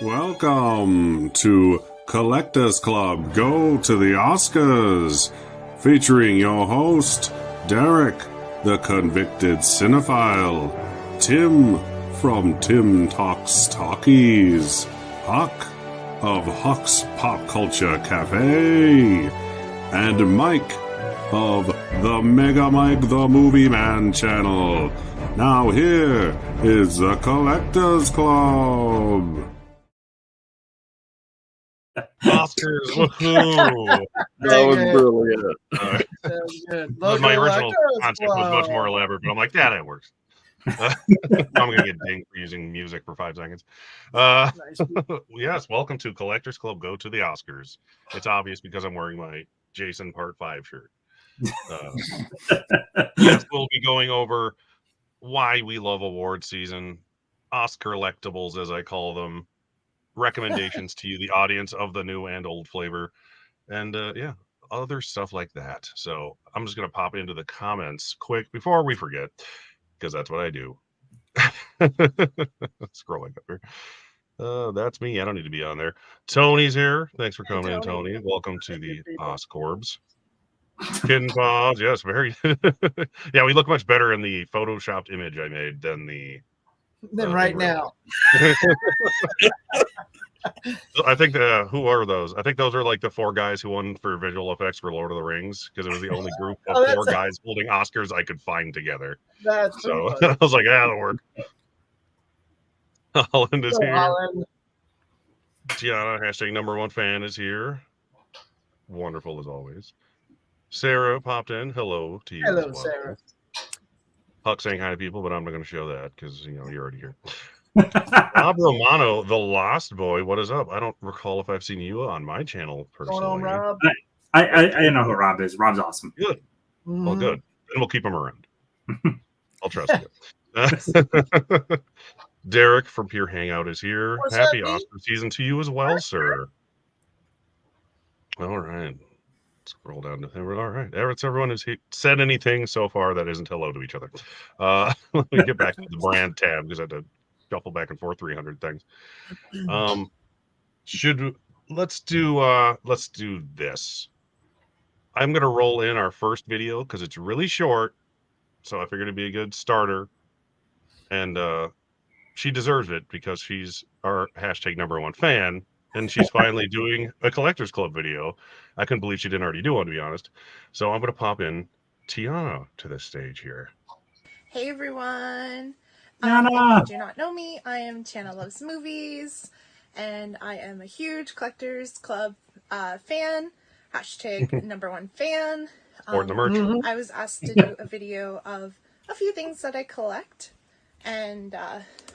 Welcome to Collectors Club Go to the Oscars, featuring your host, Derek, the convicted cinephile, Tim from Tim Talks Talkies, Huck of Huck's Pop Culture Cafe, and Mike of the Mega Mike the Movie Man channel. Now here is the Collectors Club. Oscars, woohoo! That was brilliant. My original concept was much more elaborate, but I'm like, yeah, that works. I'm going to get dinged for using music for 5 seconds. Yes, welcome to Collectors Club Go to the Oscars. It's obvious because I'm wearing my Jason Part 5 shirt. Yes, we'll be going over why we love award season, Oscar collectibles, as I call them, recommendations to you, the audience, of the new and old flavor, and other stuff like that. So I'm just going to pop into the comments quick before we forget, because that's what I do. Scrolling up here. That's me. I don't need to be on there. Tony's here. Thanks for coming in, Tony. Welcome to the Oscorbs. Kitten Paws, yes, very. Yeah, we look much better in the photoshopped image I made than right now. I think who are those? I think those are like the 4 guys who won for visual effects for Lord of the Rings, because it was the only group of 4 guys holding Oscars I could find together. So I was like, that'll work. Holland is here. Holland. Tiana, hashtag #1 fan, is here. Wonderful as always. Sarah popped in. Hello to you. Hello, as well. Sarah. Huck saying hi to people, but I'm not going to show that because you're already here. Rob Romano, the Lost Boy, what is up? I don't recall if I've seen you on my channel personally. What's going on, Rob? I know who Rob is. Rob's awesome. Good. Mm-hmm. Well, good. And we'll keep him around. I'll trust you. Derek from Pure Hangout is here. Happy Oscar season to you as well, sir. All right. Scroll down to him. All right. Everyone has said anything so far that isn't hello to each other. Let me get back to the brand tab because I had to shuffle back and forth 300 things. Let's do this. I'm gonna roll in our first video because it's really short, so I figured it'd be a good starter, and she deserves it because she's our hashtag #1 fan, and she's finally doing a Collectors Club video. I couldn't believe she didn't already do one, to be honest. So I'm gonna pop in Tiana to the stage here. Hey everyone. If you do not know me, I am Tiana Loves Movies, and I am a huge Collectors Club fan, hashtag #1 fan. Or the merch. I was asked to do a video of a few things that I collect, and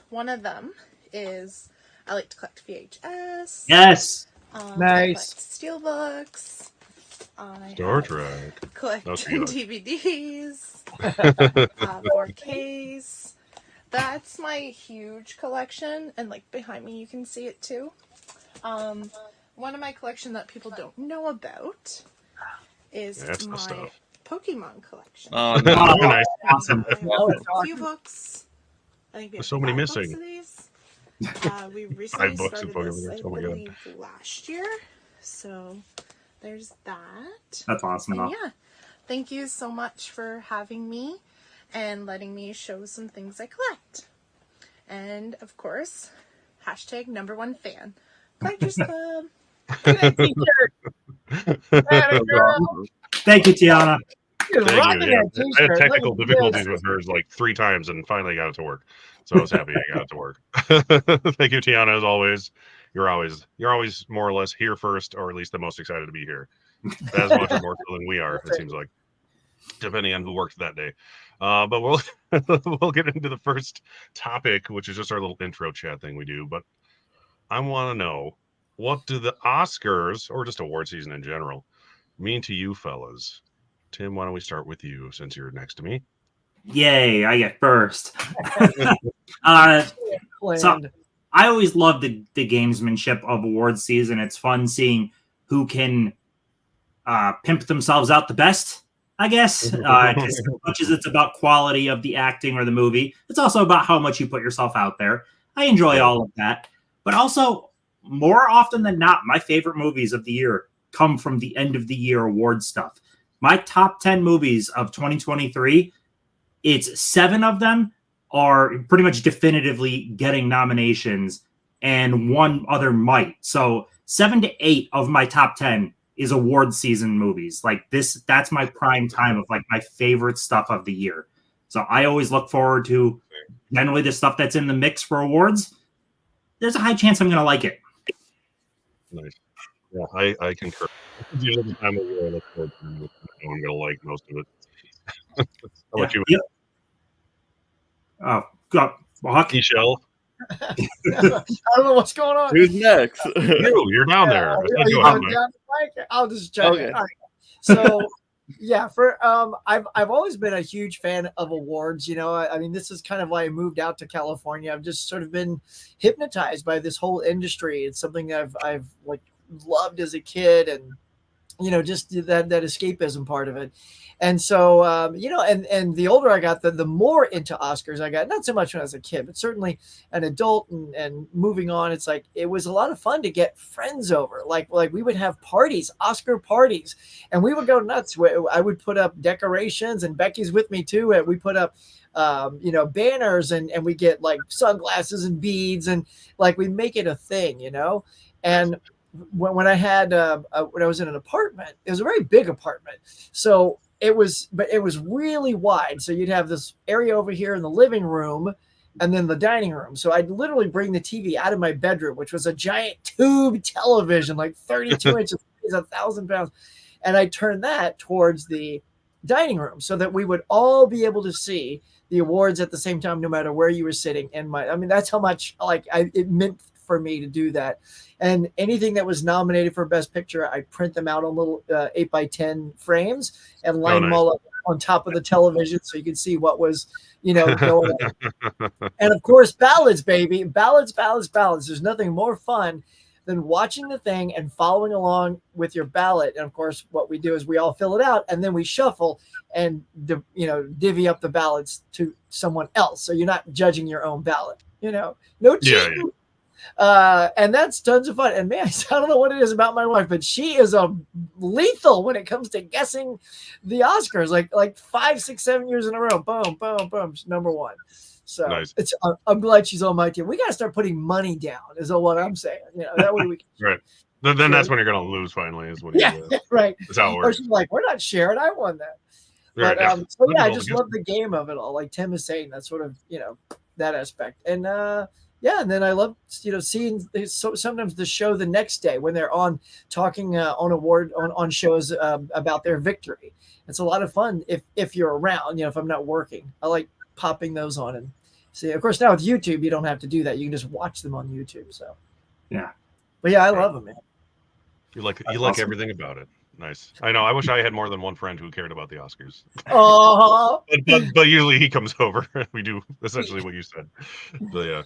one of them is I like to collect VHS. Yes! Nice. Steelbooks. Star Trek. Collecting DVDs. 4Ks. That's my huge collection, and like behind me you can see it too. One of my collection that people don't know about is my Pokemon collection. Oh, no. Nice. Awesome. A few books. I think we have so many missing. We recently started this, I believe, last year. So there's that. That's awesome. And yeah, thank you so much for having me and letting me show some things I collect. And of course, hashtag #1 fan. Collectors Club. Thank you, Tiana. Thank you. I had technical difficulties with hers like 3 times and finally got it to work. So I was happy I got it to work. Thank you, Tiana, as always. You're always more or less here first, or at least the most excited to be here. As much or more so than we are, it seems like, depending on who worked that day. But we'll get into the first topic, which is just our little intro chat thing we do. But I want to know, what do the Oscars, or just award season in general, mean to you fellas? Tim, why don't we start with you since you're next to me? Yay, I get first. So I always love the gamesmanship of awards season. It's fun seeing who can pimp themselves out the best I guess, because as much as it's about quality of the acting or the movie, it's also about how much you put yourself out there. I enjoy all of that. But also, more often than not, my favorite movies of the year come from the end of the year award stuff. My top 10 movies of 2023, it's 7 of them are pretty much definitively getting nominations, and 1 other might. So 7 to 8 of my top 10 is award season movies. Like this, that's my prime time of like my favorite stuff of the year. So I always look forward to generally the stuff that's in the mix for awards. There's a high chance I'm going to like it. Nice. Yeah, I concur. It's usually the time of year I look forward to. I'm going to like most of it. How about you? Yeah. Oh, God. Michelle? I don't know what's going on. Who's next? You're down there. Are you going down the mic? I'll just check it. All right. So yeah, I've always been a huge fan of awards. You know, I mean, this is kind of why I moved out to California. I've just sort of been hypnotized by this whole industry. It's something I've like loved as a kid, and you know, just that escapism part of it. And so, you know, and the older I got, the more into Oscars I got. Not so much when I was a kid, but certainly an adult and moving on. It's like it was a lot of fun to get friends over. Like we would have parties, Oscar parties, and we would go nuts. I would put up decorations, and Becky's with me too. We put up, you know, banners, and we get like sunglasses and beads, and like we make it a thing, you know. And when I had when I was in an apartment, it was a very big apartment, so it was really wide. So you'd have this area over here in the living room, and then the dining room. So I'd literally bring the TV out of my bedroom, which was a giant tube television, like 32 inches, 1,000 pounds, and I turned that towards the dining room so that we would all be able to see the awards at the same time, no matter where you were sitting. And I mean, that's how much it meant for me to do that. And anything that was nominated for Best Picture, I print them out on little 8x10 frames and line them all up on top of the television so you can see what was, you know, going on. And of course, ballads, baby. Ballads. There's nothing more fun than watching the thing and following along with your ballot. And of course, what we do is we all fill it out, and then we shuffle and, you know, divvy up the ballots to someone else. So you're not judging your own ballot, you know, no cheating. Yeah. And that's tons of fun. And man, I don't know what it is about my wife, but she is a lethal when it comes to guessing the Oscars. Like 5, 6, 7 years in a row. Boom, boom, boom. She's number one. So nice. I'm glad she's on my team. We got to start putting money down, is what I'm saying. You know, that way we can. Right. Then that's when you're going to lose. Finally, is when. Yeah. Right. That's how it works. Or she's like, we're not sharing. I won that. Right. But so yeah, I just love the game of it all. Like Tim is saying, that sort of, you know, that aspect. And yeah, and then I love, you know, seeing sometimes the show the next day when they're on talking on shows about their victory. It's a lot of fun if you're around. You know, if I'm not working, I like popping those on and see. Of course, now with YouTube, you don't have to do that. You can just watch them on YouTube. So yeah, but yeah, I love them, man. You like everything about it. Nice. I know. I wish I had more than one friend who cared about the Oscars. Oh, but usually he comes over. We do essentially what you said. But yeah.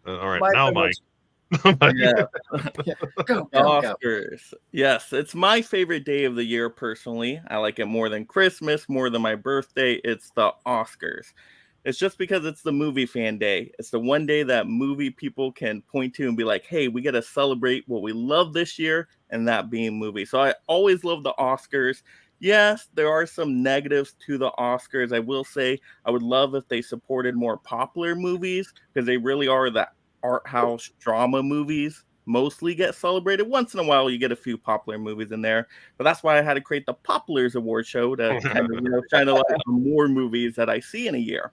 All right, now Mike. Yeah. Go, Oscars. Yes, it's my favorite day of the year personally. I like it more than Christmas, more than my birthday. It's the Oscars. It's just because it's the movie fan day. It's the one day that movie people can point to and be like, hey, we got to celebrate what we love this year, and that being movie. So I always love the Oscars. Yes, there are some negatives to the Oscars. I will say I would love if they supported more popular movies, because they really are the art house drama movies mostly get celebrated. Once in a while, you get a few popular movies in there, but that's why I had to create the Populars Award show to kind of, you know, shine a light on more movies that I see in a year.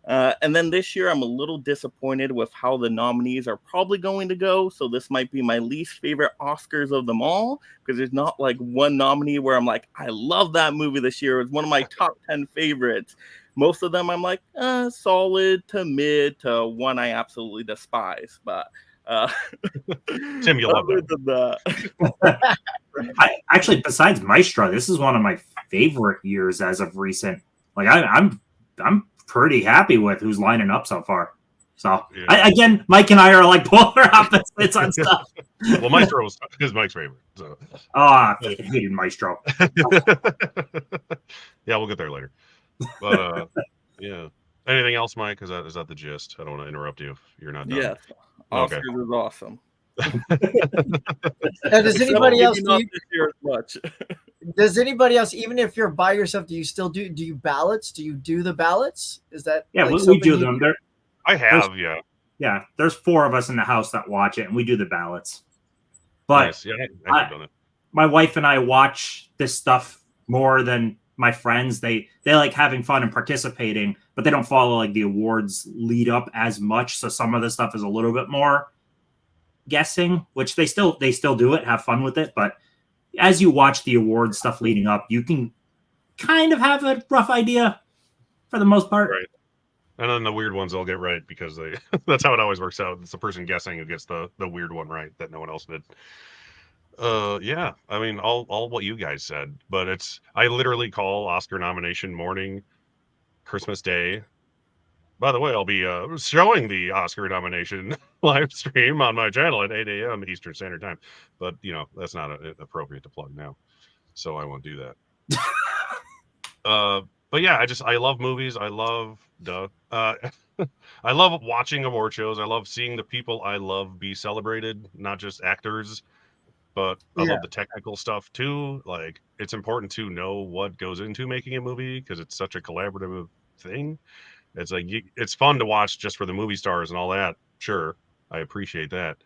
And then this year, I'm a little disappointed with how the nominees are probably going to go. So this might be my least favorite Oscars of them all, because there's not like one nominee where I'm like, I love that movie this year. It's one of my top 10 favorites. Most of them I'm like, solid to mid to one I absolutely despise. But Tim, you love that. I actually, besides Maestro, this is one of my favorite years as of recent. Like I'm pretty happy with who's lining up so far. So again, Mike and I are like polar opposites on stuff. Well, Maestro is Mike's favorite. So. I hated Maestro. Yeah, we'll get there later. But yeah. Anything else, Mike? Is that the gist? I don't want to interrupt you if you're not done. Yes. Oscars is awesome. Now, does anybody else does anybody else, even if you're by yourself, do you still do you ballots? Do you do the ballots? Is that we do them? I have, yeah. There's 4 of us in the house that watch it, and we do the ballots. But nice. Yeah, I've done it. My wife and I watch this stuff more than my friends. They like having fun and participating, but they don't follow like the awards lead up as much. So some of the stuff is a little bit more guessing, which they still do it, have fun with it. But as you watch the awards stuff leading up, you can kind of have a rough idea for the most part. Right. And then the weird ones they'll get right because they that's how it always works out. It's the person guessing who gets the weird one right that no one else did. Yeah, I mean all what you guys said, but I literally call Oscar nomination morning Christmas Day. By the way, I'll be showing the Oscar nomination live stream on my channel at 8 a.m. Eastern Standard Time. But that's not appropriate to plug now, so I won't do that. But yeah, I love movies. I love I love watching award shows. I love seeing the people I love be celebrated, not just actors, but I love the technical stuff too. Like, it's important to know what goes into making a movie because it's such a collaborative thing. It's like it's fun to watch just for the movie stars and all that. Sure, I appreciate that,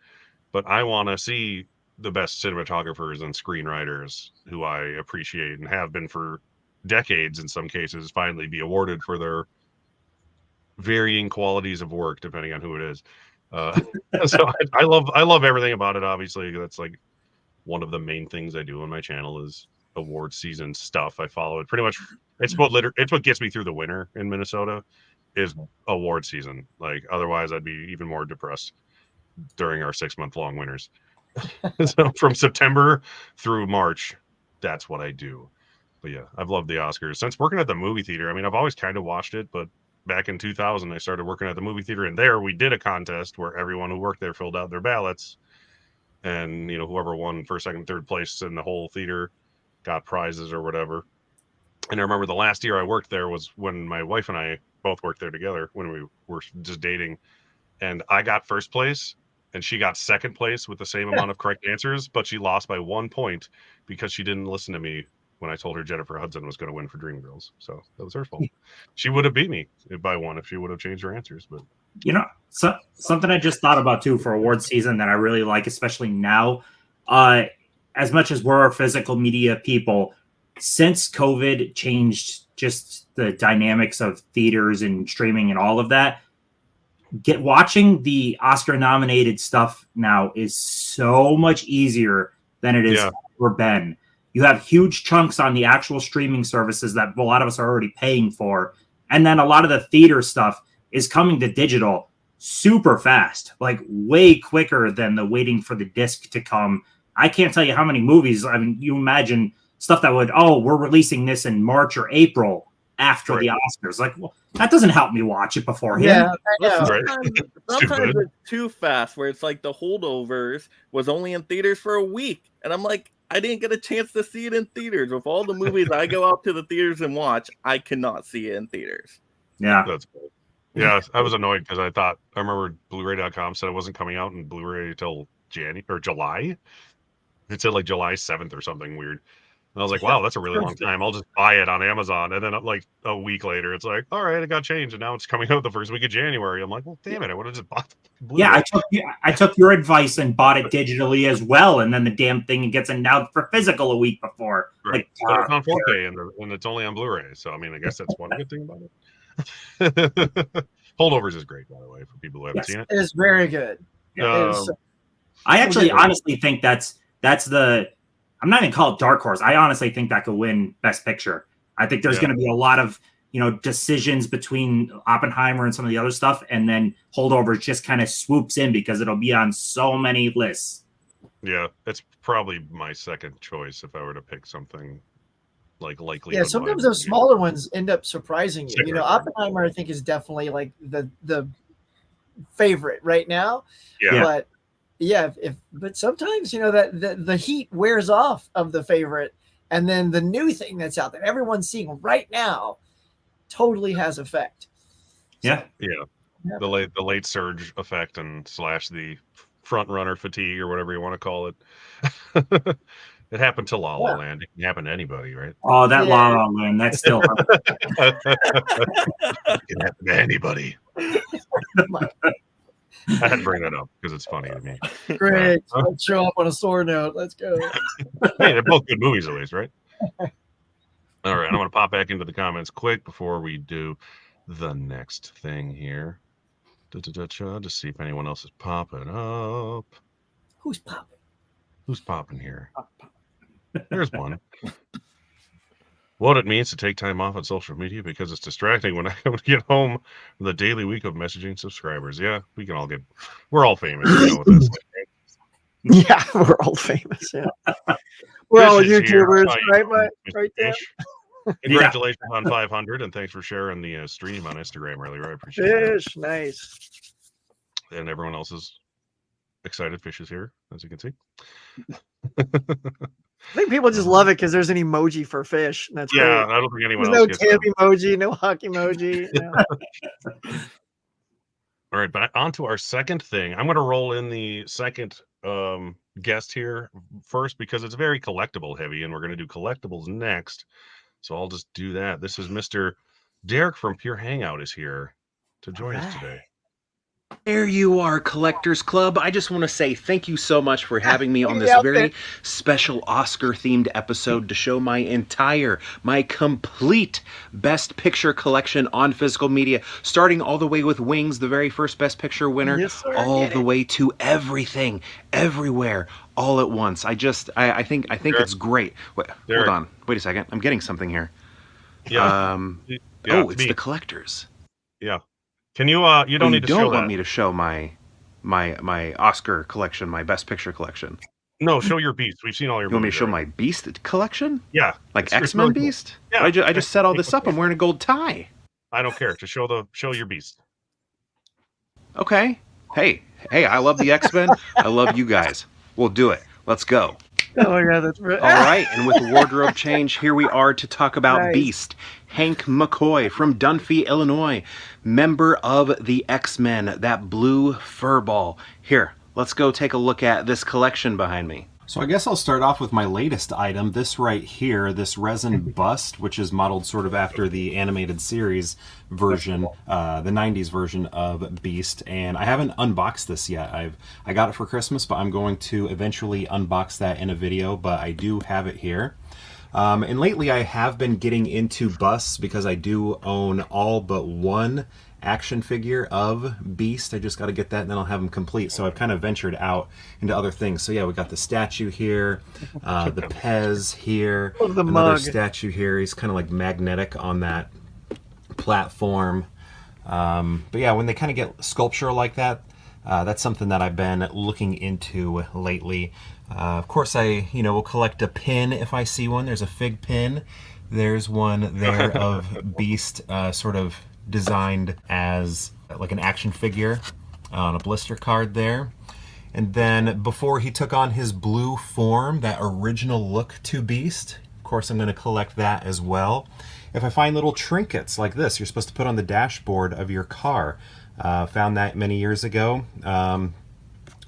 but I want to see the best cinematographers and screenwriters who I appreciate and have been for decades in some cases finally be awarded for their varying qualities of work depending on who it is. So I love everything about it. Obviously, that's like one of the main things I do on my channel is award season stuff. I follow it pretty much. It's what gets me through the winter in Minnesota is award season. Like, otherwise I'd be even more depressed during our 6-month long winters. So from September through March, that's what I do. But yeah, I've loved the Oscars since working at the movie theater. I mean, I've always kind of watched it, but back in 2000, I started working at the movie theater, and there we did a contest where everyone who worked there filled out their ballots, and whoever won first, second, third place in the whole theater got prizes or whatever. And I remember the last year I worked there was when my wife and I both worked there together when we were just dating, and I got first place and she got second place with the same amount of correct answers, but she lost by 1 point because she didn't listen to me when I told her Jennifer Hudson was going to win for Dreamgirls. So that was her fault. She would have beat me by 1 if she would have changed her answers. But something I just thought about too for award season that I really like, especially now, as much as we're physical media people, since COVID changed just the dynamics of theaters and streaming and all of that, watching the Oscar nominated stuff now is so much easier than it is ever been. You have huge chunks on the actual streaming services that a lot of us are already paying for. And then a lot of the theater stuff is coming to digital super fast, like way quicker than the waiting for the disc to come. I can't tell you how many movies. I mean, you imagine stuff that we're releasing this in March or April after the Oscars. Like, well, that doesn't help me watch it beforehand. Yeah, sometimes it's too fast, where it's like The Holdovers was only in theaters for a week. And I'm like, I didn't get a chance to see it in theaters. With all the movies I go out to the theaters and watch, I cannot see it in theaters. Yeah. That's cool. Yeah, I was annoyed because I remember Blu-ray.com said it wasn't coming out in Blu-ray until July. It said like July 7th or something weird. And I was like, wow, that's a really long time. I'll just buy it on Amazon. And then like a week later, it's like, all right, it got changed. And now it's coming out the first week of January. I'm like, well, damn it. I would have just bought Blu-ray. Yeah, I took your advice and bought it digitally as well. And then the damn thing gets announced for physical a week before. Right. But it's on 4K and it's only on Blu-ray. So, I mean, I guess that's one good thing about it. Holdovers is great, by the way, for people who haven't seen it. It is very good. I actually honestly think that's the... I'm not even call it dark horse. I honestly think that could win Best Picture. I think there's going to be a lot of, decisions between Oppenheimer and some of the other stuff, and then Holdovers just kind of swoops in because it'll be on so many lists. Yeah, it's probably my second choice if I were to pick something like likely. Yeah, sometimes those smaller ones end up surprising you. Oppenheimer, I think, is definitely like the favorite right now. Yeah. But yeah, but sometimes, you know, that the heat wears off of the favorite, and then the new thing that's out there, everyone's seeing right now, totally has effect. Yeah. Yeah. The late surge effect and / the front runner fatigue or whatever you want to call it. It happened to La La Land. It can happen to anybody, right? Oh, that La La Land, that's still It can happen to anybody. I had to bring that up because it's funny to me. Great. Let's show up on a sore note. Let's go. Hey, they're both good movies at least, right? All right, I'm going to pop back into the comments quick before we do the next thing here. To see if anyone else is popping up. Who's popping? Who's popping here? There's one. What it means to take time off on social media because it's distracting when I get home from the daily week of messaging subscribers. Yeah, we're all famous. You know what that's like, right? Yeah, we're all famous. Yeah. We're all YouTubers, right there. Congratulations on 500, and thanks for sharing the stream on Instagram. Really appreciate it. Fish, nice. And everyone else is excited. Fish is here, as you can see. I think people just love it because there's an emoji for fish. That's great. I don't think anyone there's else no tab emoji, no hockey emoji. No. All right, but on to our second thing. I'm going to roll in the second guest here first because it's very collectible heavy, and we're going to do collectibles next. So I'll just do that. This is Mr. Derek from Pure Hangout is here to join us today. There you are, Collectors Club. I just want to say thank you so much for having me on this very special Oscar-themed episode to show my complete Best Picture collection on physical media, starting all the way with Wings, the very first Best Picture winner, all the way to everything, everywhere, all at once. I think it's great. Hold on. Wait a second. I'm getting something here. Yeah. It's the Collectors. Yeah. Can you you don't need to show that. You don't want me to show my Oscar collection, my Best Picture collection. No, show your Beast. We've seen all your You want me to show my Beast collection? Yeah. Like X-Men really Beast? Cool. Yeah. I just set all this up. I'm wearing a gold tie. I don't care. Just show your Beast. Okay. Hey, I love the X-Men. I love you guys. We'll do it. Let's go. Oh yeah, that's right. All right, and with the wardrobe change, here we are to talk about Beast. Hank McCoy from Dunphy, Illinois, member of the X-Men, that blue furball. Here, let's go take a look at this collection behind me. So I guess I'll start off with my latest item, this right here, this resin bust, which is modeled sort of after the animated series version, the 90s version of Beast. And I haven't unboxed this yet. I got it for Christmas, but I'm going to eventually unbox that in a video, but I do have it here. And lately I have been getting into busts because I do own all but one action figure of Beast. I just got to get that and then I'll have them complete. So I've kind of ventured out into other things. So yeah, we got the statue here, the Pez here, another statue here. He's kind of like magnetic on that platform. But yeah, when they kind of get sculpture like that, that's something that I've been looking into lately. Of course, I will collect a pin if I see one. There's a fig pin. There's one there of Beast, sort of designed as like an action figure on a blister card there. And then before he took on his blue form, that original look to Beast, of course I'm going to collect that as well. If I find little trinkets like this, you're supposed to put on the dashboard of your car. Found that many years ago.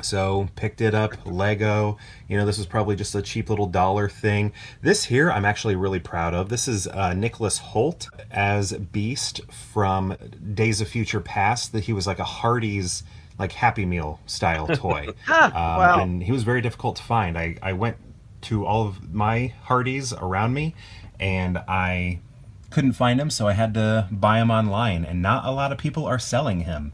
So picked it up, Lego. This was probably just a cheap little dollar thing. This here I'm actually really proud of. This is Nicholas Hoult as Beast from Days of Future Past. That he was like a Hardee's like Happy Meal style toy. Wow. And he was very difficult to find. I went to all of my Hardee's around me and I couldn't find him, so I had to buy him online, and not a lot of people are selling him.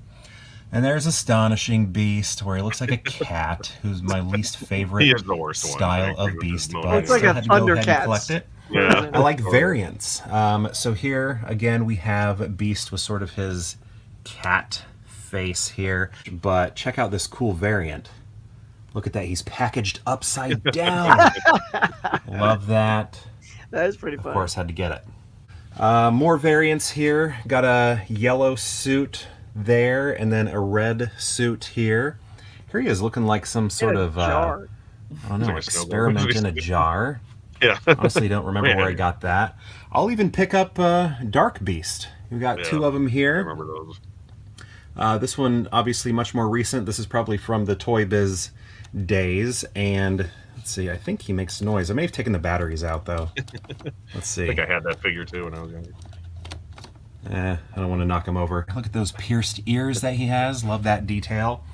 And there's Astonishing Beast, where he looks like a cat, who's my least favorite style of Beast, but it's like a Thundercats. Collect it. Yeah. I like variants. So here, again, we have Beast with sort of his cat face here, but check out this cool variant. Look at that, he's packaged upside down. Love that. That is pretty fun. Of course, had to get it. More variants here. Got a yellow suit there, and then a red suit here. Here he is looking like some sort of, I don't know, experiment in a jar. Yeah. Honestly, don't remember where I got that. I'll even pick up Dark Beast. We've got two of them here. I remember those. This one, obviously, much more recent. This is probably from the Toy Biz days. And let's see, I think he makes noise. I may have taken the batteries out, though. Let's see. I think I had that figure, too, when I was younger. I don't want to knock him over. Look at those pierced ears that he has. Love that detail.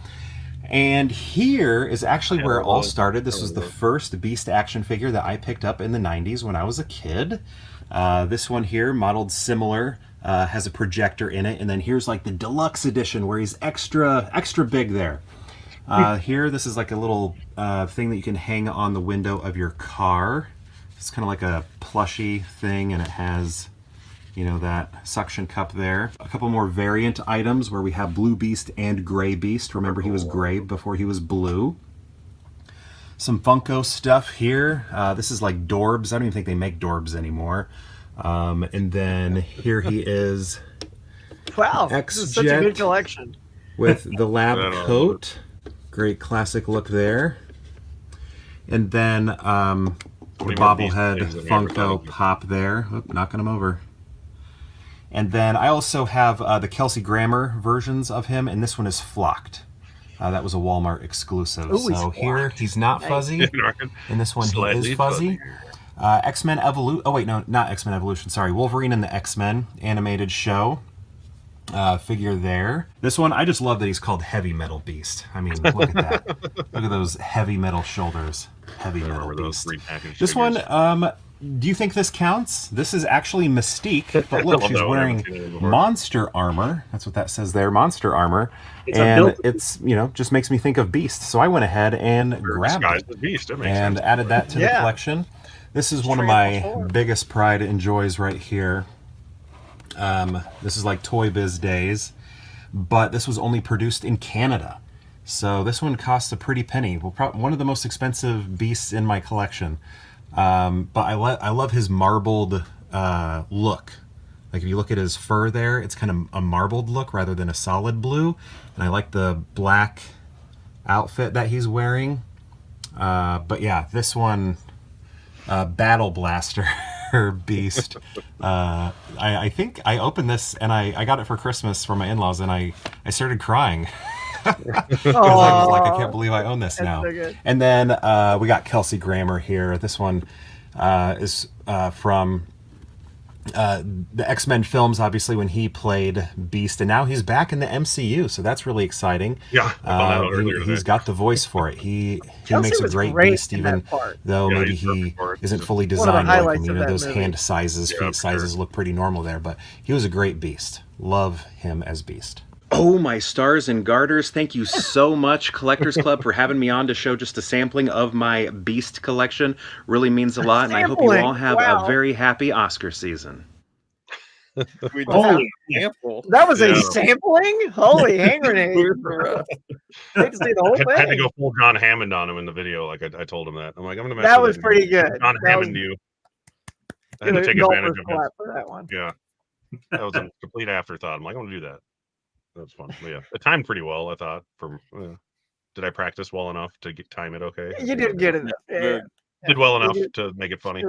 And here is actually where it all started. This was the first Beast action figure that I picked up in the 90s when I was a kid. This one here, modeled similar, has a projector in it. And then here's like the deluxe edition where he's extra big there. Here, this is like a little thing that you can hang on the window of your car. It's kind of like a plushy thing, and it has, you know, that suction cup there. A couple more variant items where we have Blue Beast and Gray Beast. Remember, he was gray before he was blue. Some Funko stuff here. This is like Dorbs. I don't even think they make Dorbs anymore. And then here he is. Wow, this is such a good collection. With the lab coat. Great classic look there. And then the bobblehead Funko Pop there. Oop, knocking him over. And then I also have the Kelsey Grammer versions of him, and this one is flocked. That was a Walmart exclusive. Ooh, so here he's not fuzzy. In this one he is fuzzy. X-Men Evolution. Oh wait, no, not X-Men Evolution. Sorry, Wolverine and the X-Men animated show figure there. This one, I just love that he's called Heavy Metal Beast. I mean, look at that. Look at those heavy metal shoulders. Heavy Metal Beast. This one, do you think this counts? This is actually Mystique, but look, she's wearing monster armor. That's what that says there, monster armor. And it's, you know, just makes me think of Beast. So I went ahead and grabbed it and added that to the collection. This is one of my biggest pride and joys right here. This is like Toy Biz days, but this was only produced in Canada. So this one costs a pretty penny. Well, one of the most expensive Beasts in my collection. But I love his marbled look. Like if you look at his fur there, it's kind of a marbled look rather than a solid blue. And I like the black outfit that he's wearing. But yeah, this one, Battle Blaster Beast. I think I opened this and I got it for Christmas from my in-laws, and I started crying. I was like, I can't believe I own this now. So and then we got Kelsey Grammer here. This one is from the X-Men films, obviously, when he played Beast, and now he's back in the MCU, so that's really exciting. Yeah, he's got the voice for it. He makes a great Beast, even though maybe he isn't fully designed like him. You know, those hand sizes, feet sizes look pretty normal there, but he was a great Beast. Love him as Beast. Oh, my stars and garters, thank you so much, Collectors Club, for having me on to show just a sampling of my Beast collection. Really means a lot, and I hope you all have a very happy Oscar season. Holy sample. That was a sampling? Holy hand grenade. I had to go full John Hammond on him in the video. Like I told him that. I'm like, I'm going to That was pretty good. John Hammond you. I had to take advantage of it. For that one. Yeah. That was a complete afterthought. I'm like, I'm going to do that. That's fun. But yeah, it timed pretty well, I thought. Did I practice well enough to time it okay? You did good enough. Yeah. Did well enough to make it funny.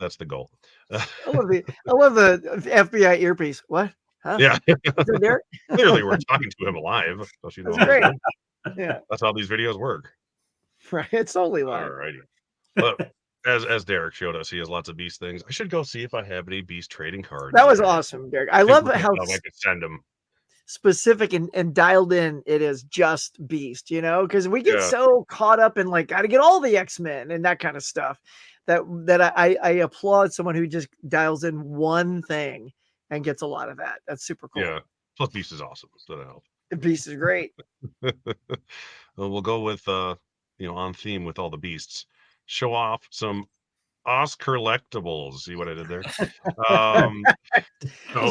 That's the goal. I love the FBI earpiece. What? Huh? Yeah. Clearly, we're talking to him live. So That's great. Yeah. That's how these videos work. Right. It's only live. Alrighty. But as Derek showed us, he has lots of Beast things. I should go see if I have any Beast trading cards. That was awesome, Derek. I love how I could send them. Specific and dialed in it is just Beast, you know, because we get so caught up in like gotta get all the X-Men and that kind of stuff that I applaud someone who just dials in one thing and gets a lot of that. That's super cool. Yeah, plus Beast is awesome, so that helps. Beast is great. Well, we'll go with on theme with all the Beasts. Show off some Oscar collectibles. See what I did there?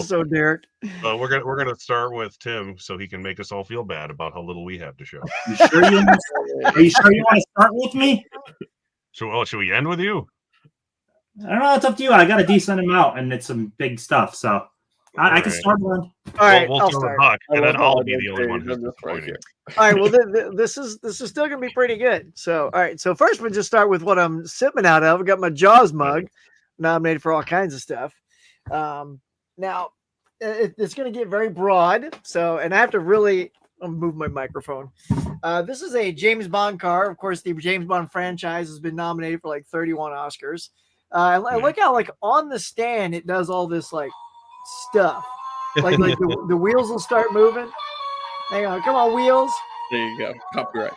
So Derek, we're gonna start with Tim so he can make us all feel bad about how little we have to show. Are you sure you want to start with me? So, should we end with you? I don't know. It's up to you. I got a decent amount, and it's some big stuff. So I can start one. All right, we'll I'll start start. with Huck, and then I'll be the only one who's right disappointing. All right, well, this is still gonna be pretty good. So, all right, so first we'll just start with what I'm sipping out of. I got my Jaws mug, nominated for all kinds of stuff. Now it's gonna get very broad. So, and I have to really move my microphone. This is a James Bond car. Of course, the James Bond franchise has been nominated for like 31 Oscars. I like how like on the stand it does all this like stuff. Like the wheels will start moving. Hang on, come on, wheels. There you go. Copyright.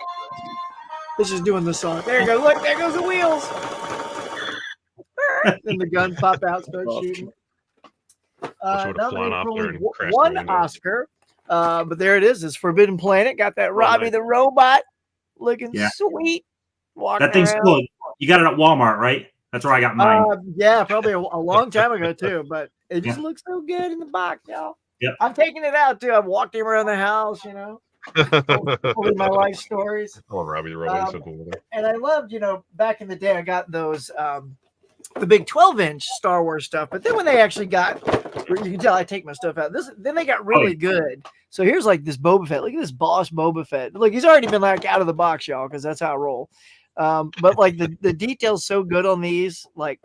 This is doing the song. There you go. Look, there goes the wheels. Then the guns pop out, start shooting. Nominated for only one Oscar, but there it is. It's Forbidden Planet. Got that Robbie the Robot looking sweet. That thing's cool. You got it at Walmart, right? That's where I got mine. Yeah, probably a long time ago too, but it just looks so good in the box, y'all. Yep. I'm taking it out too. I've walked him around the house, you know, told my life stories. Oh, Robbie the Robot. And I loved, back in the day, I got those the big 12-inch Star Wars stuff. But then when they actually got, you can tell I take my stuff out. Then they got really good. So here's like this Boba Fett. Look at this Boss Boba Fett. Look, he's already been like out of the box, y'all, because that's how I roll. But like the details so good on these, like,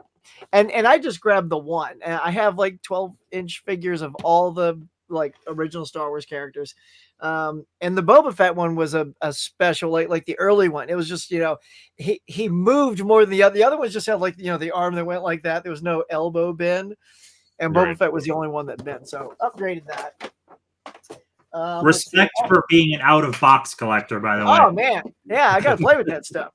and I just grabbed the one, and I have like 12-inch figures of all the like original Star Wars characters. And the Boba Fett one was a special, like the early one. It was just, he moved more than the other. The other ones just had like, the arm that went like that. There was no elbow bend, and Boba Fett was the only one that bent. So upgraded that. Respect for being an out-of-box collector, by the way. Oh man, yeah, I gotta play with that stuff.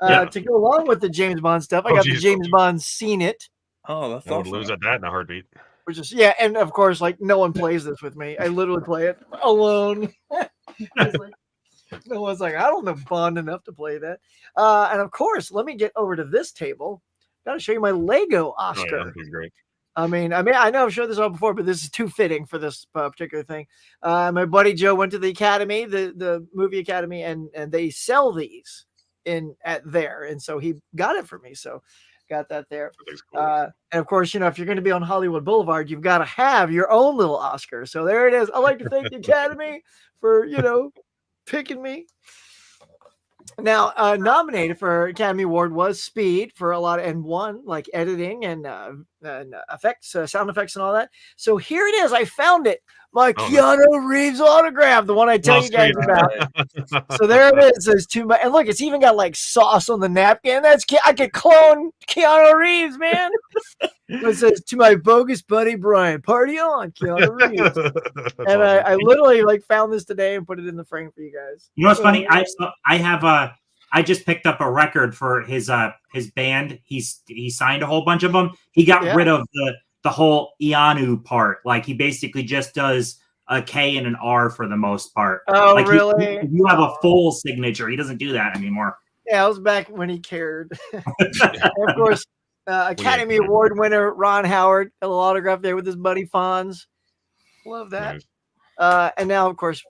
To go along with the James Bond stuff, I got the James Bond Seen It. Oh, that's awesome. I would lose at that in a heartbeat. Which is and of course, like no one plays this with me. I literally play it alone. No one's like, I don't know Bond enough to play that. And of course, let me get over to this table. Got to show you my Lego Oscar. Oh, yeah, great. I know I've showed this all before, but this is too fitting for this particular thing. My buddy Joe went to the Academy, the movie Academy, and they sell these at there, and so he got it for me. So got that there. Cool. And of course, if you're going to be on Hollywood Boulevard, you've got to have your own little Oscar. So there it is. I'd like to thank the Academy for picking me. Now, nominated for Academy Award was Speed for a lot and won like editing and effects, sound effects, and all that. So here it is. I found it. My Keanu Reeves autograph, the one I tell you guys about. So there it is. There's too much, and look, it's even got like sauce on the napkin. I could clone Keanu Reeves, man. It says to my bogus buddy Brian, party on, Keanu Reeves. And awesome. I literally like found this today and put it in the frame for you guys. You know what's funny? I just picked up a record for his band. He signed a whole bunch of them. He got rid of the whole Ianu part. Like he basically just does a K and an R for the most part. Oh, like really? You have a full signature. He doesn't do that anymore. Yeah, I was back when he cared. Of course, Academy Award winner Ron Howard, a little autograph there with his buddy Fonz. Love that. Nice. And now, of course,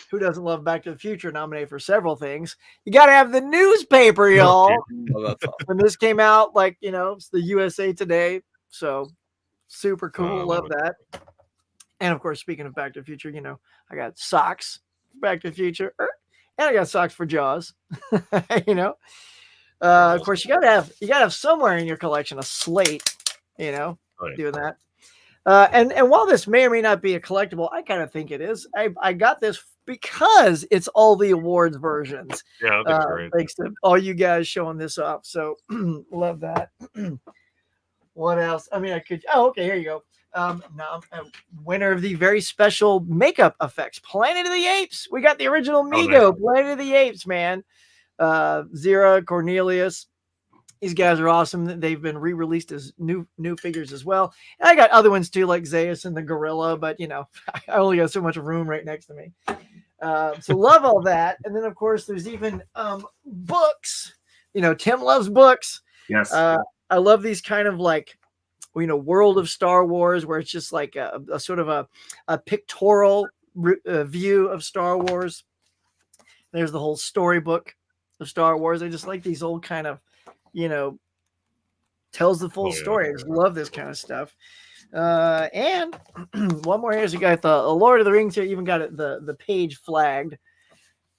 who doesn't love Back to the Future? Nominated for several things. You got to have the newspaper, y'all. Oh, that's awesome. When this came out, like, it's the USA Today. So super cool. Love that. And of course, speaking of Back to the Future, I got socks for Back to the Future. And I got socks for Jaws. Of course, you gotta have somewhere in your collection a slate, doing that. And while this may or may not be a collectible, I kind of think it is. I got this because it's all the awards versions. Yeah, that's great. Thanks to all you guys showing this off. So love that. What else? I could. Oh, okay. Here you go. Now, winner of the very special makeup effects, Planet of the Apes. We got the original Mego, nice. Planet of the Apes, man. Zira, Cornelius. These guys are awesome. They've been re-released as new figures as well. And I got other ones too, like Zeus and the Gorilla, but I only got so much room right next to me. So love all that. And then of course there's even books. Tim loves books. Yes. I love these kind of like, World of Star Wars, where it's just like a sort of a pictorial view of Star Wars. There's the whole storybook of Star Wars. I just like these old kind of, tells the full story. I just love this kind of stuff. And one more here. So you got the Lord of the Rings here. Even got it, the page flagged.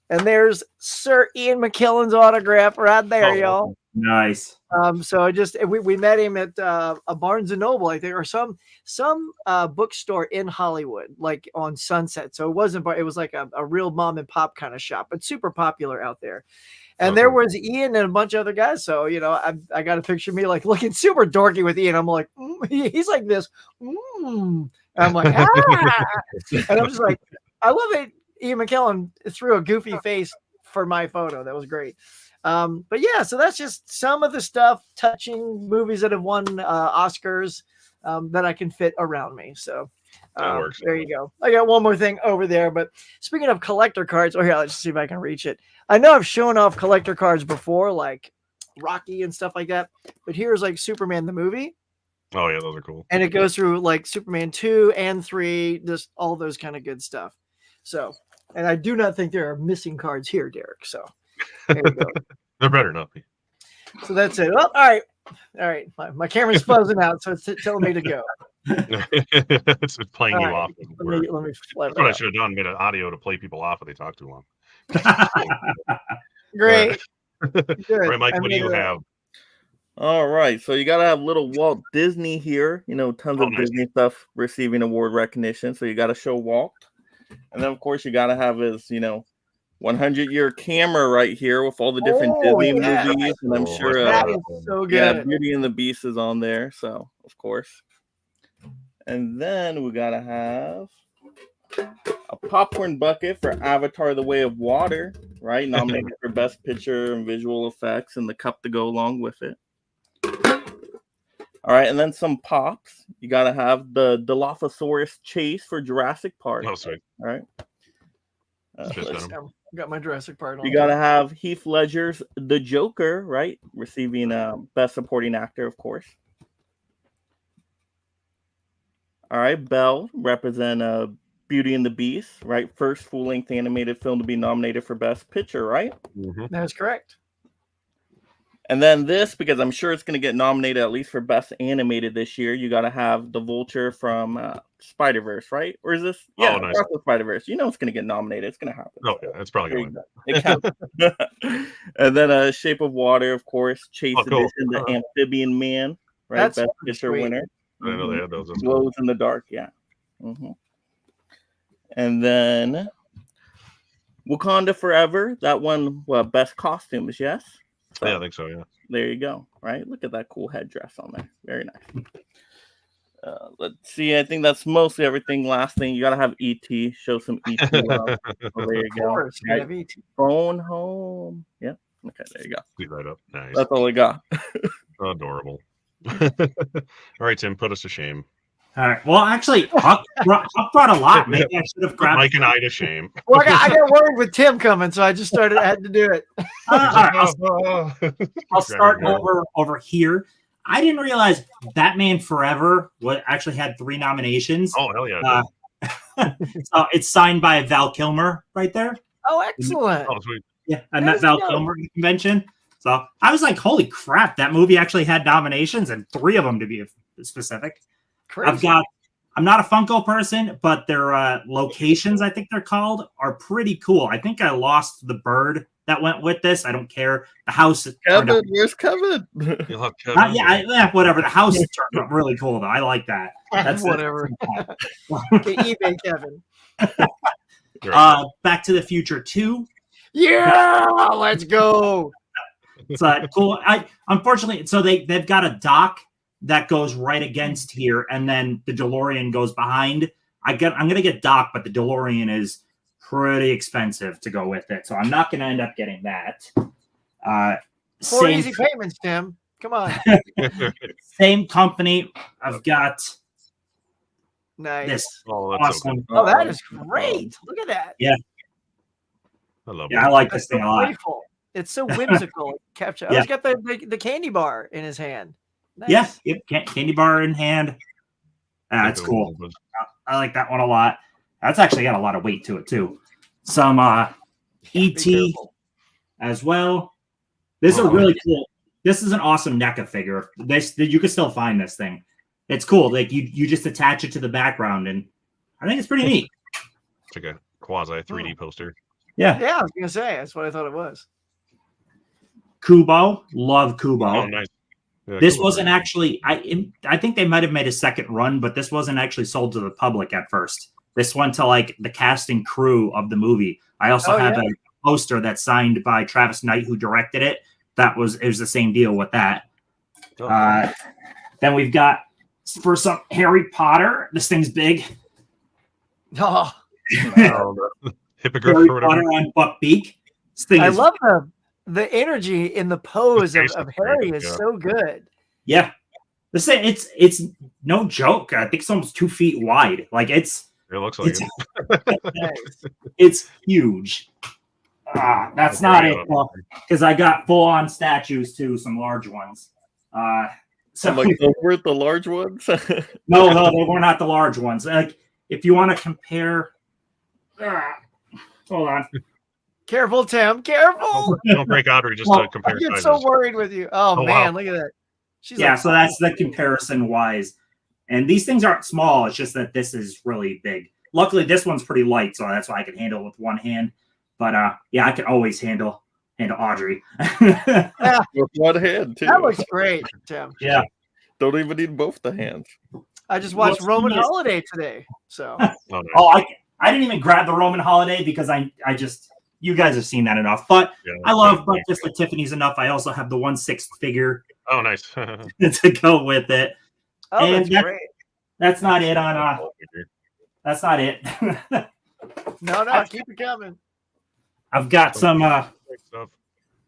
And there's Sir Ian McKellen's autograph right there, y'all. Nice. So we met him at a Barnes and Noble, I think, or some bookstore in Hollywood, like on Sunset. So it was like a real mom and pop kind of shop, but super popular out there. And there was Ian and a bunch of other guys. So, I got a picture of me like looking super dorky with Ian. I'm like, he's like this. And I'm like, ah. And I'm just like, I love it. Ian McKellen threw a goofy face for my photo. That was great. But yeah, so that's just some of the stuff touching movies that have won Oscars that I can fit around me. So there you go. I got one more thing over there. But speaking of collector cards, here, let's see if I can reach it. I know I've shown off collector cards before, like Rocky and stuff like that. But here's like Superman the movie. Oh yeah, those are cool. And it goes through like Superman 2 and 3, just all those kind of good stuff. So, and I do not think there are missing cards here, Derek. So there you go. There better not be. So that's it. Well, all right. My camera's fuzzing out, so it's telling me to go. It's playing you off. Let me That's what I should have done. Made an audio to play people off if they talk too long. Great. Good. Right, Mike, what do you have? All right, so you gotta have little Walt Disney here. Tons of Disney stuff receiving award recognition. So you gotta show Walt, and then of course you gotta have his 100-year camera right here with all the different Disney movies, and I'm sure that is so good. Yeah, Beauty and the Beast is on there, so of course. And then we gotta have a popcorn bucket for Avatar: The Way of Water, right? Nominated for Best Picture and Visual Effects, and the cup to go along with it. All right, and then some pops. You gotta have the Dilophosaurus chase for Jurassic Park. Oh, sweet. All right. Got my Jurassic Park on. You gotta have Heath Ledger's The Joker, right? Receiving Best Supporting Actor, of course. All right, Belle represent Beauty and the Beast, right? First full-length animated film to be nominated for Best Picture, right? Mm-hmm. That's correct. And then this, because I'm sure it's going to get nominated at least for Best Animated this year, you got to have the Vulture from Spider-Verse, right? Or is this? Yeah, nice. Spider-Verse. It's going to get nominated. It's going to happen. Oh, yeah, it's probably going to It counts. And then Shape of Water, of course. Chase Edition, the Amphibian Man, right? That's Best Picture winner. I know they had those. Glows in the dark, yeah. Mm-hmm. And then Wakanda Forever, that one, Best Costumes, yes? So, yeah, I think so, yeah. There you go, right? Look at that cool headdress on there. Very nice. Let's see. I think that's mostly everything. Last thing, you got to have E.T. Show some E.T. love. Oh, there you go. Right? Have E.T. Phone home. Yeah. Okay, there you go. Speed right up. Nice. That's all I got. Adorable. All right, Tim, put us to shame. All right. Well, actually, Huck brought a lot. Maybe I should have grabbed Mike and I to shame. Well, I got worried with Tim coming, so I just I had to do it. All right, I'll start over here. I didn't realize Batman Forever actually had 3 nominations. Oh, hell yeah. So it's signed by Val Kilmer right there. Oh, excellent. Oh, sweet. Yeah, I met Val Kilmer at the convention. So I was like, holy crap, that movie actually had nominations, and 3 of them to be specific. Crazy. I'm not a Funko person, but their locations, I think they're called, are pretty cool. I think I lost the bird that went with this. I don't care. The house. Kevin, where's Kevin? You'll have Kevin. Whatever. The house turned out really cool, though. I like that. That's whatever. eBay Kevin. Back to the Future 2. Yeah, let's go. It's cool. Unfortunately, so they've got a dock that goes right against here, and then the DeLorean goes behind. I'm gonna get dock, but the DeLorean is pretty expensive to go with it, so I'm not gonna end up getting that. 4 easy payments, Tim. Come on. Same company. I've got nice. This awesome. So that is great. Look at that. Yeah. I love it. I like this thing a lot. Playful. It's so whimsical. Capture. He's got the candy bar in his hand. Nice. Yeah, candy bar in hand. That's cool. I like that one a lot. That's actually got a lot of weight to it too. Some ET as well. This is really cool. This is an awesome NECA figure. You can still find this thing. It's cool. Like you just attach it to the background, and I think it's pretty neat. It's like a quasi 3D poster. Yeah. Yeah, I was gonna say that's what I thought it was. Kubo, love Kubo. Oh, nice. Yeah, this Kubo's wasn't great. actually. I think they might have made a second run, but this wasn't actually sold to the public at first. This went to like the cast and crew of the movie. I also have a poster that's signed by Travis Knight, who directed it. It was the same deal with that. Oh. Then we've got for some Harry Potter. This thing's big. Oh, Hippogriff Harry or whatever. Potter on Buckbeak. This thing I is, love the energy in the pose of Harry is so good. yeah. This thing, it's no joke. I think it's almost 2 feet wide. Like It looks like it. Nice. it's huge. That's not it, because I got full on statues too, some large ones. So like those were the large ones. no, they were not the large ones. Like if you want to compare, hold on. Careful, Tim. Careful. Don't break Audrey just to compare I get sizes. so worried with you. Oh man, wow. look at that. She's Yeah, like, so that's the comparison wise. And these things aren't small. It's just that this is really big. Luckily, this one's pretty light, so that's why I can handle it with one hand. But yeah, I can always handle Audrey. With one hand too. that looks great, Tim. Yeah. Don't even need both the hands. I just watched What's Roman nice- Holiday today. So Oh, nice. Oh, I didn't even grab the Roman Holiday because I just you guys have seen that enough. But Yeah, I love Breakfast at Tiffany's enough. I also have the 1/6 figure Oh, nice. to go with it. And that's great. That's not it on that's not it. No, keep it coming. I've got some Stuff.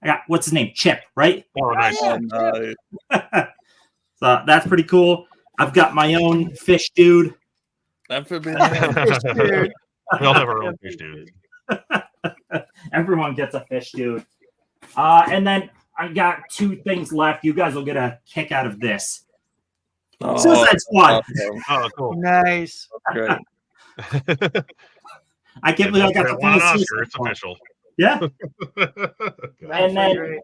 I got what's his name? Chip, right? Oh, nice. So that's pretty cool. I've got my own fish dude. That would be Dude. We all have our own fish dude. Everyone gets a fish dude. And then I got 2 things left. You guys will get a kick out of this. Suicide Squad. Awesome. Oh, cool. Nice. Great. I can't believe I got to Won an play Oscar. Suicide It's Squad. official. Yeah. That's And then great.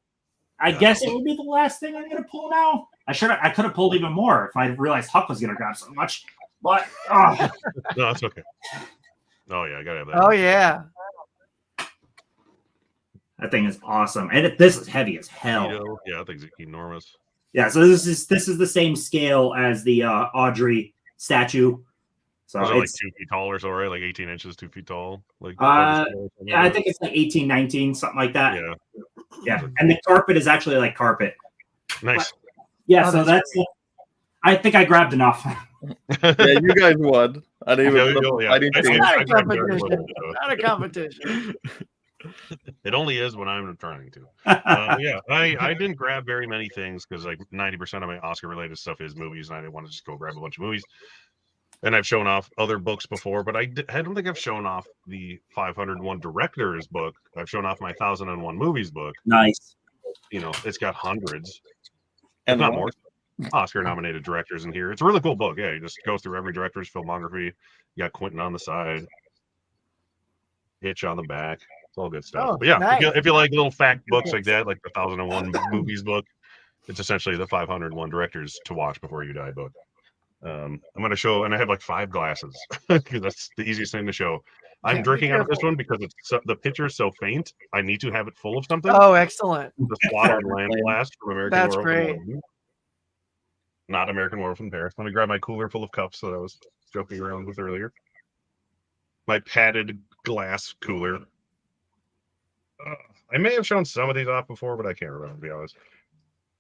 I guess it would be the last thing I'm gonna pull now. I could have pulled even more if I realized Huck was gonna grab so much. But No, that's okay. Oh yeah, I gotta have that. Oh yeah. that thing is awesome. And this is heavy as hell. Keto. Yeah, that thing's enormous. Yeah, so this is the same scale as the Audrey statue. So Those are like it's 2 feet tall or so, right? Like 18 inches, 2 feet tall. Like yeah, I think it's like 18, 19, something like that. Yeah. Yeah. And the carpet is actually like carpet. Nice. Yeah, Oh, so that's I think I grabbed enough. Yeah, you guys won. I didn't even. Yeah. I didn't I change. think- Not a I grabbed very competition. little, so. Not a competition. It only is when I'm trying to. Yeah, I didn't grab very many things because like 90% of my Oscar related stuff is movies, and I didn't want to just go grab a bunch of movies. And I've shown off other books before, but I don't think I've shown off the 501 directors book. I've shown off my 1001 movies book. Nice. You know, it's got hundreds, And if not more, Oscar nominated directors in here. It's a really cool book. Yeah, you just go through every director's filmography. You got Quentin on the side, Hitch on the back. It's all good stuff. Oh, But yeah, nice. if you like little fact books like that, like the 1001 movies book, it's essentially the 501 directors to watch before you die book. I'm going to show, and I have like 5 glasses because that's the easiest thing to show. I'm Yeah, be drinking out of this careful. one because the picture is so faint. I need to have it full of something. Oh, excellent. The Slaughter Land Blast from American That's Werewolf in great. London. Not American Werewolf in Paris. Let me grab my cooler full of cups that I was joking around with earlier. My padded glass cooler. I may have shown some of these off before, but I can't remember, to be honest.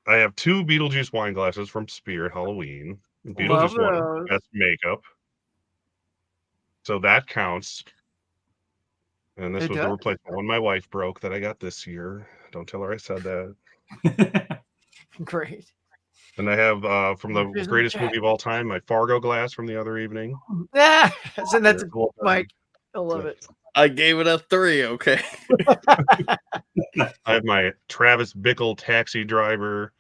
I have 2 Beetlejuice wine glasses from Spirit Halloween. Love Beetlejuice wine. those. That's makeup. So that counts. And this It was the does? replacement one my wife broke that I got this year. Don't tell her I said that. Great. And I have from the Here's the greatest chat. movie of all time, my Fargo glass from the other evening. Yeah. So that's a Cool. Mike. I love it. I gave it a 3. Okay. I have my Travis Bickle taxi driver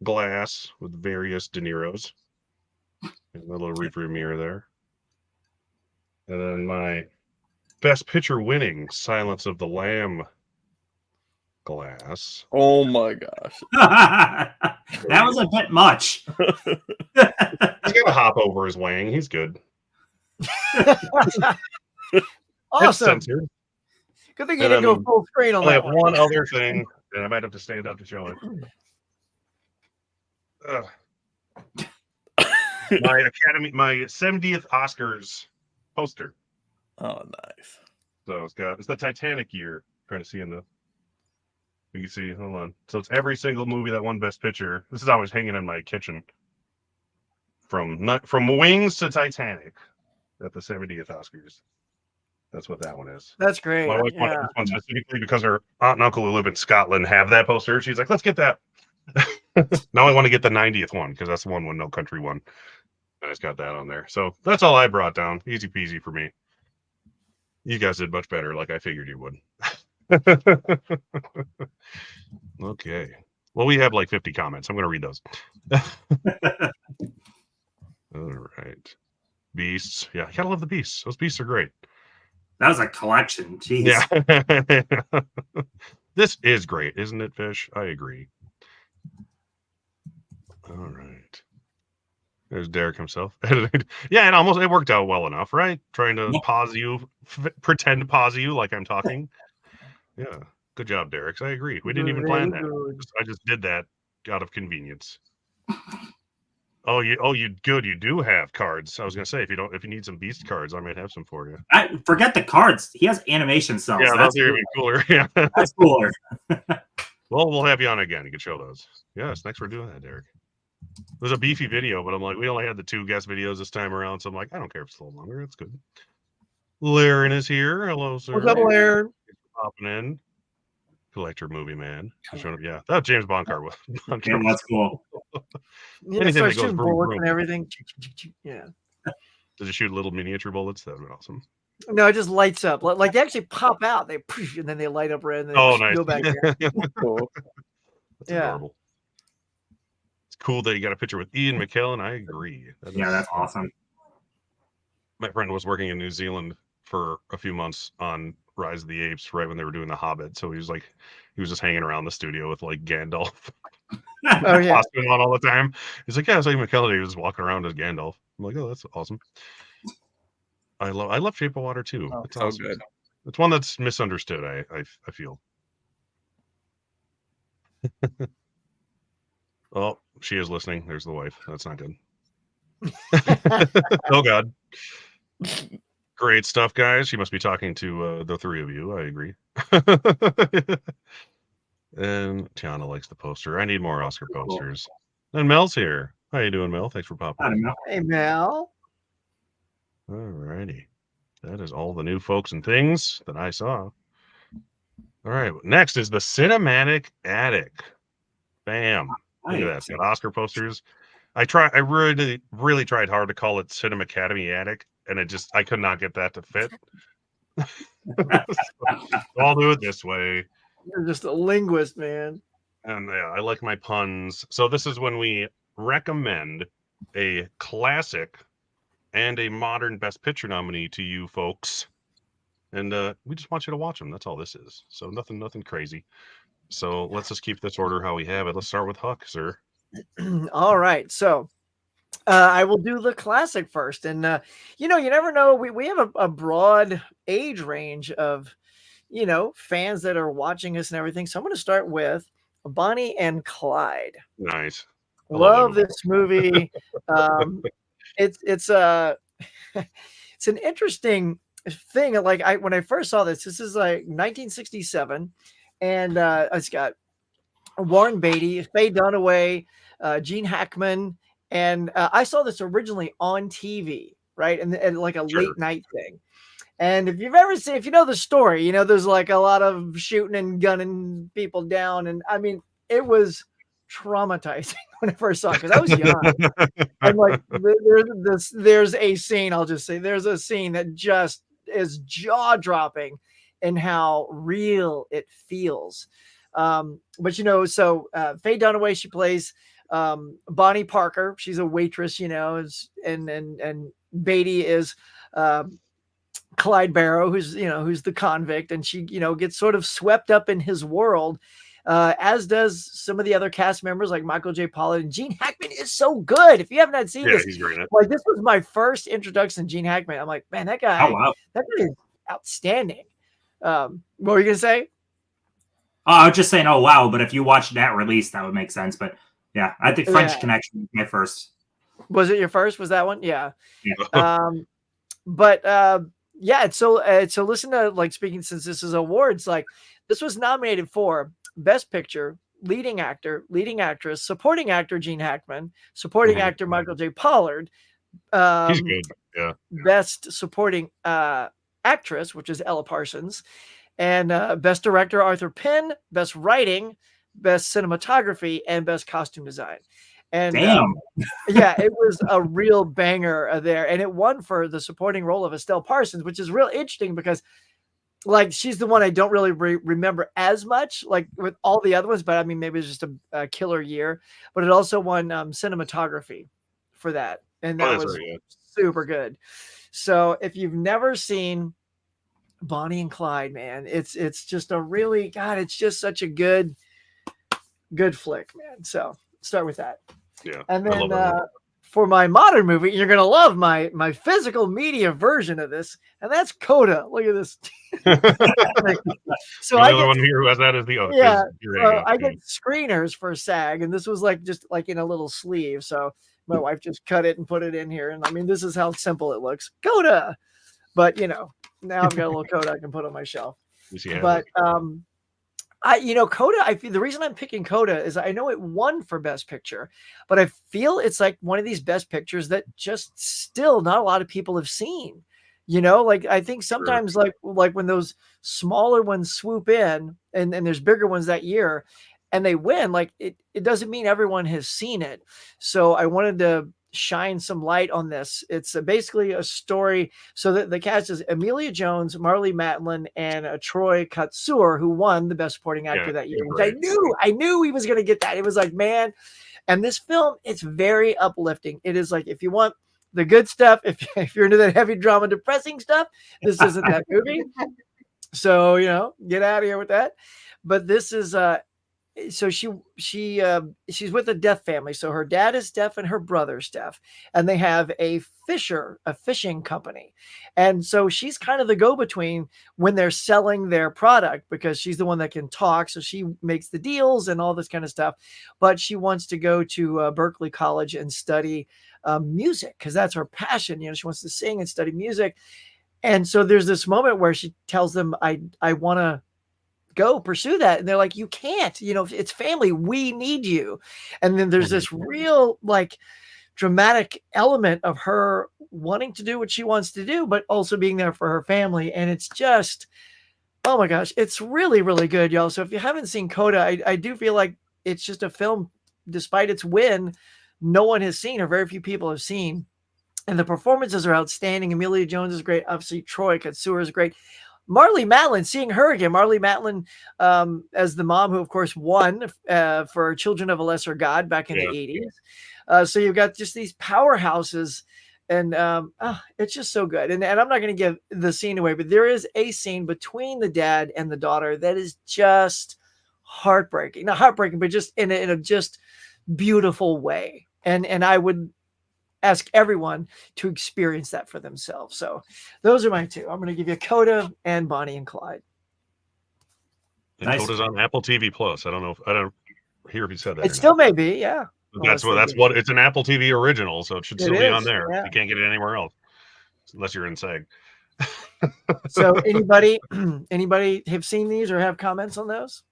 glass with various De Niro's. And a little rearview mirror there. And then my best picture winning Silence of the Lamb glass. Oh my gosh. That was a bit much. hop over his wang. He's good. Awesome. Good thing you didn't go full screen on that. I have one other thing, and I might have to stand up to show it. My 70th Oscars poster. Oh, nice. So it's the Titanic year. Trying to see you can see, hold on. So it's every single movie that won Best Picture. This is always hanging in my kitchen. From Wings to Titanic at the 70th Oscars. That's what that one is. That's great. My wife wanted this one specifically because her aunt and uncle who live in Scotland have that poster. She's like, let's get that. Now I want to get the 90th one because that's the one when No Country won. I just got that on there. So that's all I brought down. Easy peasy for me. You guys did much better, like I figured you would. Okay. Well, we have like 50 comments. I'm going to read those. All right. Beasts. Yeah, I gotta love the beasts. Those beasts are great. That was a collection. Jeez. Yeah. This is great, isn't it, Fish? I agree. All right. There's Derek himself. Yeah, it worked out well enough, right? Trying to pause you, pretend to pause you like I'm talking. Yeah. Good job, Derek. I agree. We didn't even plan that. I just did that out of convenience. You good. You do have cards. I was gonna say if you need some beast cards, I might have some for you. I forget the cards. He has animation cells. Yeah, those are even cooler. Yeah, that's cooler. Well, we'll have you on again. You can show those. Yes, thanks for doing that, Derek. It was a beefy video, but I'm like, we only had the 2 guest videos this time around, so I'm like, I don't care if it's a little longer. It's good. Laren is here. Hello, sir. What's up, Laren? Popping in. Collector movie man. Yeah, that James Bond card was. Yeah, that's cool. Anything that goes bullets and everything. Yeah. Does it shoot little miniature bullets? That would be awesome. No, it just lights up. Like they actually pop out. They and then they light up red and then nice. Go back there. Cool. That's adorable. It's cool that you got a picture with Ian McKellen. I agree. That's awesome. My friend was working in New Zealand for a few months on Rise of the Apes right when they were doing The Hobbit. So he was just hanging around the studio with like Gandalf. Oh yeah, costume on all the time. He's like, yeah, it's like McKellen. He was walking around as Gandalf. I'm like, oh, that's awesome. I love Shape of Water too. Oh, it's so awesome. good. It's one that's misunderstood. I feel. Oh, she is listening. There's the wife. That's not good. Oh God. Great stuff, guys. She must be talking to the 3 of you. I agree. And Tiana likes the poster. I need more Oscar posters. And Mel's here. How you doing, Mel? Thanks for popping in. Hey, Mel. All righty. That is all the new folks and things that I saw. All right. Next is the Cinematic Attic. Bam. Look at that. Got Oscar posters. I really, really tried hard to call it Cinema Academy Attic, and I could not get that to fit. I'll do it this way. You're just a linguist, man. And I like my puns. So this is when we recommend a classic and a modern Best Picture nominee to you folks. And we just want you to watch them. That's all this is. So nothing crazy. So let's just keep this order how we have it. Let's start with Huck, sir. All right. So I will do the classic first. And, you never know. We have a broad age range of, fans that are watching us and everything. So I'm going to start with Bonnie and Clyde. Nice. Love this movie. It's an interesting thing. Like when I first saw this is like 1967, and it's got Warren Beatty, Faye Dunaway, Gene Hackman, and I saw this originally on TV, right? And like a late night thing. And if you know the story, there's like a lot of shooting and gunning people down, and I mean, it was traumatizing when I first saw it because I was young. And like there's a scene, I'll just say there's a scene that just is jaw-dropping in how real it feels. But so Faye Dunaway, she plays Bonnie Parker. She's a waitress, and Beatty is Clyde Barrow, who's the convict, and she gets sort of swept up in his world. as does some of the other cast members like Michael J. Pollard. And Gene Hackman is so good. If you have not seen this, he's great at it. like this was my first introduction to Gene Hackman. I'm like, man, that guy is outstanding. What were you gonna say? Oh, I was just saying, oh wow, but if you watched that release, that would make sense. But yeah, I think French Connection was my first. Was it your first? Was that one? Yeah. Yeah. Yeah. So listen to, like, speaking, since this is awards, like this was nominated for Best Picture, Leading Actor, Leading Actress, Supporting Actor Gene Hackman, Supporting Actor Michael J. Pollard. He's good. Yeah. Best Supporting Actress, which is Ella Parsons, and Best Director Arthur Penn, Best Writing, Best Cinematography, and Best Costume Design. And damn, yeah, it was a real banger there, and it won for the supporting role of Estelle Parsons, which is real interesting because, like, she's the one I don't really remember as much, like with all the other ones. But I mean, maybe it's just a killer year. But it also won cinematography for that, and that was super good. So if you've never seen Bonnie and Clyde, man, it's just a really, God, it's just such a good flick, man. So start with that. Yeah. And then for my modern movie, you're gonna love my physical media version of this, and that's Coda. Look at this. So the other one here who has that is the other. Yeah. So I get screeners for SAG, and this was like just like in a little sleeve. So my wife just cut it and put it in here, and I mean, this is how simple it looks. Coda. But now I've got a little Coda I can put on my shelf. But Coda, I feel the reason I'm picking Coda is I know it won for Best Picture, but I feel it's like one of these Best Pictures that just still not a lot of people have seen. Like I think sometimes like when those smaller ones swoop in and there's bigger ones that year and they win, like it doesn't mean everyone has seen it. So I wanted to shine some light on this. It's basically a story. So the cast is Emilia Jones, Marlee Matlin, and Troy Kotsur, who won the Best Supporting Actor that year. Which I knew he was going to get that. It was like, man, and this film, it's very uplifting. It is like, if you want the good stuff, if you're into that heavy drama, depressing stuff, this isn't that movie. So get out of here with that. But this is so she's with a deaf family. So her dad is deaf and her brother's deaf, and they have a fishing company. And so she's kind of the go-between when they're selling their product, because she's the one that can talk. So she makes the deals and all this kind of stuff. But she wants to go to Berkeley College and study music, because that's her passion. She wants to sing and study music. And so there's this moment where she tells them, I want to go pursue that. And they're like, you can't, it's family. We need you. And then there's this real like dramatic element of her wanting to do what she wants to do, but also being there for her family. And it's just, oh my gosh, it's really, really good, y'all. So if you haven't seen Coda, I do feel like it's just a film, despite its win, no one has seen, or very few people have seen. And the performances are outstanding. Emilia Jones is great. Obviously, Troy Kotsur is great. Marlee Matlin, seeing her again. Marlee Matlin as the mom, who of course won for Children of a Lesser God back in the 80s. So you've got just these powerhouses, and it's just so good. And I'm not going to give the scene away, but there is a scene between the dad and the daughter that is just heartbreaking. Not heartbreaking, but just in a just beautiful way. And I would ask everyone to experience that for themselves. So those are my two. I'm going to give you Coda and Bonnie and Clyde. And nice. Coda's on Apple TV Plus. I don't hear if you said that. It still may be, yeah. That's what it's an Apple TV original, so it should still be on there. Yeah. You can't get it anywhere else unless you're in SAG. So anybody have seen these or have comments on those?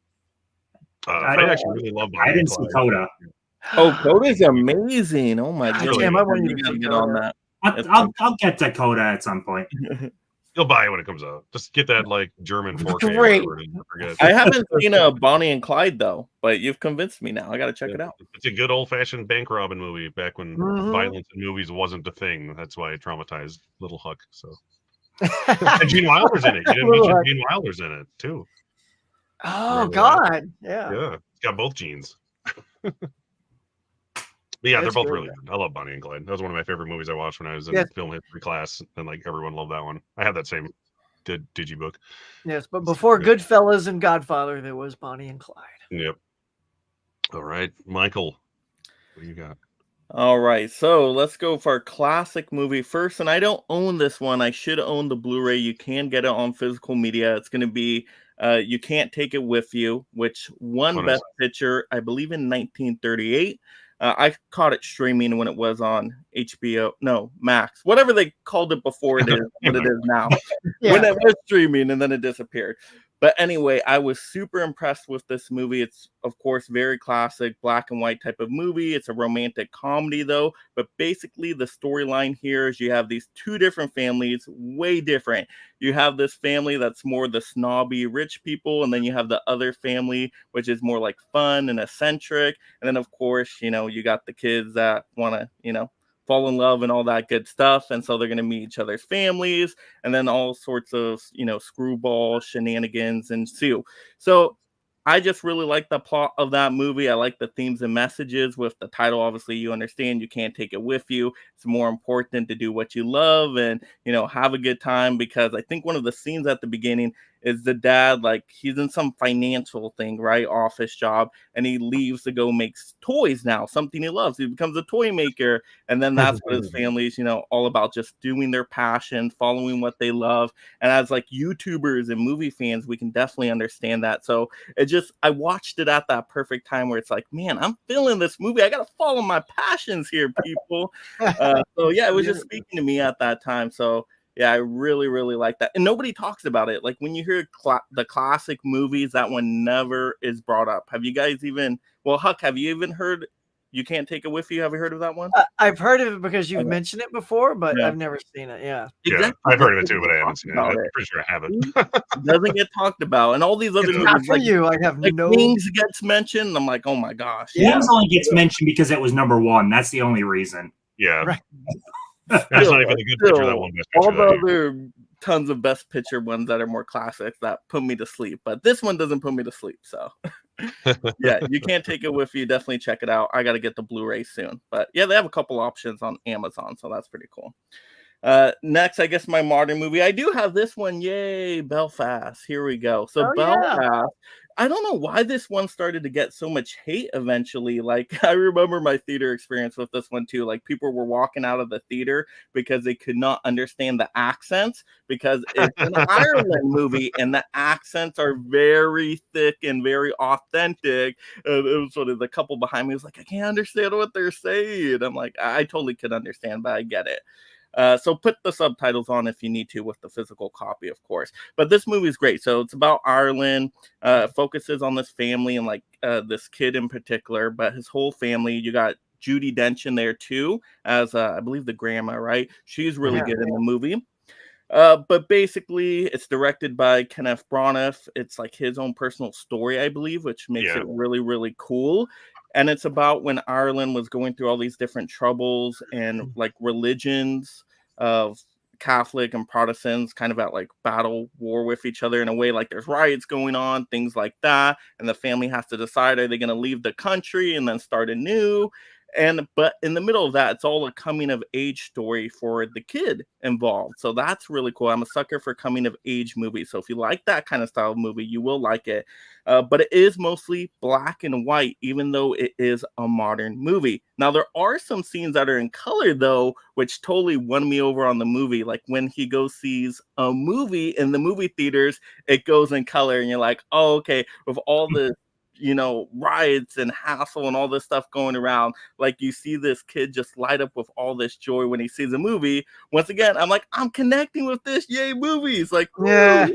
I actually really love Bonnie. I didn't see Coda. Oh, Coda's amazing! Oh my god! Damn, I want you to get on that. I'll get to Coda at some point. You'll buy it when it comes out. Just get that like German 4K. Great. I haven't seen a Bonnie and Clyde though, but you've convinced me now. I got to check it out. It's a good old-fashioned bank robbing movie back when violence in movies wasn't a thing. That's why it traumatized Little Huck. So, and Gene Wilder's in it. You didn't mention Gene Wilder's in it too. Oh God, yeah. Yeah, it's got both Genes. But yeah, they're both really good. I love Bonnie and Clyde. That was one of my favorite movies I watched when I was in film history class, and like everyone loved that one. I have that same digibook. Yes, but before Goodfellas and Godfather, there was Bonnie and Clyde. Yep. All right, Michael, what do you got? All right, so let's go for a classic movie first. And I don't own this one. I should own the Blu-ray. You can get it on physical media. It's going to be You Can't Take It With You, which won Best Picture, I believe, in 1938. I caught it streaming when it was on HBO, no, Max, whatever they called it before it is what it is now. When it was streaming and then it disappeared. But anyway, I was super impressed with this movie. It's, of course, very classic, black and white type of movie. It's a romantic comedy, though. But basically, the storyline here is you have these two different families, way different. You have this family that's more the snobby rich people, and then you have the other family, which is more like fun and eccentric. And then, of course, you got the kids that want to, fall in love and all that good stuff. And so they're going to meet each other's families, and then all sorts of, screwball shenanigans ensue. So I just really like the plot of that movie. I like the themes and messages with the title. Obviously, you understand you can't take it with you. It's more important to do what you love and, have a good time, because I think one of the scenes at the beginning is the dad, like, he's in some financial thing, right? Office job. And he leaves to go make toys now, something he loves. He becomes a toy maker. And then that's what his family's, all about, just doing their passion, following what they love. And as like YouTubers and movie fans, we can definitely understand that. So I watched it at that perfect time where it's like, man, I'm feeling this movie. I got to follow my passions here, people. So yeah, it was just speaking to me at that time. So yeah, I really, really like that. And nobody talks about it. Like when you hear the classic movies, that one never is brought up. Have you guys Huck, have you even heard You Can't Take It With You? Have you heard of that one? I've heard of it because you've mentioned it before, but I've never seen it. Yeah. Exactly. Yeah, I've heard of it too, but I haven't seen it. I'm pretty sure I haven't. It doesn't get talked about. And all these other movies. Not for you. I have no. Things gets mentioned. I'm like, oh my gosh. Things only gets mentioned because it was number one. That's the only reason. Yeah. Right. That's not even a good picture. That one best picture. All the other tons of best picture ones that are more classic that put me to sleep, but this one doesn't put me to sleep. So yeah, You Can't Take It With You. Definitely check it out. I got to get the Blu-ray soon, but yeah, they have a couple options on Amazon, so that's pretty cool. Next, I guess my modern movie. I do have this one. Yay, Belfast. Here we go. So Belfast. I don't know why this one started to get so much hate eventually. Like, I remember my theater experience with this one too. Like, people were walking out of the theater because they could not understand the accents, because it's an Ireland movie and the accents are very thick and very authentic. And it was sort of the couple behind me was like, I can't understand what they're saying. I'm like, I totally could understand, but I get it. So put the subtitles on if you need to with the physical copy, of course. But this movie is great. So it's about Ireland. Focuses on this family and like this kid in particular, but his whole family. You got Judi Dench in there too, as I believe the grandma, right? She's really good in the movie. But basically, it's directed by Kenneth Branagh. It's like his own personal story, I believe, which makes it really, really cool. And it's about when Ireland was going through all these different troubles and like religions of Catholic and Protestants kind of at like battle war with each other in a way, like there's riots going on, things like that. And the family has to decide, are they going to leave the country and then start anew? But in the middle of that, it's all a coming of age story for the kid involved. So that's really cool. I'm a sucker for coming of age movies. So if you like that kind of style of movie, you will like it. But it is mostly black and white, even though it is a modern movie. Now, there are some scenes that are in color, though, which totally won me over on the movie. Like when he goes sees a movie in the movie theaters, it goes in color. And you're like, oh, okay, with all the riots and hassle and all this stuff going around, like you see this kid just light up with all this joy when he sees a movie. Once again, I'm like, I'm connecting with this. Yay, movies. Like, I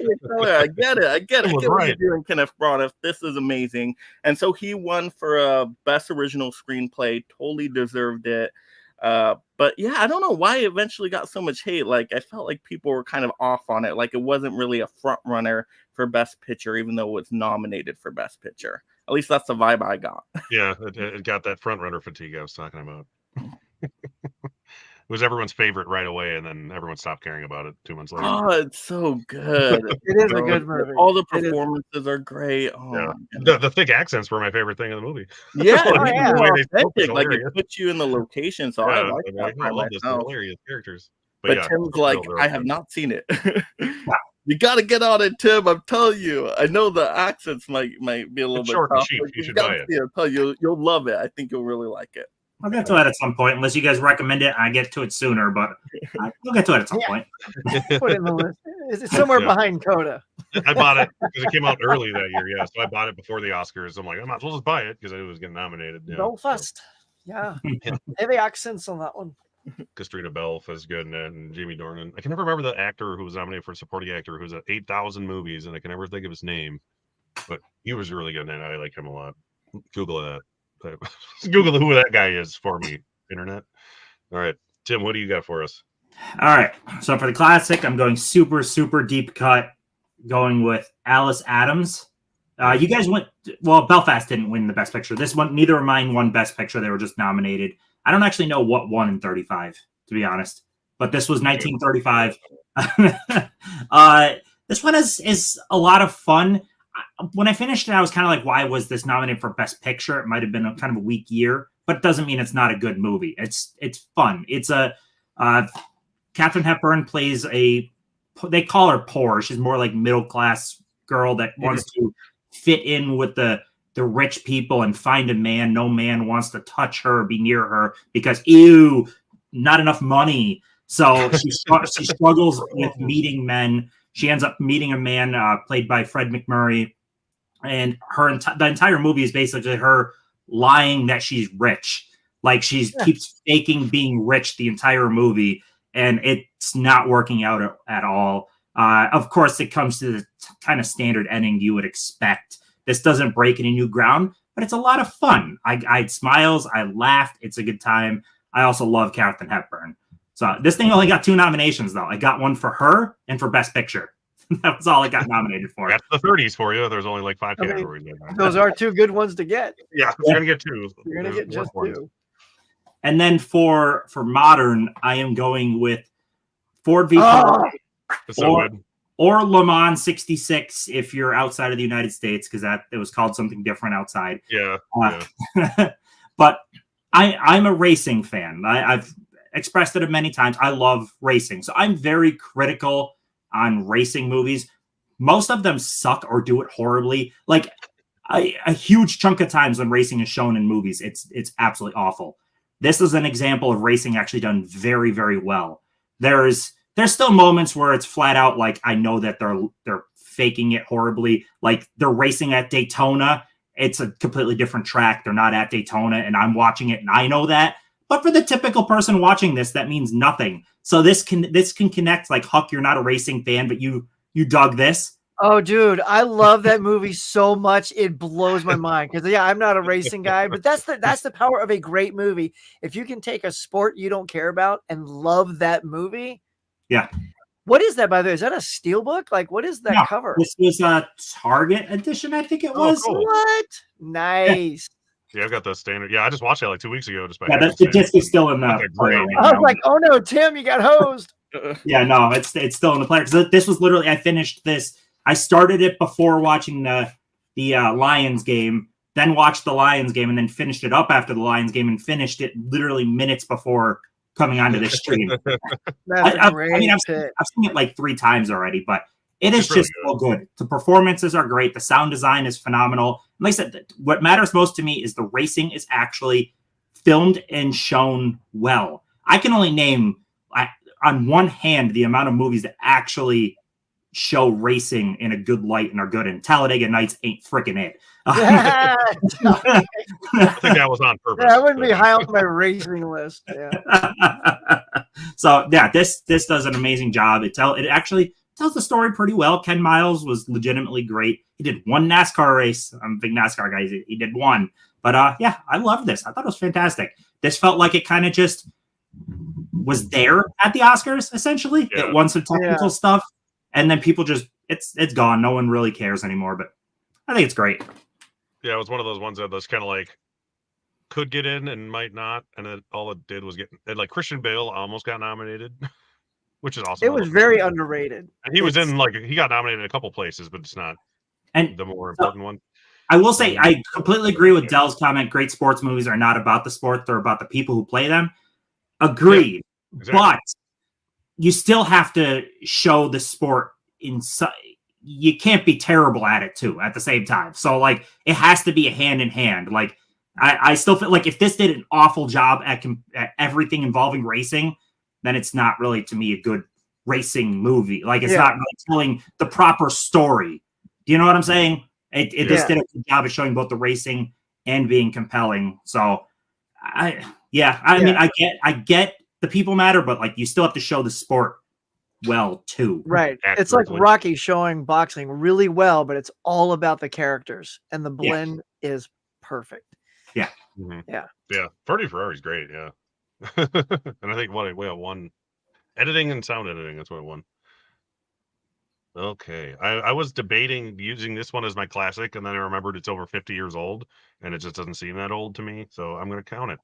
get it. I get what you're doing, Kenneth Branagh. This is amazing. And so he won for a best original screenplay. Totally deserved it. But yeah, I don't know why it eventually got so much hate. Like, I felt like people were kind of off on it. Like, it wasn't really a front runner for Best Picture, even though it was nominated for Best Picture. At least that's the vibe I got. Yeah, it got that front runner fatigue I was talking about. It was everyone's favorite right away, and then everyone stopped caring about it 2 months later. Oh, it's so good. It is a good movie. All the performances are great. Oh, yeah. The thick accents were my favorite thing in the movie. Yeah, like it puts you in the location. So I like that. I love this hilarious characters. But Tim's like, I have not seen it. You got to get on it, Tim. I'm telling you. I know the accents might be a little bit short and tough. cheap. But You should buy it. I'll tell you, you'll love it. I think you'll really like it. I'll get to it at some point, unless you guys recommend it. I get to it sooner, but I'll get to it at some point. Put it in the list. It's somewhere behind Coda. I bought it because it came out early that year. Yeah, so I bought it before the Oscars. I'm like, I might as well just buy it because I knew it was getting nominated. Yeah. Belfast. Yeah. Heavy accents on that one. Katrina Belf is good in it, and Jamie Dornan. I can never remember the actor who was nominated for supporting actor who's at 8,000 movies, and I can never think of his name. But he was really good in it. I like him a lot. Google that. Google who that guy is for me, internet. All right, Tim, what do you got for us? All right, so for the classic, I'm going super, super deep cut, going with Alice Adams. You guys went, well, Belfast didn't win the Best Picture. This one, neither of mine won Best Picture. They were just nominated. I don't actually know what won in 35, to be honest, but this was 1935. This one is a lot of fun. When I finished it, I was kind of like, why was this nominated for Best Picture? It might have been a kind of a weak year, but it doesn't mean it's not a good movie. It's fun. It's a Katharine Hepburn plays they call her poor. She's more like middle class girl that wants to fit in with the rich people and find a man. No man wants to touch her or be near her because ew, not enough money. So she struggles with meeting men. She ends up meeting a man played by Fred McMurray, and the entire movie is basically her lying that she's rich. Like she keeps faking being rich the entire movie, and it's not working out at all. Of course, it comes to the kind of standard ending you would expect. This doesn't break any new ground, but it's a lot of fun. I had smiles. I laughed. It's a good time. I also love Katharine Hepburn. So this thing only got 2 nominations, though. I got one for her and for Best Picture. That was all it got nominated for. That's the 30s for you. There's only like 5 categories. Those are 2 good ones to get. Yeah, you're going to get 2. You're going to get just 2. And then for modern, I am going with Ford v. Ferrari. Or Le Mans 66 if you're outside of the United States, because it was called something different outside. Yeah. But I'm a racing fan. I've expressed it many times. I love racing. So I'm very critical on racing movies. Most of them suck or do it horribly. Like a huge chunk of times when racing is shown in movies, it's absolutely awful. This is an example of racing actually done very, very well. There's still moments where it's flat out like I know that they're faking it horribly. Like they're racing at Daytona. It's a completely different track. They're not at Daytona, and I'm watching it, and I know that. But for the typical person watching this, that means nothing. So this can connect. Like Huck, you're not a racing fan, but you dug this. Oh, dude, I love that movie so much. It blows my mind because I'm not a racing guy, but that's the power of a great movie. If you can take a sport you don't care about and love that movie. Yeah. What is that, by the way? Is that a steelbook? Like, what is that cover? This was a Target edition, I think it was. Cool. What? Nice. Yeah, I've got the standard. Yeah, I just watched it like 2 weeks ago. The disc is still in the player. I was like, oh no, Tim, you got hosed. Yeah, no, it's still in the player. So this was literally, I finished this. I started it before watching the Lions game, then watched the Lions game, and then finished it up after the Lions game and finished it literally minutes before coming onto this stream. I've seen it like 3 times already, but it is just so good. The performances are great. The sound design is phenomenal. Like I said, what matters most to me is the racing is actually filmed and shown well. I can only name on one hand the amount of movies that actually show racing in a good light and are good, and Talladega Nights ain't freaking it. I think that was on purpose. Yeah, I wouldn't be high on my racing list. Yeah. So yeah, this does an amazing job. It actually tells the story pretty well. Ken Miles was legitimately great. He did 1 NASCAR race. I'm a big NASCAR guy. He did 1. But yeah, I loved this. I thought it was fantastic. This felt like it kind of just was there at the Oscars, essentially. Yeah. It won some technical stuff. And then people just, it's gone. No one really cares anymore. But I think it's great. Yeah, it was one of those ones that was kind of like, could get in and might not. And then all it did was like Christian Bale almost got nominated. Which is awesome. It was very underrated. And he was in he got nominated in a couple places, but it's not the more important one. I will say I completely agree with Dell's comment. Great sports movies are not about the sport; they're about the people who play them. Agreed, yeah, exactly. But you still have to show the sport you can't be terrible at it too at the same time. So like it has to be a hand in hand. Like I still feel like if this did an awful job at everything involving racing, then it's not really to me a good racing movie. Like it's not really telling the proper story. Do you know what I'm saying? It just did a good job of showing both the racing and being compelling. So I mean I get the people matter, but like you still have to show the sport well too. Right. It's like Rocky showing boxing really well, but it's all about the characters, and the blend is perfect. Yeah. Mm-hmm. Yeah. Ferdy Ferrari's great. Yeah. And I think it won editing and sound editing. That's what it won. Okay. I was debating using this one as my classic, and then I remembered it's over 50 years old, and it just doesn't seem that old to me. So I'm going to count it.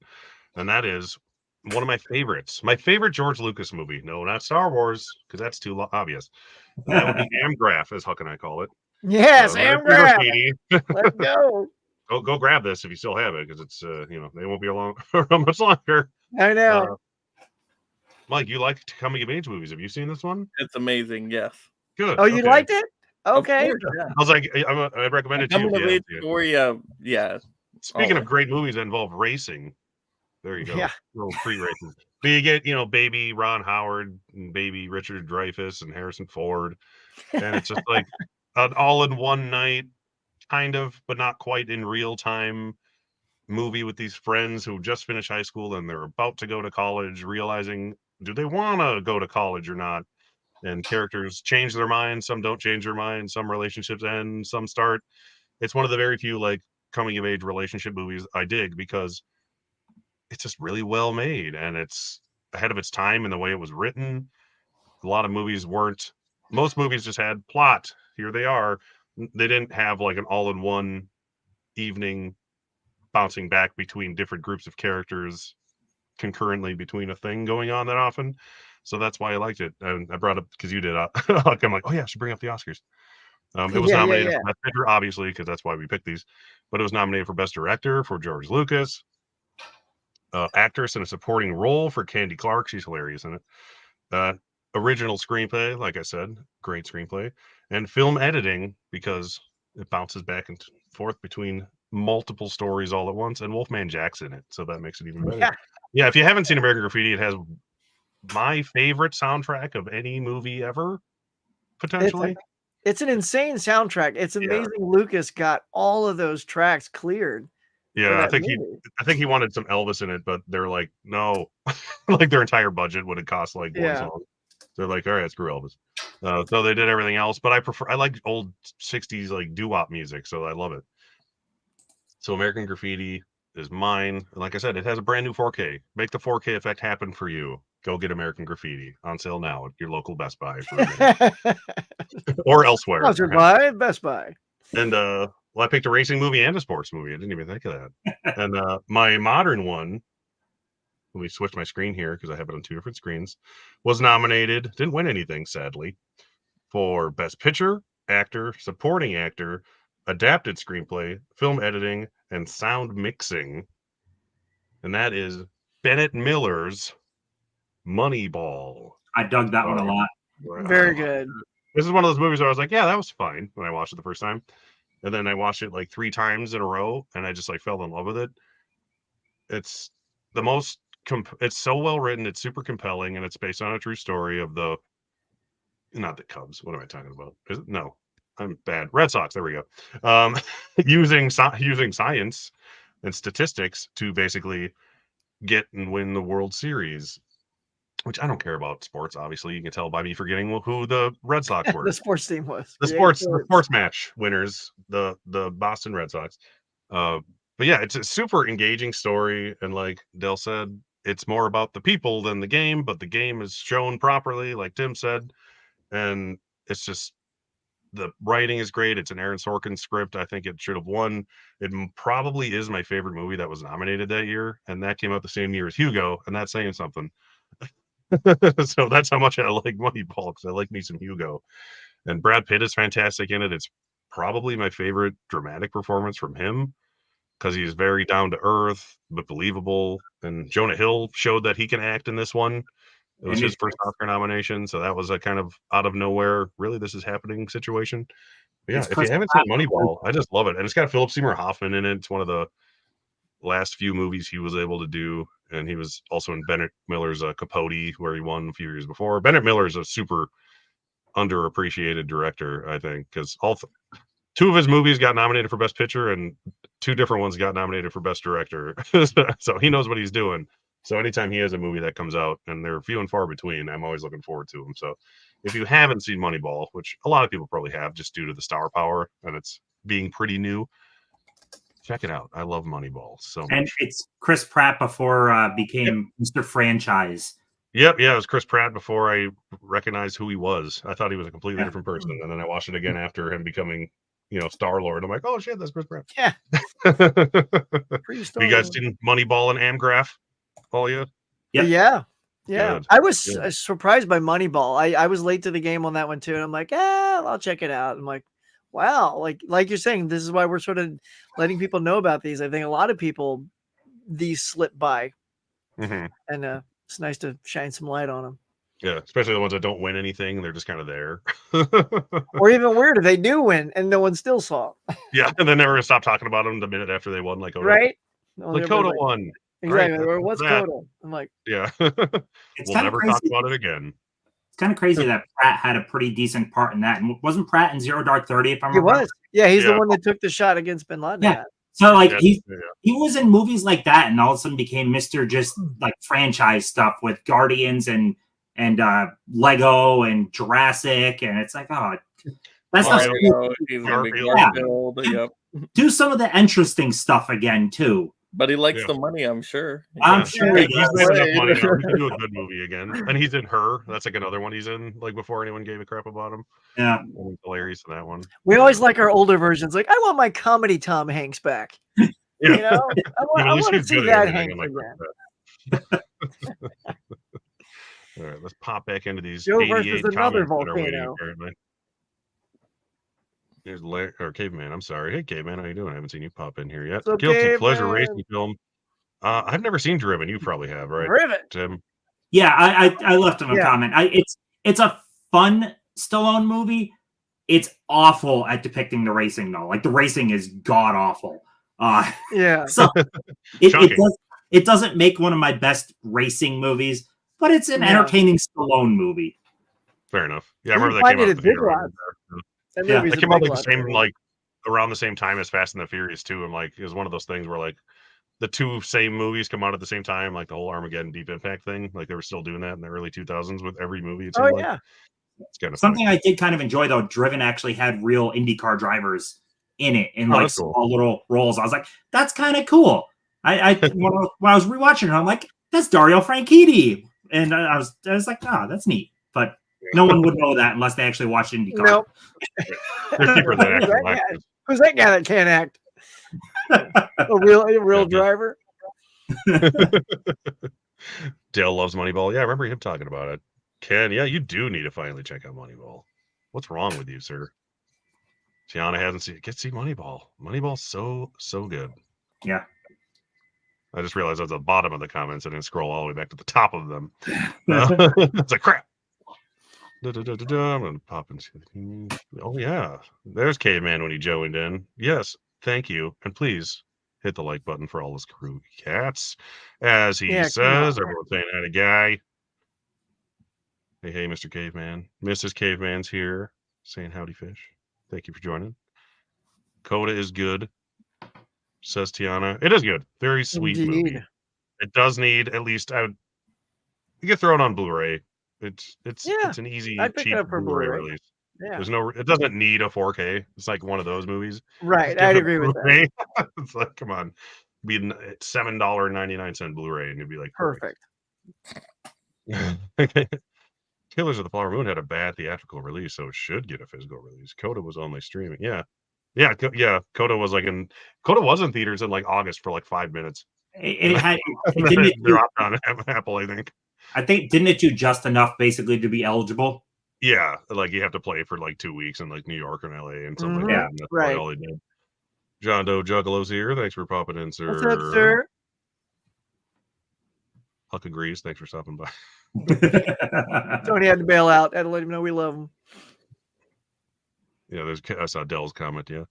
And that is one of my favorites. My favorite George Lucas movie. No, not Star Wars, because that's too obvious. That would be Amgraph, as Huck and I call it. Yes, Amgraph. Let's go. Go grab this if you still have it, because it's they won't be around much longer. I know. Mike, you like coming of age movies? Have you seen this one? It's amazing. Yes. Good. Oh, you liked it? Okay. Course, yeah. I was like, I recommend it to Coming of age you. story. Yeah. Speaking of great movies that involve racing, there you go. Yeah. Little pre-racing. But you get, baby Ron Howard and baby Richard Dreyfuss and Harrison Ford, and it's just like an all-in-one night, kind of, but not quite in real time movie with these friends who just finished high school and they're about to go to college, realizing do they want to go to college or not? And characters change their minds, some don't change their minds, some relationships end, some start. It's one of the very few like coming of age relationship movies I dig because it's just really well made and it's ahead of its time in the way it was written. A lot of movies weren't. Most movies just had plot. Here they are. They didn't have like an all-in-one evening bouncing back between different groups of characters concurrently between a thing going on that often. So that's why I liked it. And I brought up because you did. I'm like, oh yeah, I should bring up the Oscars. It was nominated for Best Picture, obviously, because that's why we picked these. But it was nominated for Best Director for George Lucas, actress in a supporting role for Candy Clark. She's hilarious in it. Original screenplay, like I said, great screenplay, and film editing because it bounces back and forth between multiple stories all at once, and Wolfman Jack's in it, so that makes it even better. Yeah, if you haven't seen American Graffiti, it has my favorite soundtrack of any movie ever, potentially. It's an insane soundtrack. It's amazing Lucas got all of those tracks cleared. Yeah, I think he wanted some Elvis in it, but they're like, no. Like their entire budget would have cost like one song. They're like, all right, screw Elvis. So they did everything else, but I like old 60s like doo-wop music, so I love it. So American Graffiti is mine. Like I said, it has a brand new 4K. Make the 4K effect happen for you. Go get American Graffiti on sale now at your local Best Buy or elsewhere. Sponsored by Best Buy. And I picked a racing movie and a sports movie. I didn't even think of that. And my modern one, let me switch my screen here because I have it on two different screens, was nominated, didn't win anything, sadly, for Best Picture, Actor, Supporting Actor, Adapted Screenplay, Film Editing, and Sound Mixing. And that is Bennett Miller's Moneyball. I dug that one a lot. Very good. This is one of those movies where I was like, yeah, that was fine when I watched it the first time. And then I watched it like 3 times in a row and I just like fell in love with it. It's the most it's so well written, it's super compelling, and it's based on a true story of not the Cubs. What am I talking about? No, I'm bad. Red Sox. There we go. Using science and statistics to basically get and win the World Series, which I don't care about sports. Obviously, you can tell by me forgetting who the Red Sox were. The sports team was the sports match winners, the Boston Red Sox. But yeah, it's a super engaging story, and like Dale said, it's more about the people than the game, but the game is shown properly, like Tim said, and it's just the writing is great. It's an Aaron Sorkin script. I think it should have won. It probably is my favorite movie that was nominated that year, and that came out the same year as Hugo, and that's saying something. So that's how much I like Moneyball, because I like me some Hugo. And Brad Pitt is fantastic in it. It's probably my favorite dramatic performance from him, because he's very down to earth but believable. And Jonah Hill showed that he can act in this one, It was his first Oscar nomination, so that was a kind of out of nowhere, really, this is happening situation. But yeah, if you haven't seen Moneyball, I just love it. And it's got Philip Seymour Hoffman in it. It's one of the last few movies he was able to do. And he was also in Bennett Miller's Capote, where he won a few years before. Bennett Miller is a super underappreciated director, I think, because two of his movies got nominated for Best Picture and two different ones got nominated for Best Director. So he knows what he's doing. So anytime he has a movie that comes out, and they're few and far between, I'm always looking forward to them. So if you haven't seen Moneyball, which a lot of people probably have just due to the star power and it's being pretty new, check it out. I love Moneyball so much. And it's Chris Pratt before became Mr. Franchise. Yep, yeah, it was Chris Pratt before I recognized who he was. I thought he was a completely different person, and then I watched it again after him becoming, Star-Lord. I'm like, oh shit, that's Chris Pratt. Yeah. Have you guys seen Moneyball and Amgraph? All you? Yep. Yeah. Good. I was surprised by Moneyball. I was late to the game on that one too, and I'm like, I'll check it out. I'm like, wow, like you're saying, this is why we're sort of letting people know about these. I think a lot of people these slip by, and it's nice to shine some light on them. Yeah, especially the ones that don't win anything. They're just kind of there. Or even weirder, they do win and no one still saw them. Yeah, and then never gonna stop talking about them the minute after they won. Like, right? Like Coda won. Exactly. Right, What's Coda? I'm like, yeah. We'll never talk about it again. It's kind of crazy that Pratt had a pretty decent part in that. And wasn't Pratt in Zero Dark 30, if I'm remember? He was. Yeah, he's the one that took the shot against Bin Laden. Yeah. So like he was in movies like that, and all of a sudden became Mr. just like franchise stuff with Guardians and Lego and Jurassic, and it's like, oh, that's not do some of the interesting stuff again too. But he likes the money, I'm sure. I'm sure he's made enough money to do a good movie again. And he's in Her. That's like another one he's in, like before anyone gave a crap about him. Yeah. Hilarious in that one. We always like our older versions. Like, I want my comedy Tom Hanks back. Yeah. You know? I want to see that Hanks again. All right, let's pop back into these Joe 88 versus another comments that are waiting, volcano. apparently. Here's Caveman. I'm sorry. Hey, Caveman, how you doing? I haven't seen you pop in here yet. Guilty Pleasure racing film. I've never seen Driven. You probably have, right? Driven. Tim? Yeah, I left him a comment. It's a fun Stallone movie. It's awful at depicting the racing, though. Like, the racing is god awful. Yeah. So it doesn't make one of my best racing movies, but it's an entertaining Stallone movie. Fair enough. Yeah, I remember that came out the theater. Yeah, it came out like the same, like around the same time as Fast and the Furious 2. And like, it was one of those things where like the two same movies come out at the same time, like the whole Armageddon Deep Impact thing. Like they were still doing that in the early 2000s with every movie. It seemed like. It's kind of something funny. I did kind of enjoy though. Driven actually had real IndyCar drivers in it in like small little roles. I was like, that's kind of cool. I when I was rewatching it, I'm like, that's Dario Franchitti, and I was like, that's neat. But no one would know that unless they actually watched IndyCar. Nope. Who's that guy that can't act? a real driver. Dale loves Moneyball. Yeah, I remember him talking about it. Ken, yeah, you do need to finally check out Moneyball. What's wrong with you, sir? Tiana hasn't seen it. Get see Moneyball. Moneyball's so good. Yeah. I just realized I was at the bottom of the comments and then scroll all the way back to the top of them. It's like crap. I'm gonna pop into. Oh yeah, there's Caveman when he joined in. Yes, thank you, and please hit the like button for all those crew cats, as he says. Everyone's saying hi to Guy. Hey, Mr. Caveman, Mrs. Caveman's here, saying howdy, fish. Thank you for joining. Coda is good, says Tiana. It is good, very sweet movie. It does need at least you can throw it on Blu-ray. It's an easy, cheap Blu-ray release. Yeah. It doesn't need a 4K. It's like one of those movies. Right. I'd agree with that. It's like, come on, be $7.99 Blu-ray, and you'd be like, perfect. Killers of the Flower Moon had a bad theatrical release, so it should get a physical release. Coda was only streaming. Yeah. Coda was Coda was in theaters in like August for like 5 minutes. It dropped on Apple, I think. Didn't it do just enough basically to be eligible? Yeah, like you have to play for like 2 weeks in like New York and LA and stuff like that. And that's right. All they did. John Doe Juggalo's here. Thanks for popping in, sir. What's up, sir? Huck agrees. Thanks for stopping by. Tony had to bail out. Had to let him know we love him. Yeah, I saw Dell's comment. Yeah,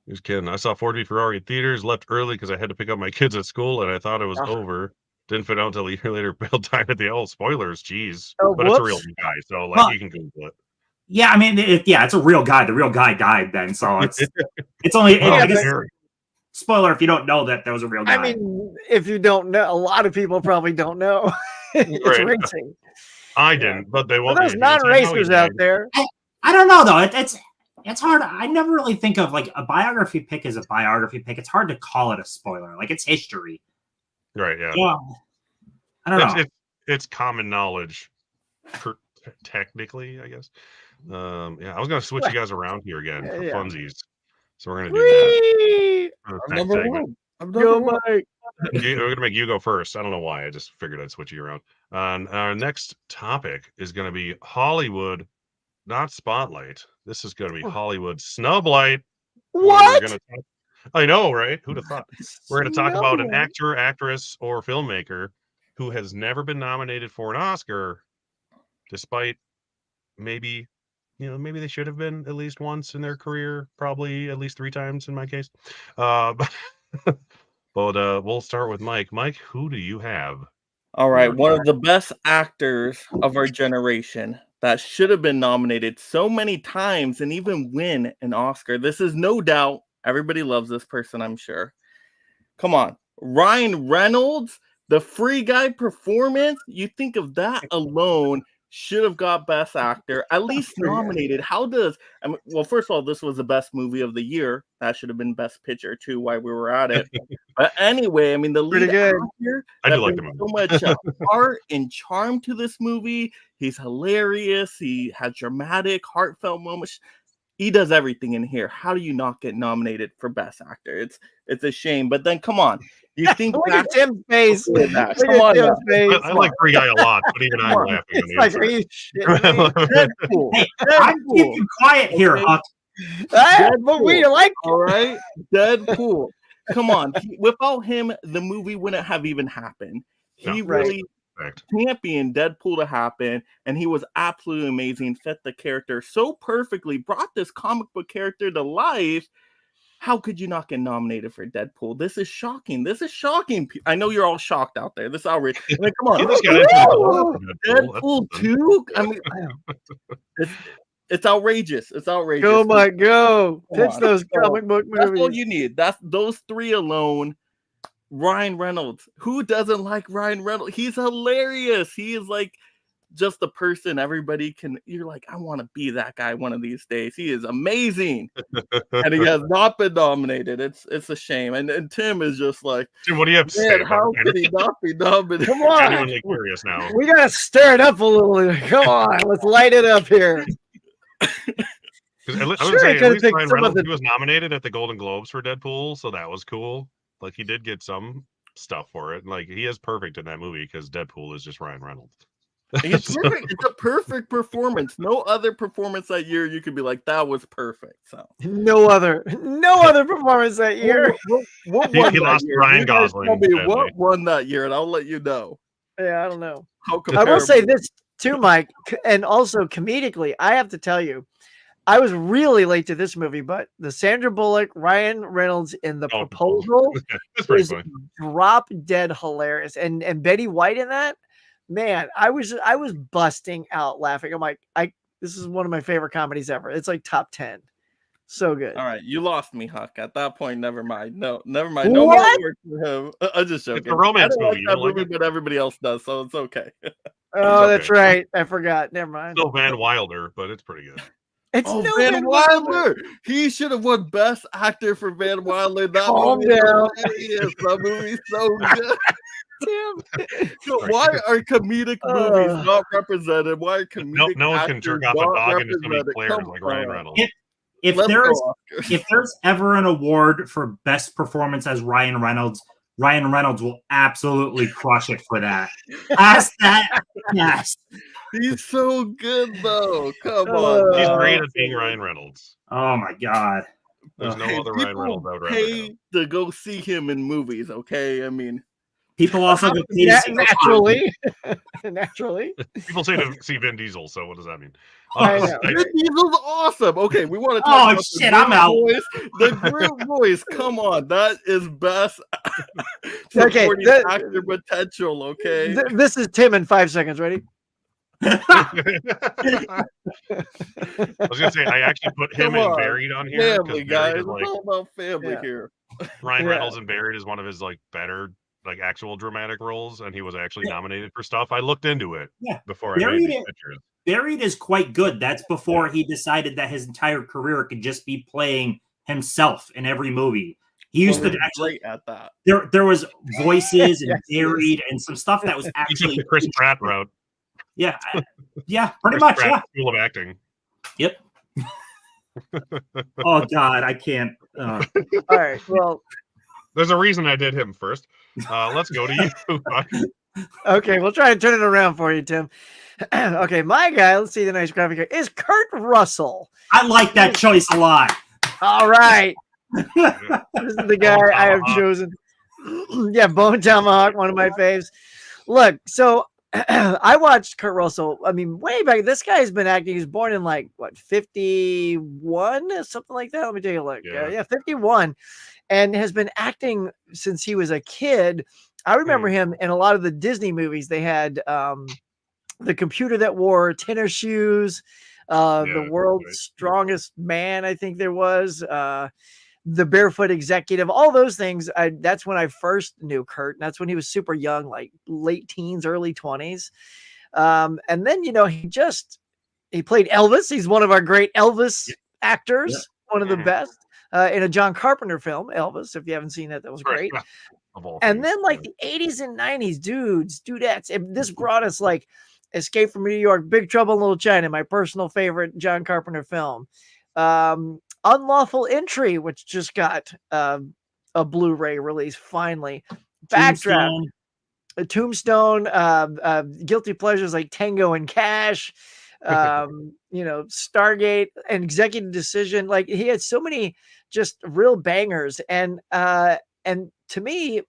he was kidding. I saw Ford v Ferrari in theaters. Left early because I had to pick up my kids at school, and I thought it was over. Didn't fit out until a year later. Bill died at the old spoilers. Jeez, but it's a real guy, so like you can Google it. Yeah, I mean, it's a real guy. The real guy died then, so it's only. I guess, spoiler if you don't know that was a real guy. I mean, if you don't know, a lot of people probably don't know. It's racing. I didn't, but they won't. There's non-racers out there. I don't know though. It's hard. I never really think of like a biography pick as a biography pick. It's hard to call it a spoiler. Like it's history. Right. Yeah. I don't know. It's common knowledge, technically, I guess. I was gonna switch you guys around here again for funsies, so we're gonna do that. I'm number one. Mike. We're gonna make you go first. I don't know why. I just figured I'd switch you around. Our next topic is gonna be Hollywood, not Spotlight. This is gonna be Hollywood Snublight. What? I know, right? Who'd have thought? We're gonna talk about an actor, actress, or filmmaker who has never been nominated for an Oscar, despite maybe they should have been at least once in their career, probably at least 3 times in my case. But we'll start with Mike. Mike, who do you have? All right, one of the best actors of our generation that should have been nominated so many times and even win an Oscar. This is no doubt. Everybody loves this person, I'm sure. Come on. Ryan Reynolds, the Free Guy performance. You think of that alone, should have got Best Actor, at least nominated. Well, first of all, this was the best movie of the year. That should have been Best Picture too, while we were at it. But anyway, I mean, the lead actor, I do like the movie. So much heart and charm to this movie. He's hilarious. He has dramatic, heartfelt moments. He does everything in here. How do you not get nominated for Best Actor? It's a shame. But then, come on. You think look at Tim's face. Come on, Tim's face. I like Free Guy a lot, but even I'm laughing. It's like, are you shitting me? Deadpool. Hey, I'm keeping quiet here, Huck. But we like it. All right, Deadpool. Come on. Without him, the movie wouldn't have even happened. He really championed Deadpool to happen, and he was absolutely amazing. Fit the character so perfectly. Brought this comic book character to life. How could you not get nominated for Deadpool? This is shocking. I know you're all shocked out there. This is outrageous. I mean, come on. Deadpool 2? I mean, it's outrageous. It's outrageous. Go, Mike, go. Pitch those comic book movies. That's all you need. That's those 3 alone. Ryan Reynolds. Who doesn't like Ryan Reynolds? He's hilarious. He is like just the person everybody can. You're like, I want to be that guy one of these days. He is amazing, and he has not been nominated. It's a shame. And Tim is just like, Tim, what do you have to say? How could he not be nominated? Come on, genuinely curious now. We gotta stir it up a little. Come on, let's light it up here. I would say at least Ryan Reynolds, he was nominated at the Golden Globes for Deadpool, so that was cool. Like he did get some stuff for it. Like he is perfect in that movie because Deadpool is just Ryan Reynolds. He's perfect. It's a perfect performance. No other performance that year you could be like, that was perfect. So no other performance that year. He lost to Ryan Gosling. Tell me what won that year, and I'll let you know. Yeah, I don't know. I will say this too, Mike, and also comedically, I have to tell you, I was really late to this movie, but the Sandra Bullock, Ryan Reynolds in The Proposal is drop dead hilarious, and Betty White in that. Man, I was busting out laughing. I'm like, this is one of my favorite comedies ever. It's like top 10. So good. All right, you lost me, Huck. At that point, never mind. No, never mind. No more work for him. I'm just joking. It's a romance movie. Like that movie, but everybody else does, so it's okay. Oh, that's right. I forgot. Never mind. Still Van Wilder, but it's pretty good. It's Van Wilder. He should have won Best Actor for Van Wilder. Calm down. That movie's so good. So why are comedic movies not represented? Why are comedic no one can jerk off a dog into so many players like Ryan Reynolds. If there's ever an award for best performance as Ryan Reynolds will absolutely crush it for that. Ask that. Yes. He's so good though. Come on. He's great at being Ryan Reynolds. Oh my God. There's no other Ryan Reynolds out pay to go see him in movies, okay? I mean, People also get paid to see naturally. Naturally. People say to see Vin Diesel, so what does that mean? I know. Vin Diesel's awesome. Okay, we want to talk about shit, I'm out. The Groot voice. Come on, that is best. Okay, actor potential. Okay, this is Tim in 5 seconds. Ready? I was gonna say I actually put him and Buried on here. Family guys, it's all about family here. Ryan Reynolds in Buried is one of his like better like actual dramatic roles, and he was actually nominated for stuff. I looked into it before I made these pictures. Buried is quite good. That's before he decided that his entire career could just be playing himself in every movie. He used to actually great at that. There was voices and Buried and some stuff that was actually the Chris Pratt route. Yeah, pretty Chris much. Pratt School of Acting. Yep. Oh God, I can't. All right. Well, there's a reason I did him first. Let's go to you. Okay, we'll try to turn it around for you, Tim. Okay, my guy, let's see the nice graphic here, is Kurt Russell. I like that choice a lot. All right. This is the guy I have chosen. Yeah, Bone Tomahawk, one of my faves. Look, so I watched Kurt Russell. I mean, way back. This guy's been acting. He was born in like, what, 51? Something like that. Let me take a look. Yeah, 51. And has been acting since he was a kid. I remember him in a lot of the Disney movies. They had The Computer That Wore Tennis Shoes, The World's Strongest Man, I think there was, The Barefoot Executive, all those things. That's when I first knew Kurt. And that's when he was super young, like late teens, early 20s. And then, he played Elvis. He's one of our great Elvis actors, one of the best. In a John Carpenter film, Elvis. If you haven't seen that was great. And then like the 80s and 90s, dudettes. This brought us like Escape from New York, Big Trouble in Little China, my personal favorite John Carpenter film. Unlawful Entry, which just got a Blu-ray release finally. Backdraft, Tombstone, guilty pleasures like Tango and Cash. Stargate and Executive Decision. Like he had so many just real bangers. And to me,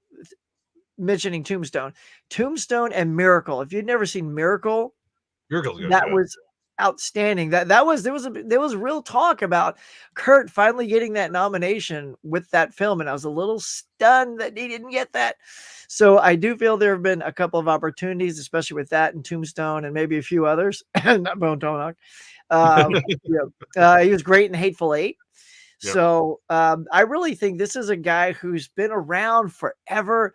mentioning Tombstone and Miracle. If you'd never seen Miracle, that was outstanding. There was real talk about Kurt finally getting that nomination with that film, and I was a little stunned that he didn't get that. So I do feel there have been a couple of opportunities, especially with that and Tombstone and maybe a few others. Not Bone Tomahawk. He was great in Hateful Eight. Yep. So I really think this is a guy who's been around forever.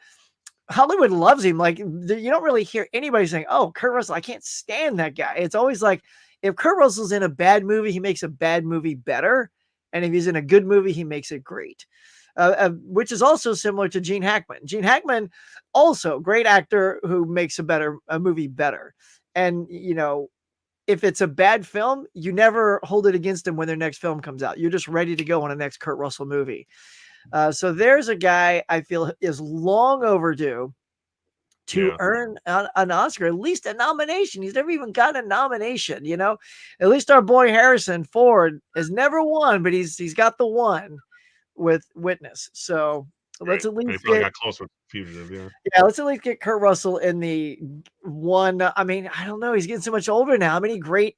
Hollywood loves him. Like you don't really hear anybody saying, "Oh, Kurt Russell, I can't stand that guy." It's always like if Kurt Russell's in a bad movie, he makes a bad movie better, and if he's in a good movie, he makes it great. Which is also similar to Gene Hackman. Gene Hackman, also great actor who makes a movie better. And if it's a bad film, you never hold it against him when their next film comes out. You're just ready to go on a next Kurt Russell movie. So there's a guy I feel is long overdue to earn an Oscar, at least a nomination. He's never even got a nomination, At least our boy Harrison Ford has never won, but he's got the one with Witness. So let's at least got close with Fugitive. Yeah, let's at least get Kurt Russell in the one. I mean, I don't know. He's getting so much older now. How many great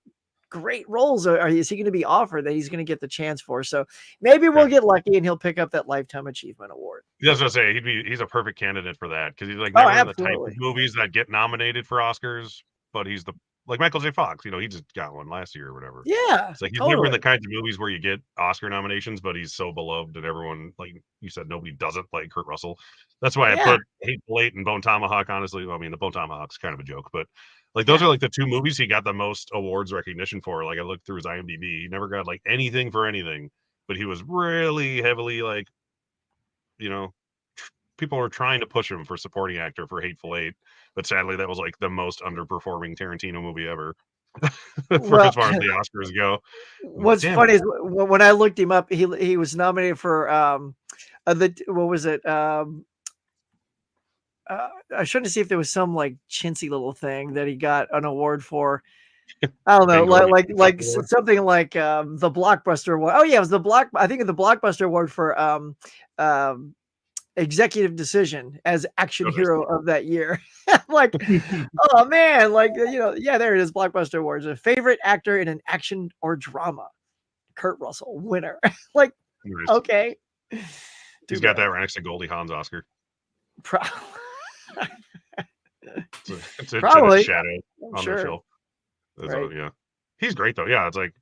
roles is he going to be offered that he's going to get the chance for? So maybe we'll get lucky and he'll pick up that Lifetime Achievement Award. That's what I say. He's a perfect candidate for that because he's like never the type of movies that get nominated for Oscars, but he's like Michael J. Fox. He just got one last year or whatever. Yeah, it's like he's never in the kinds of movies where you get Oscar nominations, but he's so beloved and everyone, like you said, nobody doesn't like Kurt Russell. That's why I put Hateful Eight and Bone Tomahawk. Honestly, I mean the Bone Tomahawk's kind of a joke, but like those are like the two movies he got the most awards recognition for. Like I looked through his IMDb, he never got like anything for anything, but he was really heavily like, people were trying to push him for supporting actor for Hateful Eight, but sadly that was like the most underperforming Tarantino movie ever. As far as the Oscars go. What's funny is when I looked him up, he was nominated for what was it? I shouldn't see if there was some like chintzy little thing that he got an award for. I don't know, like something like the Blockbuster Award. Oh yeah, it was I think the Blockbuster Award for executive decision as action hero of that year. Like, oh man, like, yeah, there it is. Blockbuster Awards. A favorite actor in an action or drama. Kurt Russell, winner. Like, Nice. okay. He's got that right next to Goldie Hawn's Oscar. It's Probably. a shadow on their shelf. Right. Yeah, he's great though. Yeah, it's like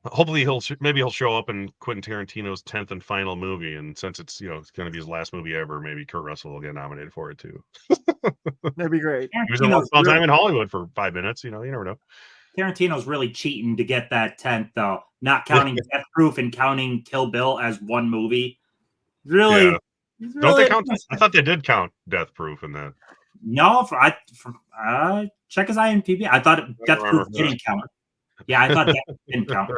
hopefully maybe he'll show up in Quentin Tarantino's 10th and final movie, and since it's it's going to be his last movie ever, maybe Kurt Russell will get nominated for it too. That'd be great. He was in one time in Hollywood for 5 minutes. You never know. Tarantino's really cheating to get that 10th though, not counting Death Proof and counting Kill Bill as one movie. Really? Yeah. Don't they count? I thought they did count Death Proof in that. No, check his IMDb. I thought Death Proof didn't count. Yeah, I thought Death Proof didn't count.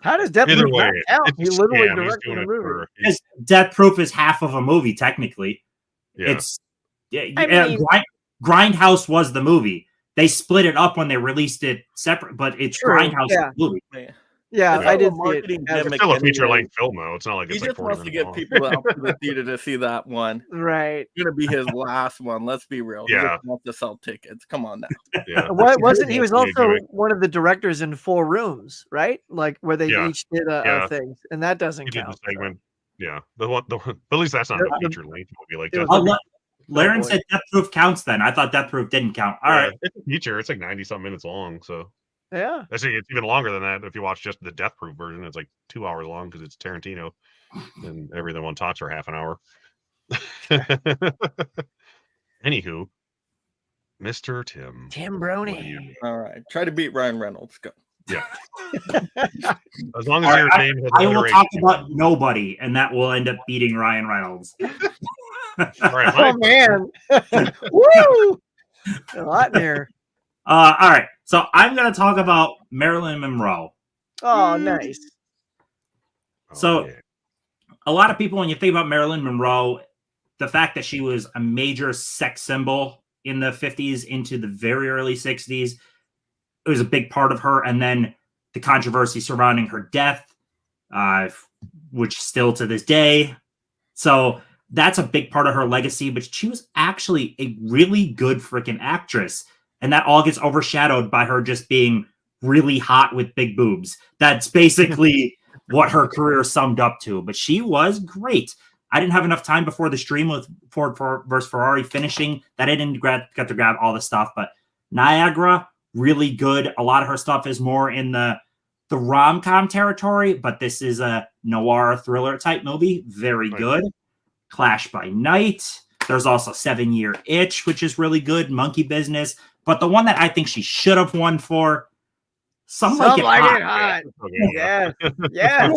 How does Death Proof not count? He literally directed the movie. Death Proof is half of a movie, technically. Yeah. Grindhouse was the movie. They split it up when they released it separate, but it's Grindhouse the movie. Yeah, I did. It's still a feature-length film, though. It's not like it's like 40 minutes to get people out to the theater to see that one. Right. It's gonna be his last one. Let's be real. Yeah. He just wants to sell tickets. Come on now. Yeah. What wasn't he was also one of the directors in Four Rooms, right? Like where they each did a thing, and that doesn't count. Did the segment. Yeah. But at least that's not a feature-length movie. Like Laren said Death Proof counts. Then I thought Death Proof didn't count. All right, it's a feature. It's like 90-something minutes long. So. Yeah. Actually, it's even longer than that. If you watch just the Death Proof version, it's like 2 hours long because it's Tarantino, and everything one talks for half an hour. Anywho, Mr. Tim Brony. All right, try to beat Ryan Reynolds. Go. Yeah. As long as your name has I will talk about nobody, and that will end up beating Ryan Reynolds. All right, oh man. Woo! A lot there. All right. So I'm going to talk about Marilyn Monroe. Oh, nice. So a lot of people, when you think about Marilyn Monroe, the fact that she was a major sex symbol in the 50s into the very early 60s, it was a big part of her. And then the controversy surrounding her death, which still to this day. So that's a big part of her legacy. But she was actually a really good freaking actress. And that all gets overshadowed by her just being really hot with big boobs. That's basically what her career summed up to. But she was great. I didn't have enough time before the stream with Ford versus Ferrari finishing that I didn't get to grab all the stuff. But Niagara, really good. A lot of her stuff is more in the rom-com territory, but this is a noir thriller type movie. Very good. Clash by Night. There's also 7 Year Itch, which is really good. Monkey Business. But the one that I think she should have won for, Some Like It Hot. Yeah. Yeah.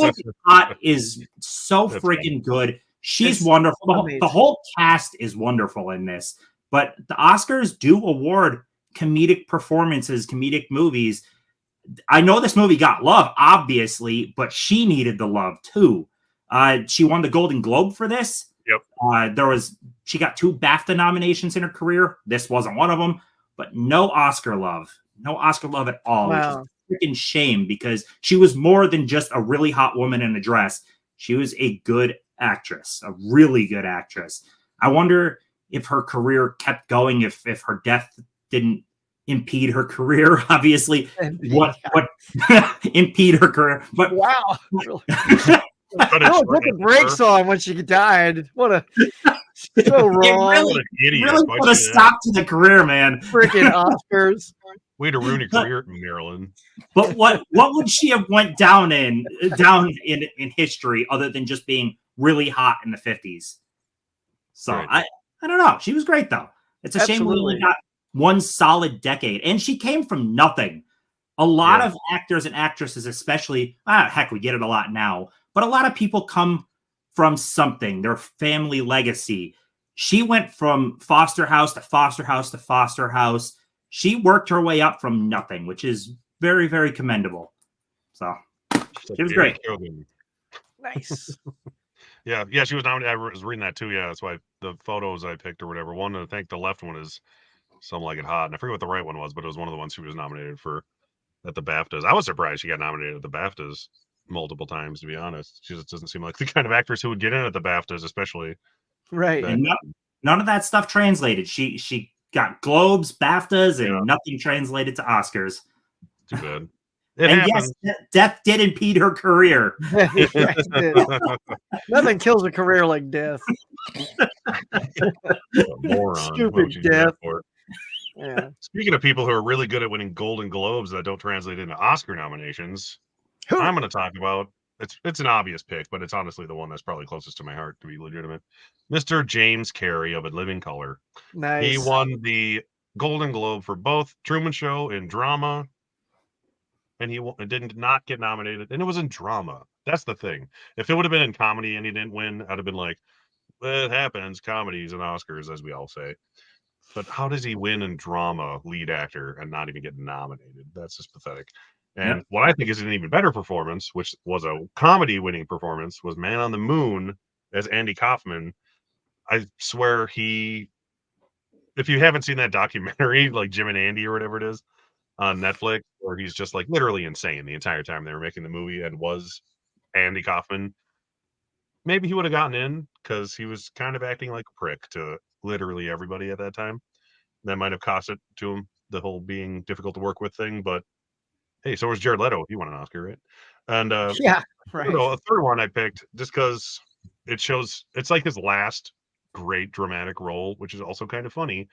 Hot is so freaking good. She's wonderful. The whole cast is wonderful in this. But the Oscars do award comedic performances, comedic movies. I know this movie got love, obviously, but she needed the love too. She won the Golden Globe for this. Yep. She got 2 BAFTA nominations in her career. This wasn't one of them. But no Oscar love. No Oscar love at all. Wow. Which is a freaking shame because she was more than just a really hot woman in a dress. She was a good actress, a really good actress. I wonder if her career kept going, if her death didn't impede her career, obviously. What impede her career? But wow. Put the brakes on when she died. What a so wrong. Really put a stop to the career, man. Freaking Oscars. Way to ruin your career, Marilyn. But what would she have went down in history other than just being really hot in the 50s? So I don't know. She was great though. It's a shame we only got one solid decade, and she came from nothing. A lot of actors and actresses, especially, heck, we get it a lot now. But a lot of people come from something, their family legacy. She went from foster house to foster house to foster house. She worked her way up from nothing, which is very, very commendable. So she was great. Nice. Yeah, she was nominated. I was reading that too. Yeah, that's why the photos I picked or whatever. One, I think the left one is Some Like It Hot. And I forget what the right one was, but it was one of the ones she was nominated for at the BAFTAs. I was surprised she got nominated at the BAFTAs multiple times, to be honest. She just doesn't seem like the kind of actress who would get in at the BAFTAs, especially Right. And none of that stuff translated. She got Globes, BAFTAs, and nothing translated to Oscars. Too bad. It and happens. yes, death did impede her career. Nothing kills a career like death. Moron. Stupid death. Yeah. Speaking of people who are really good at winning Golden Globes that don't translate into Oscar nominations, I'm going to talk about it's an obvious pick, but it's honestly the one that's probably closest to my heart to be legitimate. Mr. James Carey of A Living Color. Nice. He won the Golden Globe for both Truman Show and drama, and he did not get nominated, and it was in drama. That's the thing. If it would have been in comedy and he didn't win, I'd have been like, well, it happens, comedies and Oscars, as we all say. But how does he win in drama, lead actor, and not even get nominated? That's just pathetic. And what I think is an even better performance, which was a comedy winning performance, was Man on the Moon as Andy Kaufman. I swear if you haven't seen that documentary, like Jim and Andy or whatever it is on Netflix, where he's just like literally insane the entire time they were making the movie and was Andy Kaufman, maybe he would have gotten in because he was kind of acting like a prick to literally everybody at that time. That might have cost it to him, the whole being difficult to work with thing. But hey, so was Jared Leto. He won an Oscar, right? And yeah, right. A third one I picked just because it shows it's like his last great dramatic role, which is also kind of funny,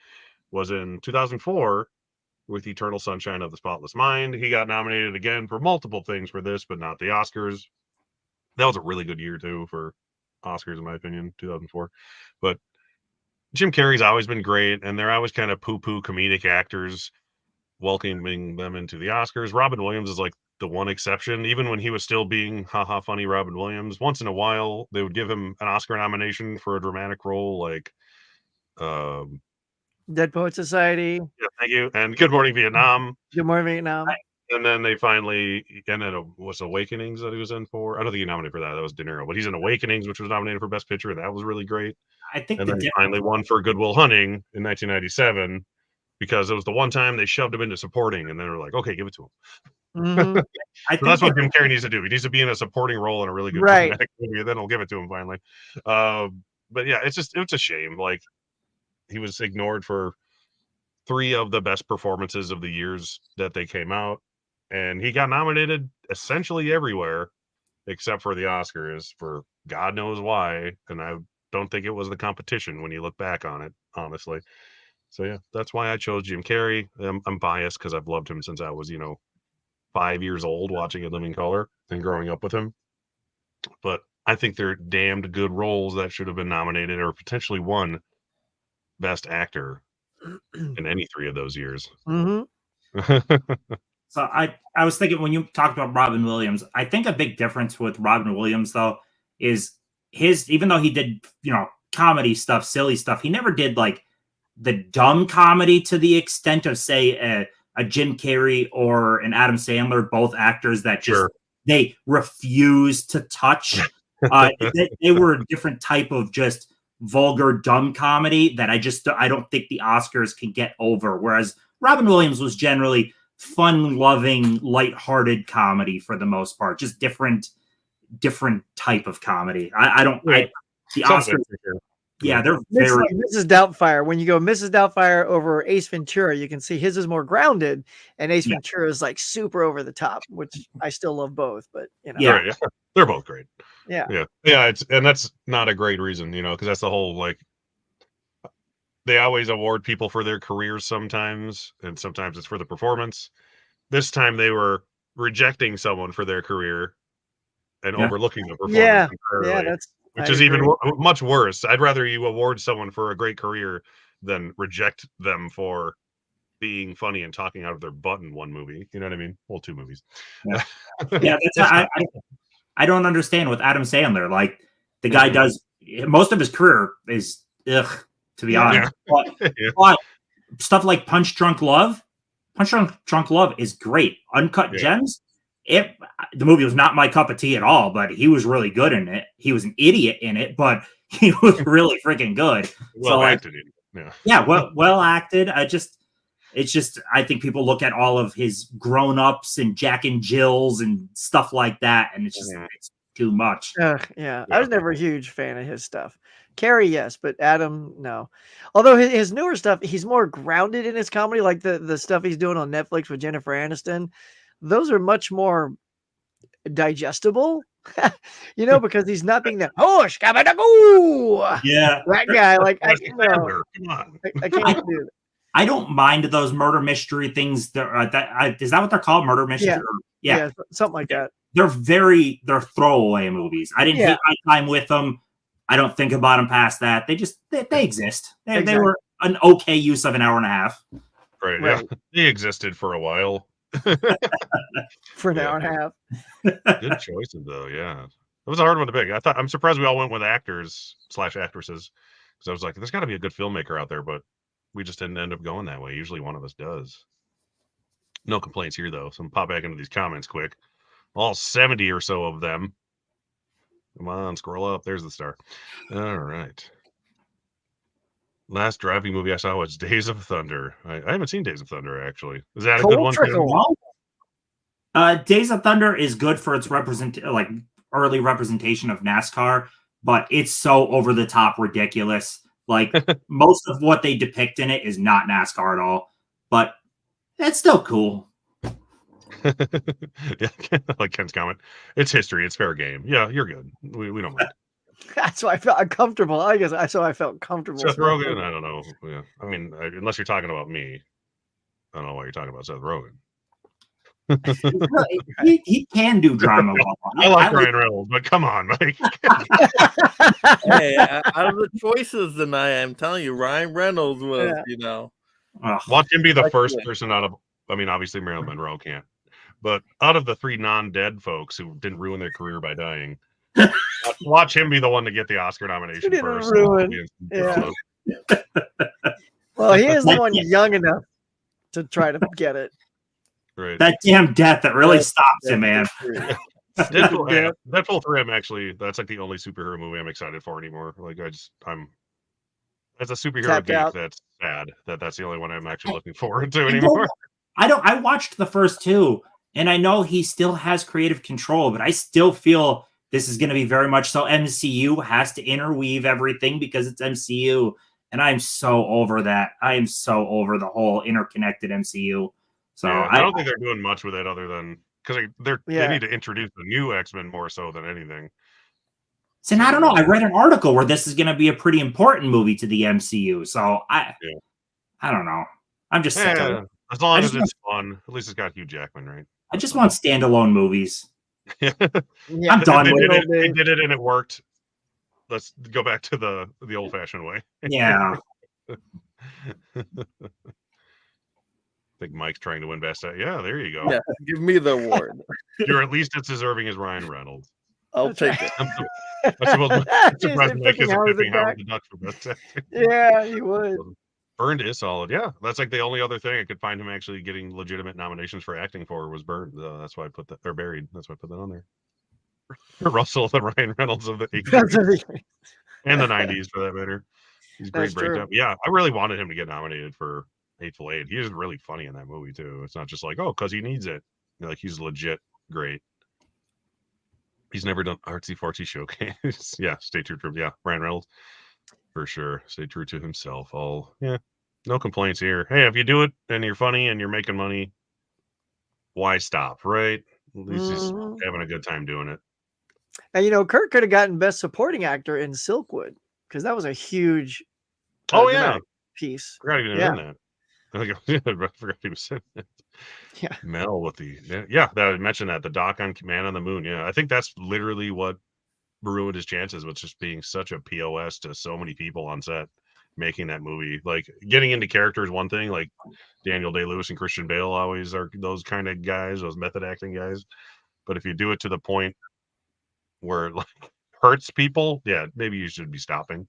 was in 2004 with Eternal Sunshine of the Spotless Mind. He got nominated again for multiple things for this, but not the Oscars. That was a really good year too for Oscars, in my opinion, 2004. But Jim Carrey's always been great, and they're always kind of poo-poo comedic actors, welcoming them into the Oscars. Robin Williams is like the one exception. Even when he was still being haha funny Robin Williams, once in a while they would give him an Oscar nomination for a dramatic role, like Dead Poet Society. Yeah, thank you. And Good Morning Vietnam. Good Morning Vietnam. And then they finally, and then was Awakenings that he was in for. I don't think he nominated for that. That was De Niro, but he's in Awakenings, which was nominated for Best Picture. That was really great. I think, and then he finally won for Good Will Hunting in 1997 because it was the one time they shoved him into supporting, and then they were like, "Okay, give it to him." Mm-hmm. So that's what Jim Carrey needs to do. He needs to be in a supporting role in a really good dramatic movie, and then he'll give it to him finally. But yeah, it's a shame. Like he was ignored for 3 of the best performances of the years that they came out. And he got nominated essentially everywhere except for the Oscars for God knows why. And I don't think it was the competition when you look back on it, honestly. So, yeah, that's why I chose Jim Carrey. I'm biased because I've loved him since I was, 5 years old watching A Living Color and growing up with him. But I think they're damned good roles that should have been nominated or potentially won Best Actor in any 3 of those years. Mm-hmm. So I was thinking when you talked about Robin Williams, I think a big difference with Robin Williams though is even though he did, comedy stuff, silly stuff, he never did like the dumb comedy to the extent of say a Jim Carrey or an Adam Sandler, both actors that just they refuse to touch. They were a different type of just vulgar dumb comedy that I don't think the Oscars can get over. Whereas Robin Williams was generally fun-loving, lighthearted comedy for the most part, just different type of comedy. The Oscars, they're very. Mrs. Doubtfire. When you go Mrs. Doubtfire over Ace Ventura, you can see his is more grounded, and Ace Ventura is like super over the top, which I still love both. But they're both great. Yeah. And that's not a great reason, because that's the whole like. They always award people for their careers sometimes, and sometimes it's for the performance. This time they were rejecting someone for their career and overlooking the performance. Which is even much worse. I'd rather you award someone for a great career than reject them for being funny and talking out of their butt in one movie. You know what I mean? Well, 2 movies. Yeah, that's I don't understand with Adam Sandler. Like the guy does most of his career is to be honest. But stuff like Punch Drunk Love is great. Uncut Gems. The movie was not my cup of tea at all, but he was really good in it. He was an idiot in it, but he was really freaking good. Well acted. Well acted. I think people look at all of his Grown Ups and Jack and Jills and stuff like that, and it's just too much. Yeah, I was never a huge fan of his stuff. Carrie, yes, but Adam, no. Although his newer stuff, he's more grounded in his comedy, like the stuff he's doing on Netflix with Jennifer Aniston. Those are much more digestible, because he's not being that Yeah, that guy. Like I Come on. I can't do that. I don't mind those murder mystery things. Is that what they're called? Murder mystery? Yeah, something like that. They're throwaway movies. I didn't hate my time with them. I don't think about them past that. They exist. They were an okay use of an hour and a half. Right. Yeah. They existed for a while. For an hour and a half. Good choices though. Yeah. It was a hard one to pick. I'm surprised we all went with actors/actresses because I was like, there's got to be a good filmmaker out there, but we just didn't end up going that way. Usually one of us does. No complaints here though. So I'm pop back into these comments quick. All 70 or so of them. Come on, scroll up. There's the star. All right. Last driving movie I saw was Days of Thunder. I haven't seen Days of Thunder actually. Is that a good one? Days of Thunder is good for its early representation of NASCAR, but it's so over the top ridiculous. Like most of what they depict in it is not NASCAR at all, but it's still cool. Yeah, like Ken's comment. It's history. It's fair game. Yeah, you're good. We don't mind. That's why I felt uncomfortable. I guess I felt comfortable. Seth Rogen, I don't know. Yeah, I mean, unless you're talking about me, I don't know why you're talking about Seth Rogen. he can do drama well. I like Ryan Reynolds, but come on, Mike. Hey, out of the choices tonight, I'm telling you, Ryan Reynolds was, Watch him be the first person out of. I mean, obviously Marilyn Monroe can't, but out of the 3 non-dead folks who didn't ruin their career by dying, watch him be the one to get the Oscar nomination first. Yeah. Well, he is the one young enough to try to get it. Right. That damn death that really stops him, man. Deadpool 3, I'm actually, that's like the only superhero movie I'm excited for anymore. Like I'm as a superhero geek, that's sad that's the only one I'm actually looking forward to anymore. I watched the first 2 and I know he still has creative control, but I still feel this is going to be very much so MCU has to interweave everything because it's MCU. And I'm so over that. I am so over the whole interconnected MCU. So yeah, I don't think they're doing much with it other than because they need to introduce the new X-Men more so than anything. So I don't know. I read an article where this is going to be a pretty important movie to the MCU. So I don't know. I'm just sick of it. As long as it's fun, at least it's got Hugh Jackman, right? I just want standalone movies. I'm done with it. They did it and it worked. Let's go back to the old-fashioned way. Yeah. I think Mike's trying to win best. Yeah, there you go. Yeah, give me the award. You're at least as deserving as Ryan Reynolds. I'll take it. I'm surprised Mike isn't picking Howard the Duck for best actor. Yeah, he would. Burned is solid. Yeah, that's like the only other thing I could find him actually getting legitimate nominations for acting for was Burned. That's why I put that, or Buried. That's why I put that on there. Russell, the Ryan Reynolds of the 80s and the 90s for that matter. He's great breakdown. Yeah, I really wanted him to get nominated for Hateful Eight. He is really funny in that movie too. It's not just like, oh, because he needs it. Like he's legit great. He's never done artsy fartsy showcase. Yeah, stay true to him. Yeah, Ryan Reynolds for sure. Stay true to himself. No complaints here. Hey, if you do it and you're funny and you're making money, why stop? Right? At least he's having a good time doing it. And Kurt could have gotten Best Supporting Actor in Silkwood because that was a huge piece. Forgot he was in that. I forgot he was in it. Yeah. Mel with that I mentioned that the doc on Man on the Moon. Yeah, I think that's literally what ruined his chances with just being such a POS to so many people on set making that movie. Like getting into character is one thing, like Daniel Day-Lewis and Christian Bale always are those kind of guys, those method acting guys. But if you do it to the point where it like hurts people, yeah, maybe you should be stopping.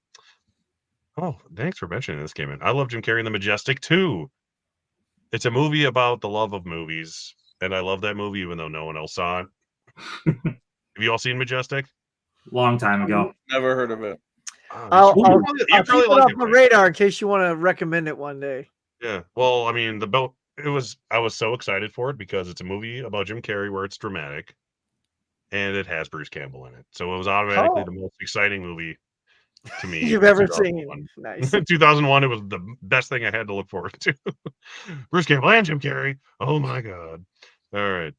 Oh, thanks for mentioning this, Cayman. I love Jim Carrey in The Majestic too. It's a movie about the love of movies, and I love that movie even though no one else saw it. Have you all seen Majestic? Long time ago. Never heard of it. I'll keep it off the radar in case you want to recommend it one day. Yeah. Well, I mean, I was so excited for it because it's a movie about Jim Carrey where it's dramatic. and it has Bruce Campbell in it. So it was automatically the most exciting movie to me you've ever seen. Nice. 2001, it was the best thing I had to look forward to. Bruce Campbell and Jim Carrey. Oh my God. All right.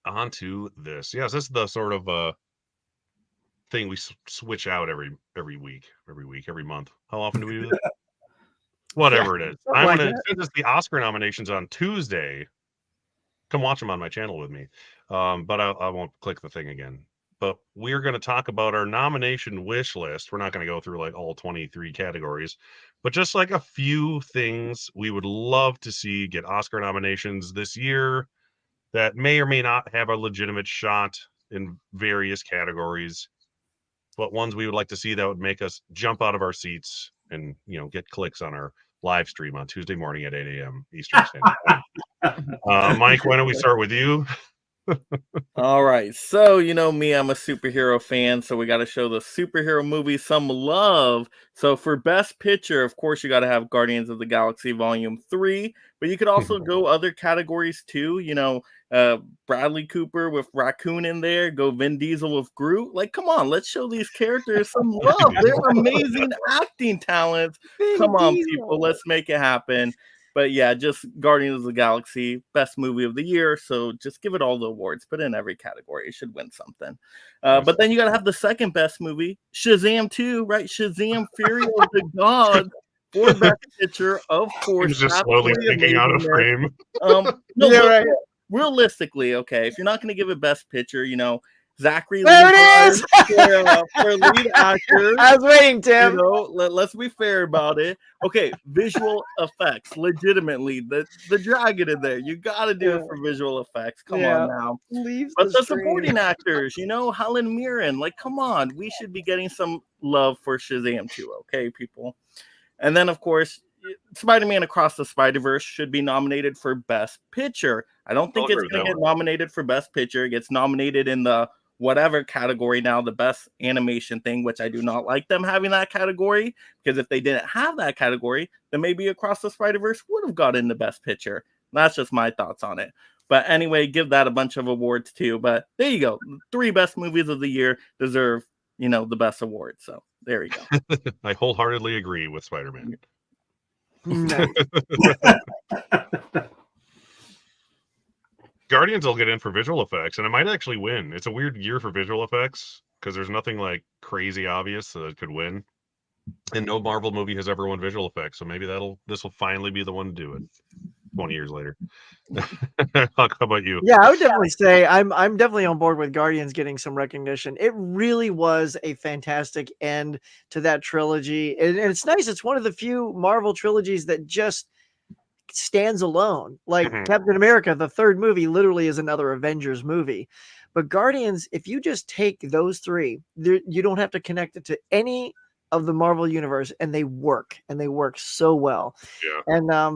On to this. Yes, this is the sort of thing we switch out every week, every month. How often do we do that? Whatever it is. I'm like going to, since it's the Oscar nominations on Tuesday, come watch them on my channel with me. But I won't click the thing again. But we're going to talk about our nomination wish list. We're not going to go through like all 23 categories, but just like a few things we would love to see get Oscar nominations this year that may or may not have a legitimate shot in various categories, but ones we would like to see that would make us jump out of our seats and, you know, get clicks on our live stream on Tuesday morning at 8 a.m. Eastern Standard Time. Mike, why don't we start with you? All right. So, you know me, I'm a superhero fan, so we got to show the superhero movies some love. So, for Best Picture, of course, you got to have Guardians of the Galaxy Volume 3, but you could also go other categories too. You know, Bradley Cooper with Raccoon in there, go Vin Diesel with Groot. Like, come on, let's show these characters some love. They're amazing acting talents. Come on, people, let's make it happen. But yeah, just Guardians of the Galaxy, best movie of the year. So just give it all the awards. Put in every category. It should win something. But then you got to have the second best movie, Shazam 2, right? Shazam Fury of the Gods for Best Picture, of course. He's just slowly thinking out of frame. No, Yeah, right. realistically, okay, if you're not going to give it Best Picture, you know, Zachary There Levi it is! for lead actor. I was waiting, Tim. You know, let's be fair about it. Okay, visual effects, legitimately, the dragon in there. You got to do it for visual effects. Come on now. But the supporting actors, you know, Helen Mirren, like, come on. We should be getting some love for Shazam 2, okay, people? And then, of course, Spider-Man Across the Spider-Verse should be nominated for Best Picture. I don't think it's going to get nominated for Best Picture. It gets nominated in the whatever category now, the best animation thing, which I do not like them having that category, because if they didn't have that category, then maybe Across the Spider-Verse would have gotten the Best Picture. That's just my thoughts on it. But anyway, give that a bunch of awards too. But there you go. 3 best movies of the year deserve, you know, the best awards. So there you go. I wholeheartedly agree with Spider-Man. Guardians will get in for visual effects, and it might actually win. It's a weird year for visual effects because there's nothing like crazy obvious that it could win, and no Marvel movie has ever won visual effects. So maybe this will finally be the one to do it. 20 years later. How about you? Yeah, I would definitely say I'm definitely on board with Guardians getting some recognition. It really was a fantastic end to that trilogy, and it's nice. It's one of the few Marvel trilogies that just stands alone. Like Captain America, the third movie literally is another Avengers movie. But Guardians, if you just take those 3, you don't have to connect it to any of the Marvel universe, and they work so well. Yeah.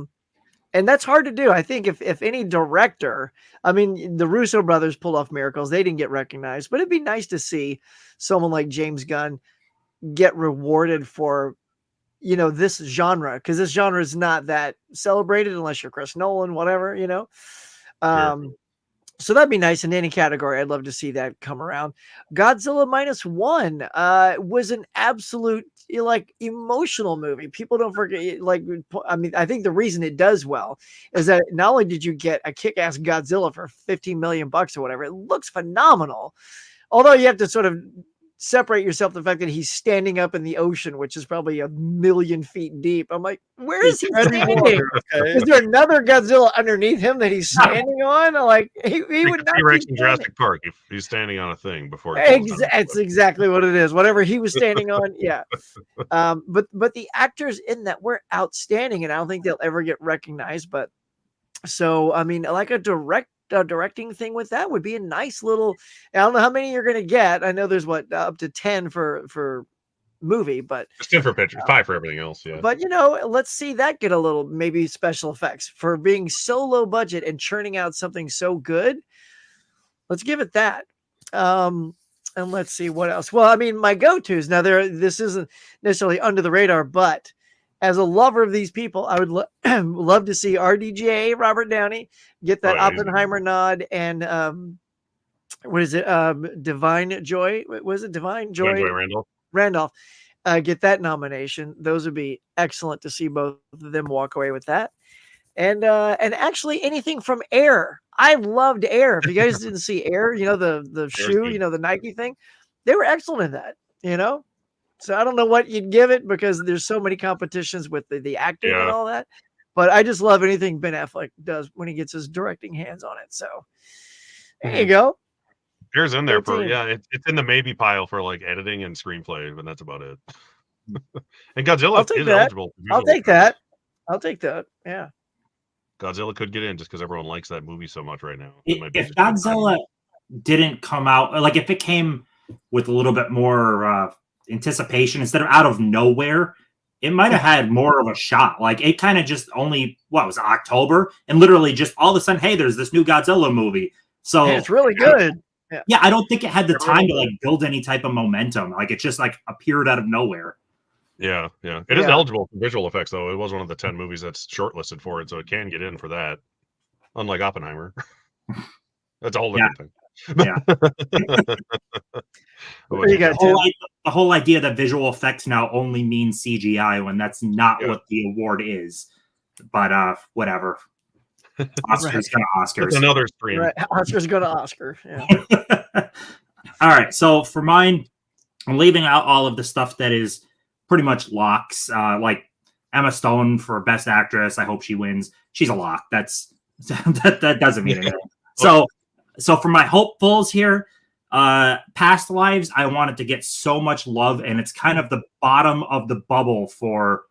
And that's hard to do. I think if any director, I mean, the Russo brothers pulled off miracles. They didn't get recognized, but it'd be nice to see someone like James Gunn get rewarded for, you know, this genre, because this genre is not that celebrated unless you're Chris Nolan, whatever, you know. So that'd be nice in any category. I'd love to see that come around. Godzilla -1 was an absolute like emotional movie. People don't forget. Like, I mean, I think the reason it does well is that not only did you get a kick-ass Godzilla for $15 million or whatever, it looks phenomenal. Although you have to sort of separate yourself the fact that he's standing up in the ocean, which is probably 1,000,000 feet deep. I'm like, where is he standing? Is there another Godzilla underneath him that he's standing on? Like he would not. T-Rex in Jurassic Park. If he's standing on a thing before. It's exactly what it is. Whatever he was standing on, yeah. But the actors in that were outstanding, and I don't think they'll ever get recognized. But so I mean, like a directing thing with that would be a nice little. I don't know how many you're going to get. I know there's up to 10 for movie, but it's 10 for picture, 5 for everything else. Yeah, but you know, let's see that get a little maybe special effects for being so low budget and churning out something so good. Let's give it that. And let's see what else. Well, I mean, my go-tos now. This isn't necessarily under the radar, but as a lover of these people, I would love to see RDJ, Robert Downey, get that Oppenheimer nod, and what is it? Divine Joy. Was it Divine Joy? Joy Randolph. Randolph. Get that nomination. Those would be excellent to see both of them walk away with that. And actually anything from Air. I loved Air. If you guys didn't see Air, the shoe, the Nike thing, they were excellent in that, So I don't know what you'd give it because there's so many competitions with the acting and all that. But I just love anything Ben Affleck does when he gets his directing hands on it. So there you go. Air's in there for it's in the maybe pile for like editing and screenplay, but that's about it. And Godzilla is eligible. I'll take that. I'll take that. Yeah. Godzilla could get in just because everyone likes that movie so much right now. If Godzilla didn't come out, like if it came with a little bit more anticipation instead of out of nowhere, it might have had more of a shot. Like it kind of just only, was it, October? And literally just all of a sudden, hey, there's this new Godzilla movie. So it's really good. Yeah, I don't think it had the time to like build any type of momentum. Like it just like appeared out of nowhere. Yeah. It is eligible for visual effects, though. It was one of the 10 movies that's shortlisted for it, so it can get in for that. Unlike Oppenheimer. That's a whole different thing. Yeah. The whole idea that visual effects now only means CGI when that's not what the award is. But whatever. Oscars gonna Oscars. That's another stream. Right. Oscars go to Oscar. Yeah. All right. So for mine, I'm leaving out all of the stuff that is pretty much locks. Like Emma Stone for Best Actress. I hope she wins. She's a lock. That doesn't mean anything. So for my hopefuls here, Past Lives, I wanted to get so much love, and it's kind of the bottom of the bubble for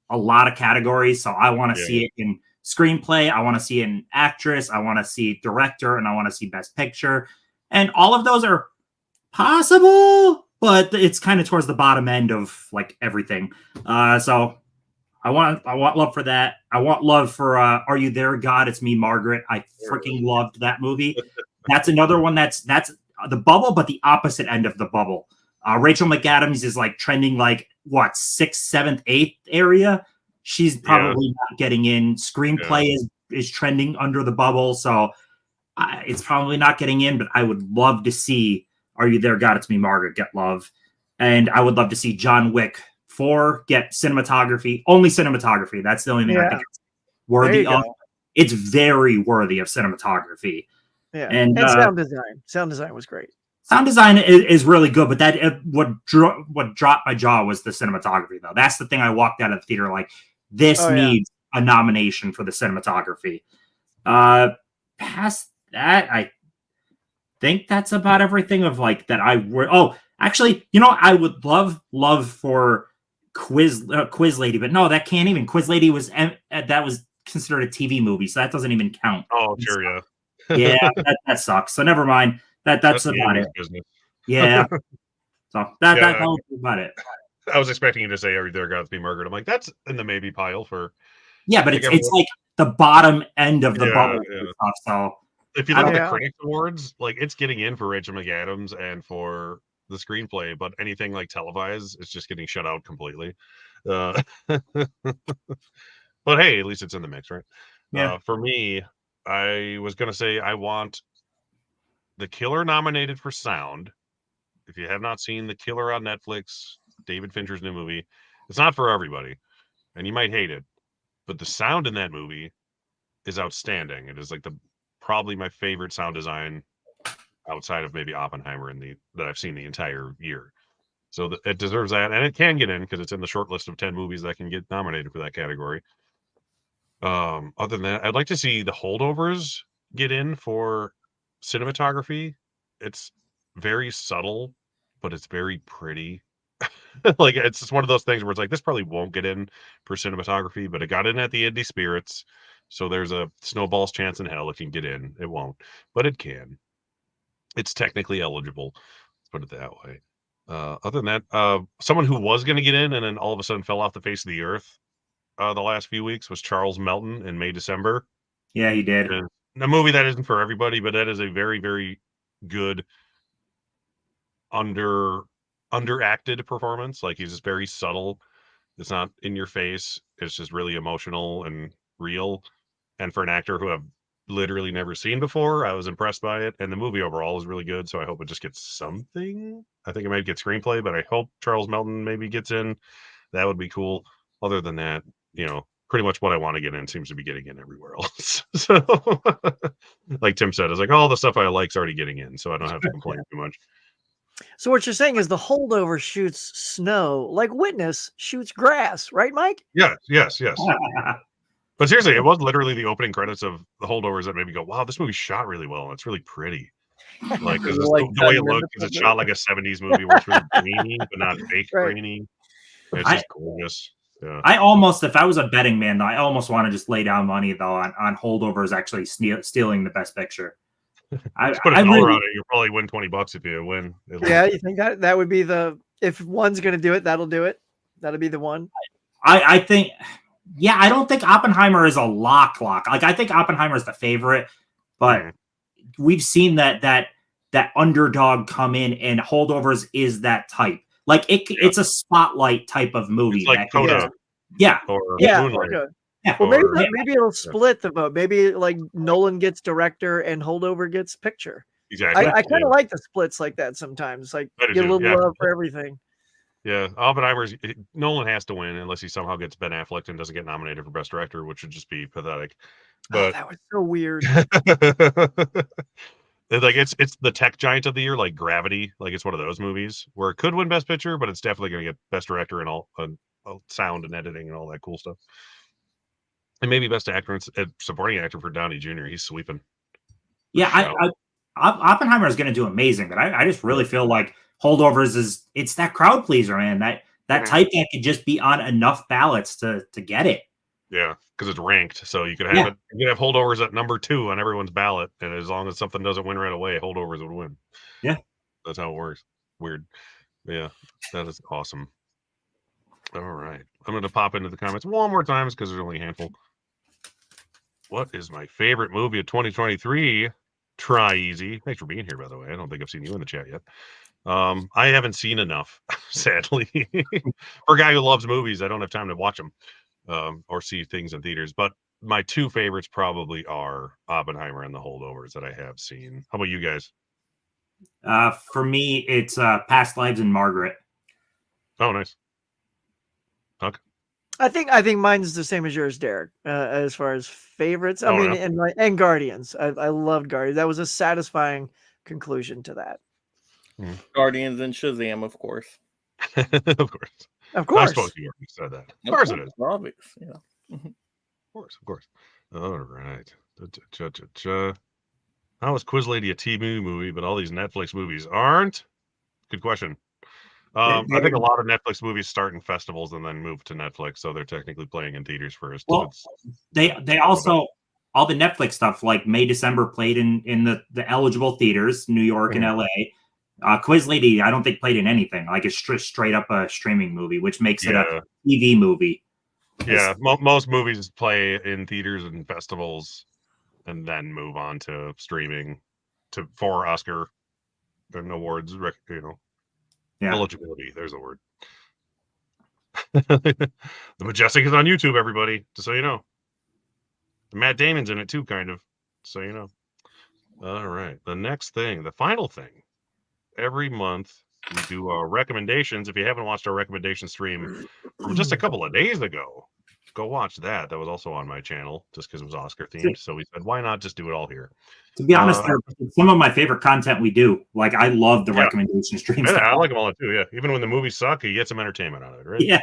a lot of categories. So I want to see it in screenplay. I want to see it in actress. I want to see director, and I want to see Best Picture. And all of those are possible, but it's kind of towards the bottom end of like everything. So I want love for that. I want love for Are You There, God? It's Me, Margaret. I freaking loved that movie. That's another one that's the bubble, but the opposite end of the bubble. Rachel McAdams is like trending like what 6th, 7th, 8th area. She's probably not getting in. Screenplay is trending under the bubble, so it's probably not getting in. But I would love to see Are You There, God? It's Me, Margaret get love, and I would love to see John Wick 4 get cinematography. Only cinematography. That's the only thing I think it's worthy of. It's very worthy of cinematography. Yeah, and sound design. Sound design was great. Sound design is really good, but that what dropped my jaw was the cinematography, though. That's the thing I walked out of the theater like, this needs a nomination for the cinematography. Past that, I think that's about everything of like that actually, I would love for Quiz Lady, but no, that can't even. Quiz Lady was considered a TV movie, so that doesn't even count. Oh, sure, yeah. Yeah, that sucks. So never mind. That's about it. Business. Yeah. So that was about it. I was expecting you to say Are You There, God? It's Me, Margaret. I'm like, that's in the maybe pile for. Yeah, but it's like the bottom end of the bubble stuff. So if you look at the Critics Awards, like it's getting in for Rachel McAdams and for the screenplay, but anything like televised, it's just getting shut out completely. But hey, at least it's in the mix, right? Yeah. For me, I was gonna say I want The Killer nominated for sound. If you have not seen The Killer on Netflix, David Fincher's new movie, it's not for everybody, and you might hate it, but the sound in that movie is outstanding. It is like probably my favorite sound design outside of maybe Oppenheimer that I've seen the entire year. So it deserves that, and it can get in because it's in the short list of 10 movies that can get nominated for that category. Other than that, I'd like to see The Holdovers get in for cinematography. It's very subtle, but it's very pretty. Like it's just one of those things where it's like this probably won't get in for cinematography, but it got in at the Indie Spirits, so there's a snowball's chance in hell it can get in. It won't, but it can. It's technically eligible. Let's put it that way. Other than that, someone who was going to get in and then all of a sudden fell off the face of the earth the last few weeks was Charles Melton in May, December. Yeah, he did. A movie that isn't for everybody, but that is a very, very good underacted performance. Like he's just very subtle. It's not in your face. It's just really emotional and real. And for an actor who literally never seen before. I was impressed by it, and the movie overall is really good. So I hope it just gets something. I think it might get screenplay, but I hope Charles Melton maybe gets in. That would be cool. Other than that, pretty much what I want to get in seems to be getting in everywhere else. So, like Tim said, it's like all the stuff I like is already getting in, so I don't have to complain too much. So what you're saying is the holdover shoots snow like Witness shoots grass, right, Mike? Yes. But seriously, it was literally the opening credits of the holdovers that made me go, "Wow, this movie shot really well. It's really pretty." Like, because the way it looks, it's shot like a '70s movie where it's really grainy, but not fake grainy. It's just gorgeous. Yeah. I almost, if I was a betting man, though, I almost want to just lay down money though on holdovers actually stealing the best picture. Just put a dollar on it. You'll probably win $20 if you win. Yeah, you think that would be if one's going to do it, that'll do it. That'll be the one. I think. Yeah, I don't think Oppenheimer is a lock. Like, I think Oppenheimer is the favorite, but we've seen that underdog come in, and holdovers is that type. Like it's a spotlight type of movie. It's like Coda. Or Moonlight. Yeah. Well, maybe it'll split the vote. Maybe like Nolan gets director and holdover gets picture. Exactly. I kind of like the splits like that sometimes. Like get a little love for everything. Yeah, Nolan has to win unless he somehow gets Ben Affleck and doesn't get nominated for Best Director, which would just be pathetic. But that was so weird. Like it's the tech giant of the year, like Gravity. Like it's one of those movies where it could win Best Picture, but it's definitely going to get Best Director and all sound and editing and all that cool stuff. And maybe Best Actor and Supporting Actor for Downey Jr. He's sweeping. Yeah, Oppenheimer is going to do amazing, but I just really feel like holdovers it's that crowd pleaser, man. That type that could just be on enough ballots to get it. Yeah, because it's ranked, so you could have it. You could have holdovers at number 2 on everyone's ballot, and as long as something doesn't win right away, holdovers would win. Yeah, that's how it works. Weird. Yeah, that is awesome. All right, I'm going to pop into the comments one more time because there's only a handful. What is my favorite movie of 2023? Try Easy. Thanks for being here, by the way. I don't think I've seen you in the chat yet. I haven't seen enough, sadly. For a guy who loves movies, I don't have time to watch them or see things in theaters. But my 2 favorites probably are Oppenheimer and The Holdovers that I have seen. How about you guys? For me, it's Past Lives and Margaret. Oh, nice. Huck? I think mine's the same as yours, Derek. As far as favorites, and Guardians. I loved Guardians. That was a satisfying conclusion to that. Guardians and Shazam, of course. Of course. I suppose you already said that. Of course it is. Obvious, yeah. Of course. All right. How is Quiz Lady a TV movie, but all these Netflix movies aren't? Good question. I think a lot of Netflix movies start in festivals and then move to Netflix, so they're technically playing in theaters first. Well, they also all the Netflix stuff like May, December played in the eligible theaters, New York and LA. Quiz Lady, I don't think played in anything. Like it's straight up a streaming movie, which makes it a TV movie. Yeah, most movies play in theaters and festivals, and then move on to streaming for Oscar and awards. Eligibility. There's a word. The Majestic is on YouTube, everybody. Just so you know. Matt Damon's in it too, kind of. So you know. All right. The next thing, the final thing. Every month we do our recommendations. If you haven't watched our recommendation stream from just a couple of days ago, go watch that. That was also on my channel just because it was Oscar themed. So we said, why not just do it all here? To be honest, some of my favorite content we do. Like I love the recommendation streams. Yeah, I like them all too. Yeah, even when the movies suck, you get some entertainment out of it, right? Yeah,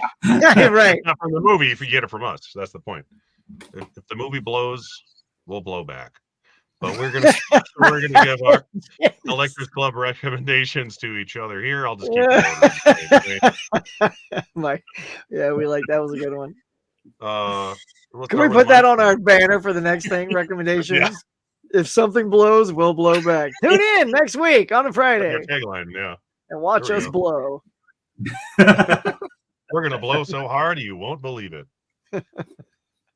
right. Not from the movie if you get it from us. That's the point. If the movie blows, we'll blow back. But we're gonna give our Collectors Club recommendations to each other here. I'll just keep we like that was a good one. Can we put that on our banner for the next thing? Recommendations. Yeah. If something blows, we'll blow back. Tune in next week on a Friday. Tagline, yeah. And watch us blow. We're gonna blow so hard you won't believe it.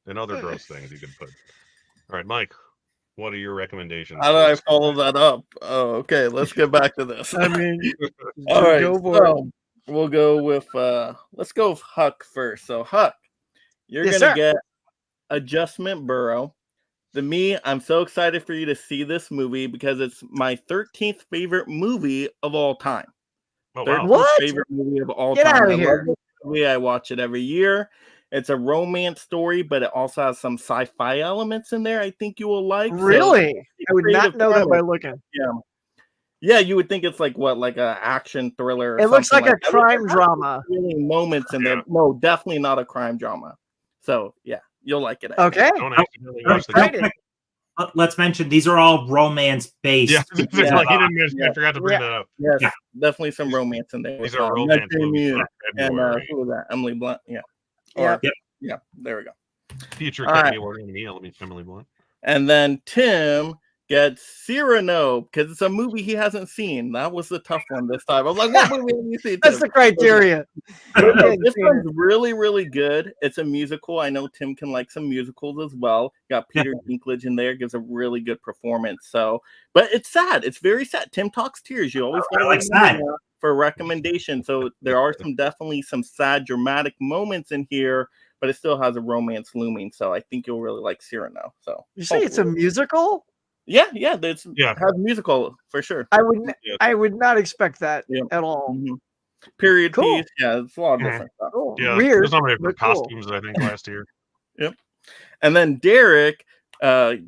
And other gross things you can put. All right, Mike. What are your recommendations? How do I follow that up? Oh, okay. Let's get back to this. I mean, all right. So we'll go with let's go with Huck first. So Huck, you're gonna get Adjustment Bureau, I'm so excited for you to see this movie because it's my 13th favorite movie of all time. Oh, wow. 13th What? favorite movie of all Get time. out I of love here. this movie. I watch it every year. It's a romance story, but it also has some sci-fi elements in there I think you will like. Really? I would not creative know that by premise. looking. Yeah, you would think it's like a action thriller or It looks something like a that. crime drama. Really moments in there. No, definitely not a crime drama. So yeah, you'll like it. Okay. Don't accidentally watch the Excited. Let's mention these are all romance based. Yeah, he didn't mention. I forgot to bring that up. Yes, Yeah. definitely some romance in there. These with, are romance Ned movies Jamie for and February. who was that? Emily Blunt. Yeah. Yep. Yeah. There we go. Future All Academy right. Award nominee Emily Blunt. And then Tim gets Cyrano because it's a movie he hasn't seen. That was the tough one this time. I was like, what movie have you seen? That's the criteria. This one's really, really good. It's a musical. I know Tim can like some musicals as well. Got Peter Dinklage in there, gives a really good performance. So, but it's sad. It's very sad. Tim talks tears. You always gotta like sad for a recommendation. So there are definitely some sad, dramatic moments in here, but it still has a romance looming. So I think you'll really like Cyrano. So You say it's a musical? yeah, it's has musical for sure. I would not expect that at all. Mm-hmm. Period Cool. piece. Yeah, it's a lot of different stuff. Cool. Yeah, Weird. there's nominated for but cool. costumes, I think, last year. Yep. And then Derek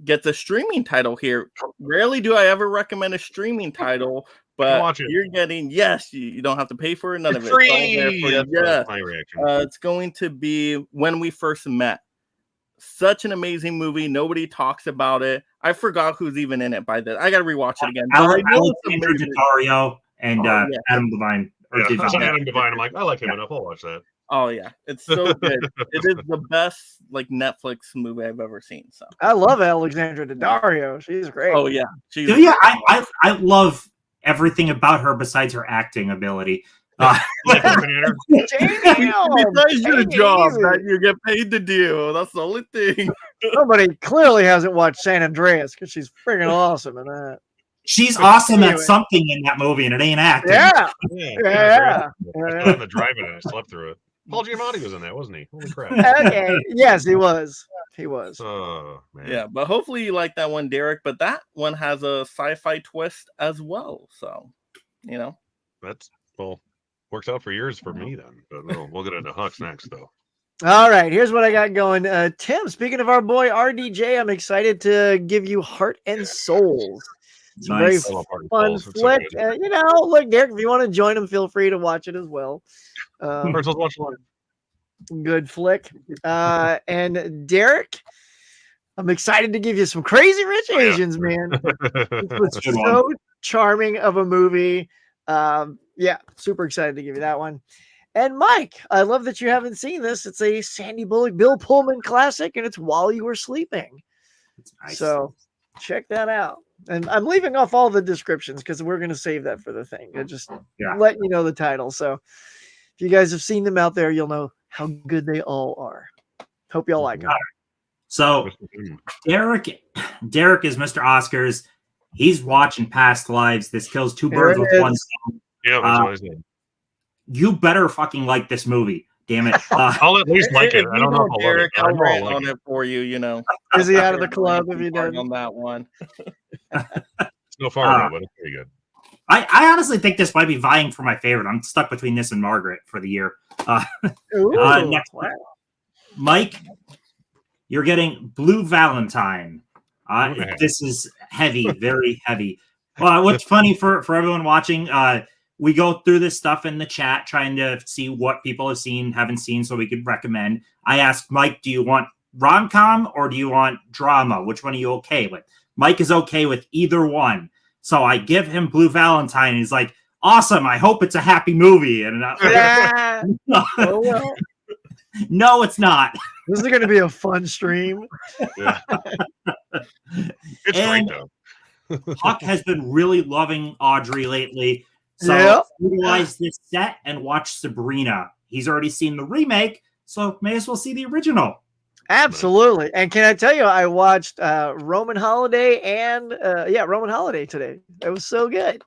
gets a streaming title here. Rarely do I ever recommend a streaming title, but you're getting you don't have to pay for it. None of it. Free. That's my reaction. It's going to be When We First Met. Such an amazing movie. Nobody talks about it. I forgot who's even in it by this. I got to rewatch it again. Alexander Daddario and Adam Devine. Adam Devine. I'm like, I like him enough. I'll watch that. Oh yeah, it's so good. It is the best Netflix movie I've ever seen. So I love Alexandra Daddario. She's great. Oh yeah, I love everything about her besides her acting ability. Besides your job that you get paid to do, that's the only thing. Somebody clearly hasn't watched San Andreas because she's freaking awesome in that. She's awesome at something in that movie, and it ain't acting. Yeah. I was in the drive-in and I slept through it. Paul Giamatti was in that, wasn't he? Holy crap! Okay. Yes, he was. He was. Oh man. Yeah, but hopefully you like that one, Derek. But that one has a sci-fi twist as well. So, that's works out for years for me then. But we'll get into Hux next though. All right, here's what I got going. Tim, speaking of our boy RDJ, I'm excited to give you Heart and Souls. It's a very fun flick. Look, Derek, if you want to join him, feel free to watch it as well. Good flick. And Derek, I'm excited to give you some Crazy Rich Asians, man. It was so charming of a movie. Super excited to give you that one. And Mike, I love that you haven't seen this. It's a Sandy Bullock, Bill Pullman classic, and it's While You Were Sleeping. Nice. So check that out. And I'm leaving off all the descriptions because we're going to save that for the thing. I just letting you know the title. So if you guys have seen them out there, you'll know how good they all are. Hope y'all like them. So Derek is Mr. Oscars. He's watching Past Lives. This kills two birds with one stone. Yeah, that's what I said. You better fucking like this movie. Damn it. I'll at least like it. I don't know if I'll love it. I'll rant on it for you, Is he out of the club if you did on that one? It's no far but it's pretty good. I honestly think this might be vying for my favorite. I'm stuck between this and Margaret for the year. Next, Mike, you're getting Blue Valentine. This is heavy, very heavy. What's funny for everyone watching, we go through this stuff in the chat trying to see what people have seen, haven't seen, so we could recommend. I asked Mike, do you want rom-com or do you want drama? Which one are you okay with? Mike is okay with either one. So I give him Blue Valentine. And he's like, awesome. I hope it's a happy movie. And no, it's not. This is going to be a fun stream. Yeah. It's great, though. Huck has been really loving Audrey lately. So utilize this set and watch Sabrina. He's already seen the remake, so may as well see the original. Absolutely. And can I tell you, I watched Roman Holiday and Roman Holiday today. It was so good.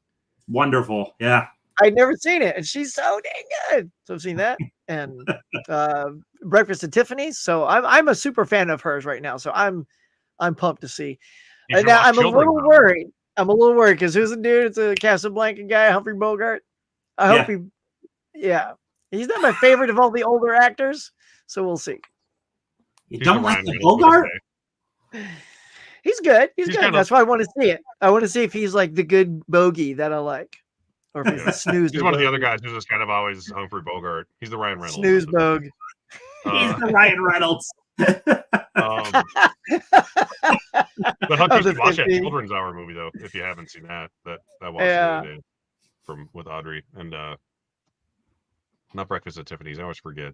Wonderful. Yeah. I'd never seen it, and she's so dang good. So I've seen that and Breakfast at Tiffany's. So I'm a super fan of hers right now. So I'm I'm pumped to see. You And should now watch I'm a Children, little though. worried. I'm a little worried because who's the dude? It's a Casablanca guy, Humphrey Bogart. I hope he, yeah, he's not my favorite of all the older actors. So we'll see. You He's don't the like Ryan the Reynolds of his Bogart? day. He's good. He's good. kind That's of- why I want to see it. I want to see if he's like the good bogey that I like, or if he's the snooze. He's one of the other guys who's just kind of always Humphrey Bogart. He's the Ryan Reynolds. Snooze bogue. He's the Ryan Reynolds. But Huck, you should watch that 50. Children's Hour movie though, if you haven't seen that. That I watched the other day with Audrey and not Breakfast at Tiffany's. I always forget.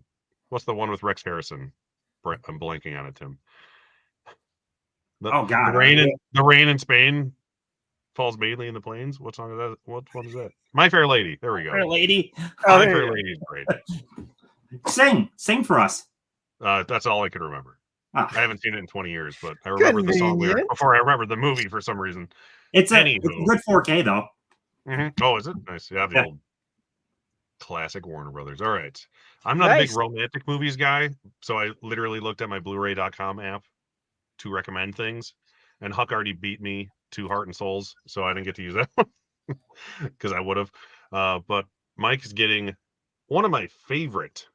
What's the one with Rex Harrison? I'm blanking on it, Tim. Oh God! The rain in Spain falls mainly in the plains. What song is that? What one is that? My Fair Lady. There we go. Fair Lady. My Fair Lady is great. Sing for us. That's all I could remember. Ah. I haven't seen it in 20 years, but I remember the song lyric before I remember the movie for some reason. It's a good 4K though. Mm-hmm. Oh, is it? Nice. Yeah, the old classic Warner Brothers. All right. I'm not a big romantic movies guy, so I literally looked at my Blu-ray.com app to recommend things, and Huck already beat me to Heart and Souls, so I didn't get to use that one because I would have. But Mike is getting one of my favorite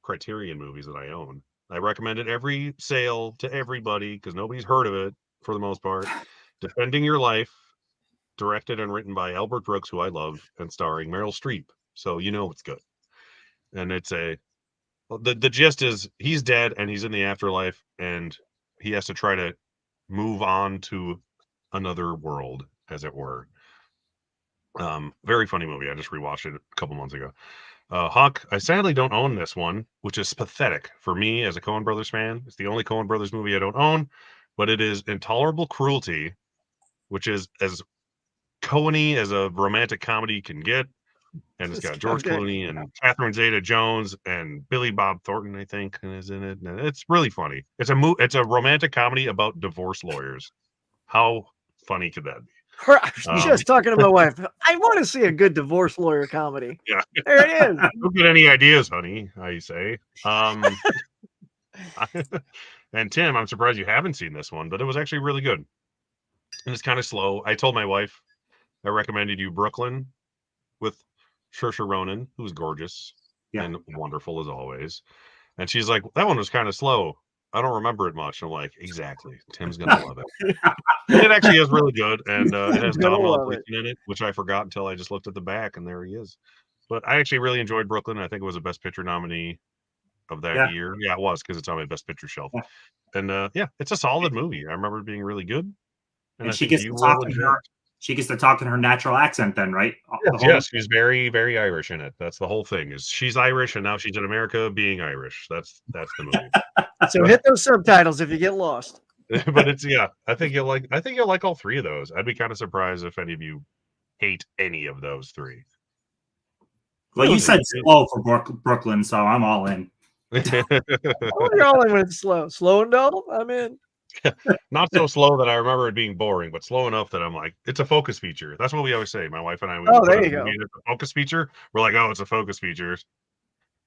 Criterion movies that I own. I recommend it every sale to everybody because nobody's heard of it for the most part. Defending Your Life, directed and written by Albert Brooks, who I love, and starring Meryl Streep. So you know it's good. And it's the gist is he's dead and he's in the afterlife and he has to try to move on to another world, as it were. Very funny movie. I just rewatched it a couple months ago. Hawk, I sadly don't own this one, which is pathetic for me as a Coen Brothers fan. It's the only Coen Brothers movie I don't own, but it is Intolerable Cruelty, which is as Coen-y as a romantic comedy can get. And it's got George Clooney and Catherine Zeta-Jones and Billy Bob Thornton, I think, is in it. And it's really funny. It's a romantic comedy about divorce lawyers. How funny could that be? I was just talking to my wife. I want to see a good divorce lawyer comedy. Yeah, there it is. Don't get any ideas, honey. I say. And Tim, I'm surprised you haven't seen this one, but it was actually really good. And it's kind of slow. I told my wife I recommended you Brooklyn with Saoirse Ronan, who's gorgeous and wonderful as always. And she's like, that one was kind of slow. I don't remember it much. I'm like, exactly. Tim's gonna love it. It actually is really good, and it has Domhnall Gleeson in it, which I forgot until I just looked at the back, and there he is. But I actually really enjoyed Brooklyn. I think it was a Best Picture nominee of that year. Yeah, it was because it's on my Best Picture shelf. And it's a solid movie. I remember it being really good. And she gets to talk in her. She gets to talk in her natural accent, then, right? Yes, she's very, very Irish in it. That's the whole thing. Is she's Irish, and now she's in America being Irish. That's the movie. So hit those subtitles if you get lost. But it's I think you'll like all three of those. I'd be kind of surprised if any of you hate any of those three. Well, you said slow for Brooklyn, so I'm all in. You're all in when it's slow. Slow and dull, I'm in. Not so slow that I remember it being boring, but slow enough that I'm like, it's a focus feature. That's what we always say. My wife and I. There you go. It's a focus feature. We're like, oh, it's a focus feature.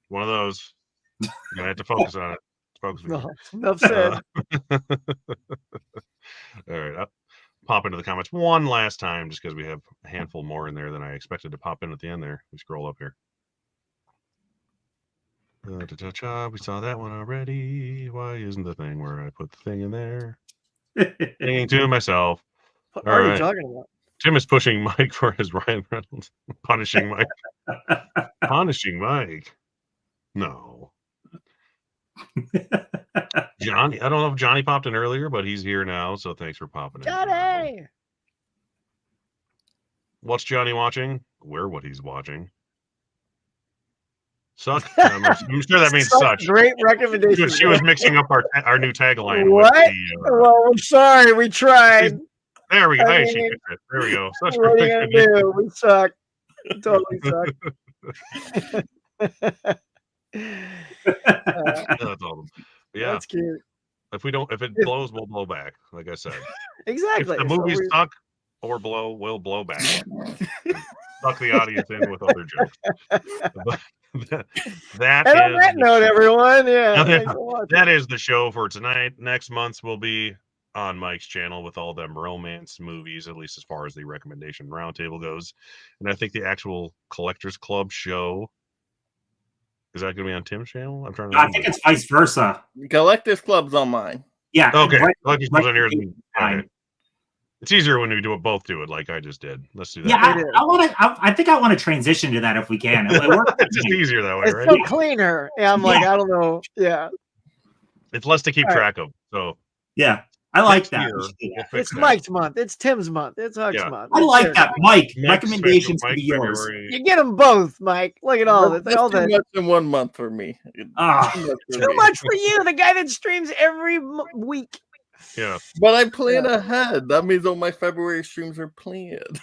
One of those. I have to focus on it. Focus feature. Enough said. All right, I'll pop into the comments one last time, just because we have a handful more in there than I expected to pop in at the end. There, we scroll up here. We saw that one already. Why isn't the thing where I put the thing in there? Thinking to myself. What are you talking about? Tim is pushing Mike for his Ryan Reynolds. Punishing Mike. Punishing Mike. No. Johnny. I don't know if Johnny popped in earlier, but he's here now, so thanks for popping in. Johnny! What's Johnny watching? Where what he's watching. Suck. I'm sure that means such. Great recommendation. She was mixing up our new tagline. What? Well, I'm sorry. We tried. There we go. Hey, she fixed it. There we go. Such what are you gonna do? We suck. We totally suck. That's awesome. Yeah, that's cute. If it blows, we'll blow back. Like I said. Exactly. If the movies suck or blow, we'll blow back. Suck the audience in with other jokes. That and on that note, everyone, that is the show for tonight. Next month will be on Mike's channel with all them romance movies, at least as far as the recommendation roundtable goes. And I think the actual Collectors Club show, is that going to be on Tim's channel? I'm trying to remember. I think it's vice versa. Collectors Club's on mine. Yeah. Okay. Collectors Club's on yours. Okay. It's easier when we do it both do it like I just did. Let's do that. Yeah, I think I want to transition to that if we can. It's just easier that way, it's right? so cleaner. Yeah, I'm like, I don't know. Yeah. It's less to keep track of. So yeah, I like that. It's Mike's month. It's Tim's month. It's Huck's month. I like that. Mike, recommendations to be yours. You get them both, Mike. Look at all that. That's too much in 1 month for me. Too much for you, the guy that streams every week. Yeah. But I plan ahead. That means all my February streams are planned.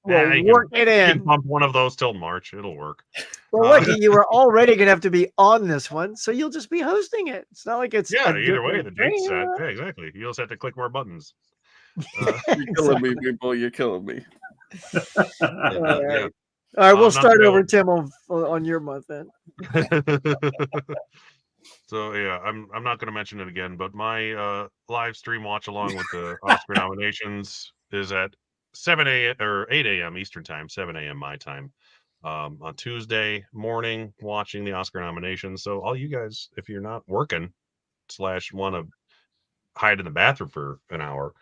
Well, work it in. You can bump one of those till March. It'll work. Well, look, you were already going to have to be on this one, so you'll just be hosting it. It's not like it's either way, the date's set. Yeah, exactly. You just have to click more buttons. You're killing me, people. You're killing me. All right, we'll start over, Tim, on your month then. So yeah, I'm not going to mention it again, but my live stream watch along with the Oscar nominations is at 7 a.m. or 8 a.m. Eastern time, 7 a.m. my time, on Tuesday morning, watching the Oscar nominations. So all you guys, if you're not working / want to hide in the bathroom for an hour,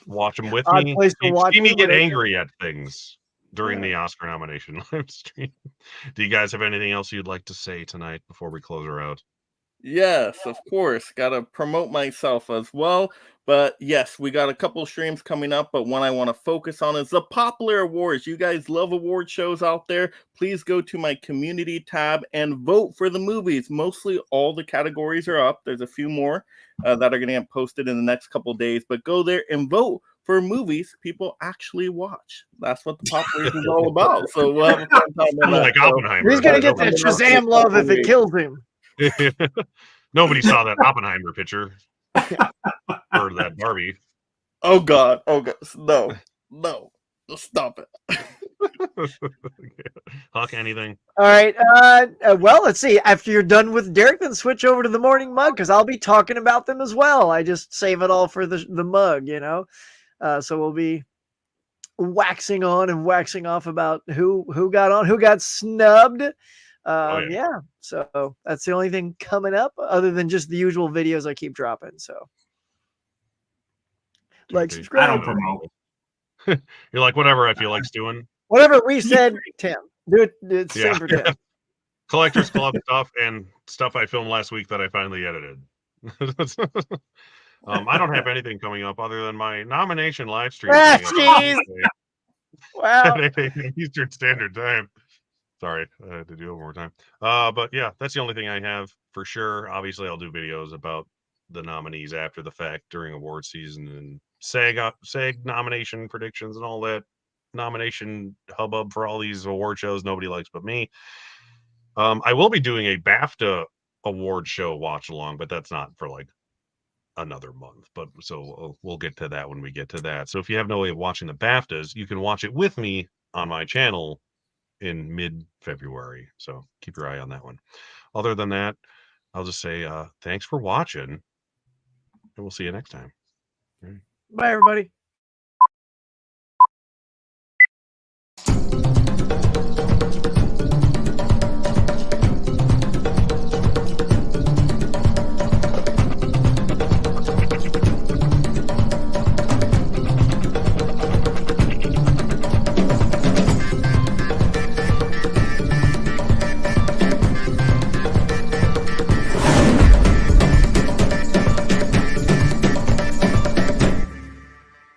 watch them with me. See me get angry at things during the Oscar nomination live stream. Do you guys have anything else you'd like to say tonight before we close her out? Yes, of course. Got to promote myself as well. But yes, we got a couple streams coming up, but one I want to focus on is the popular awards. You guys love award shows out there. Please go to my community tab and vote for the movies. Mostly all the categories are up. There's a few more that are going to get posted in the next couple days, but go there and vote for movies people actually watch. That's what the popular is all about. So we'll have a fun time. Like Oppenheimer. He's going to get that Shazam love if it kills him. Nobody saw that Oppenheimer picture or that Barbie. Oh God! No! Stop it. Huck, anything? All right. Well, let's see. After you're done with Derek, then switch over to the morning mug because I'll be talking about them as well. I just save it all for the mug, you know. So we'll be waxing on and waxing off about who got on, who got snubbed. Yeah. So that's the only thing coming up other than just the usual videos I keep dropping. So like, subscribe. I don't promote. You're like, whatever I feel like doing. Whatever we said, Tim. Do it. It's same for Tim. Collectors Club stuff and stuff I filmed last week that I finally edited. I don't have anything coming up other than my nomination live stream. Wow. Eastern Standard Time. Sorry, I had to do it one more time. But yeah, that's the only thing I have for sure. Obviously, I'll do videos about the nominees after the fact during award season and SAG nomination predictions and all that nomination hubbub for all these award shows nobody likes but me. I will be doing a BAFTA award show watch along, but that's not for like another month. But so we'll get to that when we get to that. So if you have no way of watching the BAFTAs, you can watch it with me on my channel in mid-February. So keep your eye on that one. Other than that, I'll just say thanks for watching, and we'll see you next time. Bye, everybody.